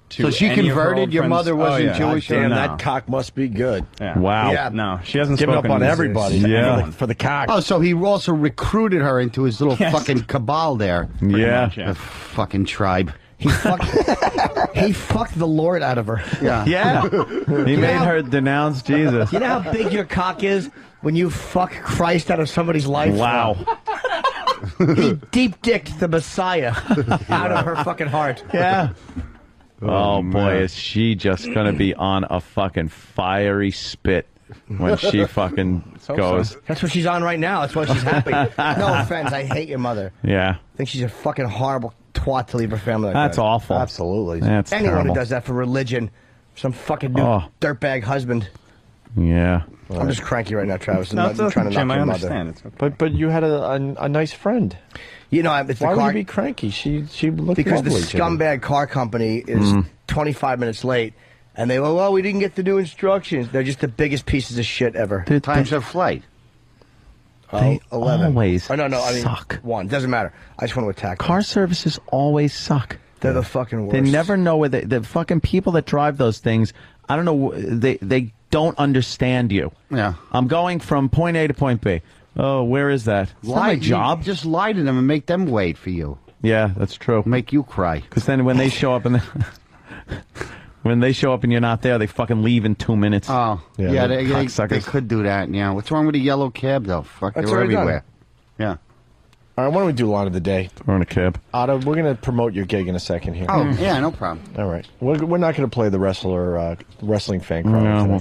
To So she any of her converted? old Your friends. mother wasn't Oh, yeah. Jewish? Damn, No. that cock must be good. Yeah. Wow. Yeah. No, she hasn't Giving up spoken on to- everybody. Yeah. For the cock. Oh, so he also recruited her into his little Yes. fucking cabal there. Yeah. much, yeah. The fucking tribe. He fucked the Lord out of her. Yeah. Yeah. He made her denounce Jesus. You know how big your cock is when you fuck Christ out of somebody's life? Wow. He deep dicked the Messiah out of her fucking heart. Yeah. Oh, boy, man. is she just going to be on a fucking fiery spit when she fucking goes. That's what she's on right now. That's why she's happy. No offense. I hate your mother. Yeah. I think she's a fucking horrible twat to leave her family like That's that. awful. Absolutely. That's Anyone terrible. who does that for religion, some fucking new Oh. dirtbag husband. Yeah. I'm just cranky right now, Travis. I'm No, not it's okay, trying to Jim, knock I your understand. mother. It's okay. But you had a nice friend. You know, it's Why the would car you be cranky? She looked because the lovely to me. scumbag car company is 25 minutes late, And they go, well, we didn't get the new instructions. They're just the biggest pieces of shit ever. Times of flight. They 11. always Oh, no, I mean, suck. 1. Doesn't matter. I just want to attack them. Car services always suck. They're the fucking worst. They never know where the fucking people that drive those things. I don't know. They don't understand you. Yeah. I'm going from point A to point B. Oh, where is that? It's not my job. Just lie to them and make them wait for you. Yeah, that's true. Make you cry. Because then when they show up and when they show up and you're not there, they fucking leave in 2 minutes. Oh, yeah, they cocksuckers. could do that. Yeah, what's wrong with a yellow cab though? Fuck, That's they're already done. everywhere. Yeah. All right, why don't we do line of the day? Or in a cab. Otto, we're going to promote your gig in a second here. Oh, yeah, no problem. All right. We're not going to play the wrestling fan cry. No,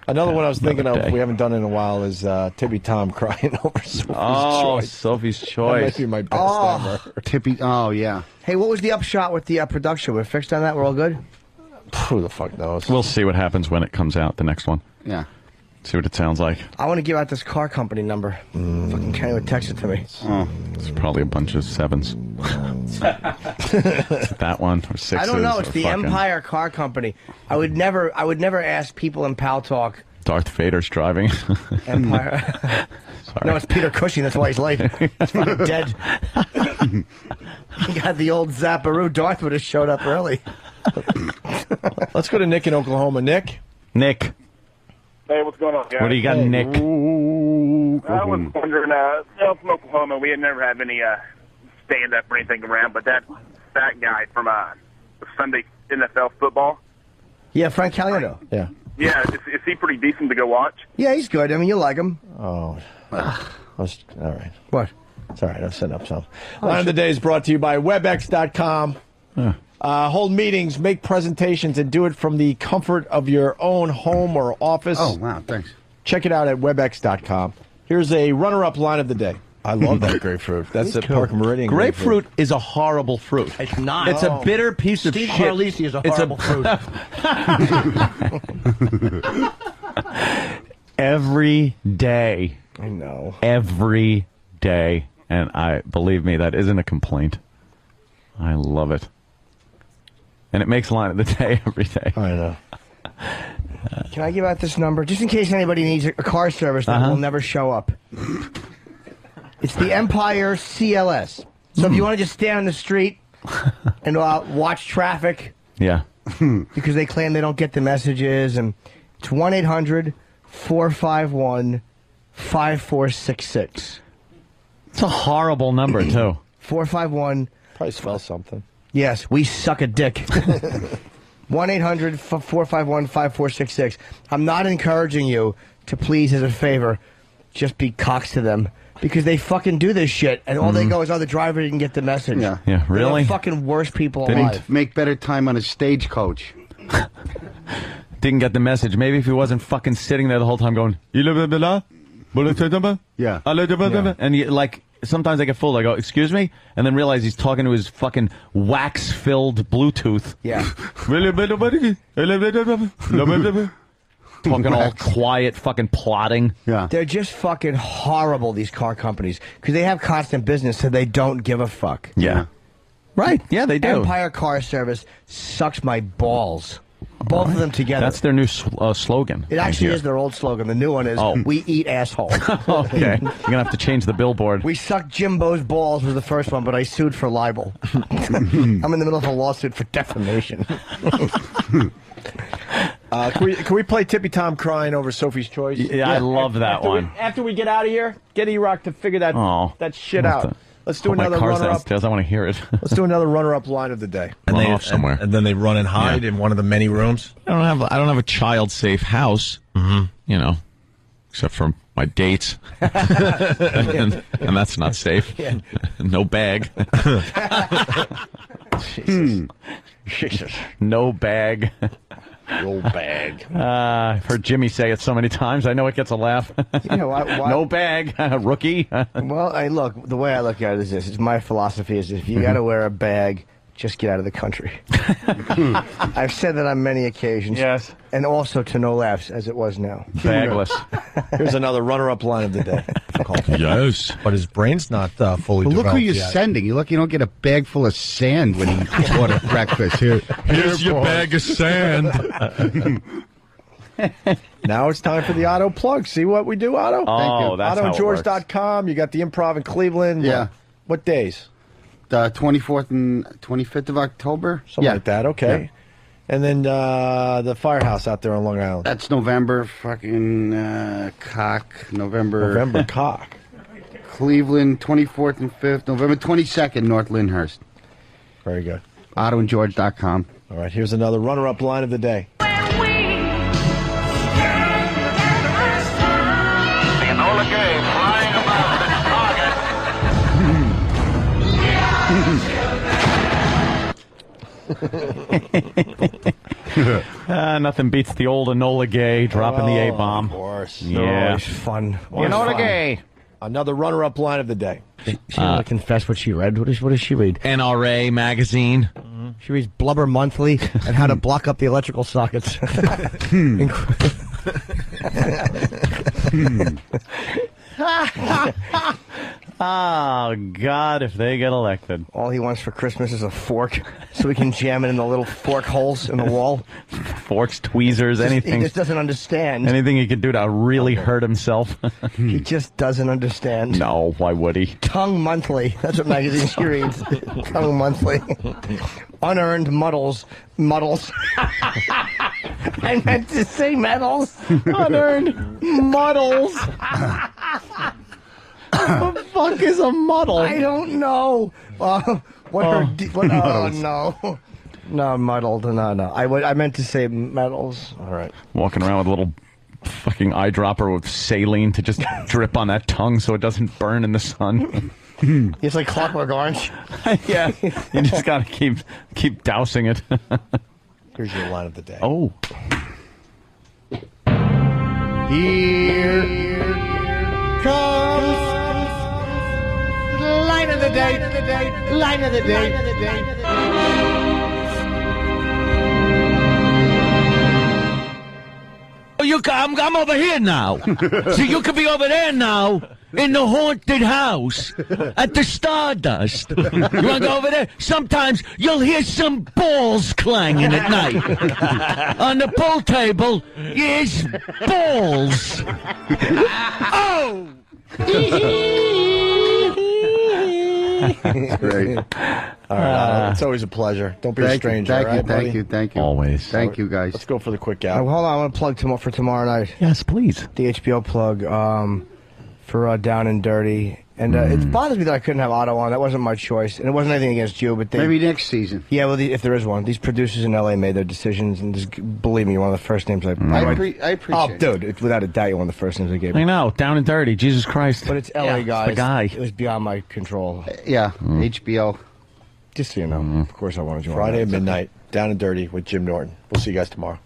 Another one I was thinking another of, day. we haven't done in a while, is Tippy Tom crying over Sophie's Choice. Sophie's That Choice. might be my best ever. Tippy. Oh, yeah. Hey, what was the upshot with the production? We're fixed on that? We're all good? Who the fuck knows? We'll see what happens when it comes out, the next one. Yeah. See what it sounds like. I want to give out this car company number. Fucking Kenny would text it to me. It's probably a bunch of 7s. That one or 6s. I don't know. It's or the fucking Empire Car Company. I would never ask people in Pal Talk. Darth Vader's driving. Empire. Sorry. No, it's Peter Cushing. That's why he's late. He's fucking dead. He got the old Zapparoo. Darth would have showed up early. Let's go to Nick in Oklahoma. Nick? Nick. Hey, what's going on, guys? What do you got, Nick? I was wondering, I'm from Oklahoma. We had never had any stand-up or anything around, but that guy from Sunday NFL football, Yeah, Frank Caliendo. Yeah. yeah, is he pretty decent to go watch? Yeah, he's good. I mean, you like him. Oh. All right. What? It's all right. I'm setting up something. Line of the Day is brought to you by WebEx.com. Hold meetings, make presentations, and do it from the comfort of your own home or office. Oh, wow. Thanks. Check it out at WebEx.com. Here's a runner-up line of the day. I love that grapefruit. That's the Park Meridian Grapefruit is a horrible fruit. It's not. It's a bitter piece of Steve shit. Harlisi is a horrible fruit. Every day. I know. Every day. And believe me, that isn't a complaint. I love it. And it makes line of the day every day. I know. Can I give out this number? Just in case anybody needs a car service that will never show up. It's the Empire CLS. So if you want to just stand on the street and watch traffic. Yeah. Because they claim they don't get the messages. And it's 1-800-451-5466. It's a horrible number, too. 451. Probably spell something. Yes, we suck a dick. 1-800-451-5466. I'm not encouraging you to please, as a favor, just be cocks to them. Because they fucking do this shit, and all they go is, the driver didn't get the message. Yeah. Yeah, really? They're the fucking worst people alive. Make better time on a stagecoach. Didn't get the message. Maybe if he wasn't fucking sitting there the whole time going, yeah. And sometimes I get fooled. I go, excuse me? And then realize he's talking to his fucking wax-filled Bluetooth. Yeah. Talking all quiet, fucking plotting. Yeah. They're just fucking horrible, these car companies. Because they have constant business, so they don't give a fuck. Yeah. Right. Yeah, they do. Empire Car Service sucks my balls. Both of them together. That's their new slogan. It actually is their old slogan. The new one is, we eat asshole. Okay. You're going to have to change the billboard. We suck Jimbo's balls was the first one, but I sued for libel. I'm in the middle of a lawsuit for defamation. Can we play Tippy Tom crying over Sophie's Choice? Yeah, I love that one. After we get out of here, get E-Rock to figure that shit out. Let's do another my car's runner-up. downstairs. I want to hear it. Let's do another runner-up line of the day. And they off somewhere. And then they run and hide in one of the many rooms. I don't have a child-safe house. You know, except for my dates, and that's not safe. No bag. Jesus. No bag. No bag. I've heard Jimmy say it so many times. I know it gets a laugh. No bag, rookie. Well, look, the way I look at it is this. It's my philosophy is if you got to wear a bag, just get out of the country. I've said that on many occasions. Yes. And also to no laughs, as it was now. Bagless. Here's another runner-up line of the day. Yes. But his brain's not fully But look developed who you're yet. sending. You look, you don't get a bag full of sand when you order breakfast. Here's your bag of sand. Now it's time for the Otto plug. See what we do, Otto? Oh, that's how it works. AutoGeorge.com. You got the Improv in Cleveland. Yeah. What days? The 24th and 25th of October. Something like that. Okay. Yeah. And then the Firehouse out there on Long Island. That's November fucking cock. November cock. Cleveland, 24th and 5th. November 22nd, North Lyndhurst. Very good. AutoandGeorge.com. All right, here's another runner-up line of the day. Enola Gay flying above its target. Nothing beats the old Enola Gay dropping the A-bomb. Of course. Yeah. Always fun. Enola Gay. Another runner-up line of the day. She want to confess what she read. What does she read? NRA magazine. She reads Blubber Monthly and how to block up the electrical sockets. Oh, God, if they get elected. All he wants for Christmas is a fork so he can jam it in the little fork holes in the wall. Forks, tweezers, anything. He just doesn't understand. Anything he could do to really hurt himself. He just doesn't understand. No, why would he? Tongue Monthly. That's what magazine she reads. Tongue Monthly. Unearned muddles. I meant to say medals. Unearned muddles. What the fuck is a muddle? I don't know. No. No, muddled. No. I meant to say medals. All right. Walking around with a little fucking eyedropper with saline to just drip on that tongue so it doesn't burn in the sun. It's like Clockwork Orange. Yeah, you just gotta keep dousing it. Here's your line of the day. Oh. Here comes line of the day. Line of the day. Oh, I'm over here now. So you could be over there now in the haunted house at the Stardust. You want to go over there? Sometimes you'll hear some balls clanging at night. On the pool table is balls. Oh! Great. All right, it's always a pleasure. Don't be a stranger. Thank you. Always. Thank you, guys. Let's go for the quick Oh, out. hold on, I want to plug for tomorrow night. Yes, please. The HBO plug for Down and Dirty. And it bothers me that I couldn't have Otto on. That wasn't my choice. And it wasn't anything against you, but Maybe next season. Yeah, well, if there is one. These producers in L.A. made their decisions, and just, believe me, you're one of the first names I appreciate Oh, it. dude, without a doubt, you're one of the first names I gave I me. know, Down and Dirty, Jesus Christ. But it's L.A. guys. the guy. It was beyond my control. Yeah, HBO. Just so you know. Of course I wanted you on. Friday that. at midnight, Down and Dirty with Jim Norton. We'll see you guys tomorrow.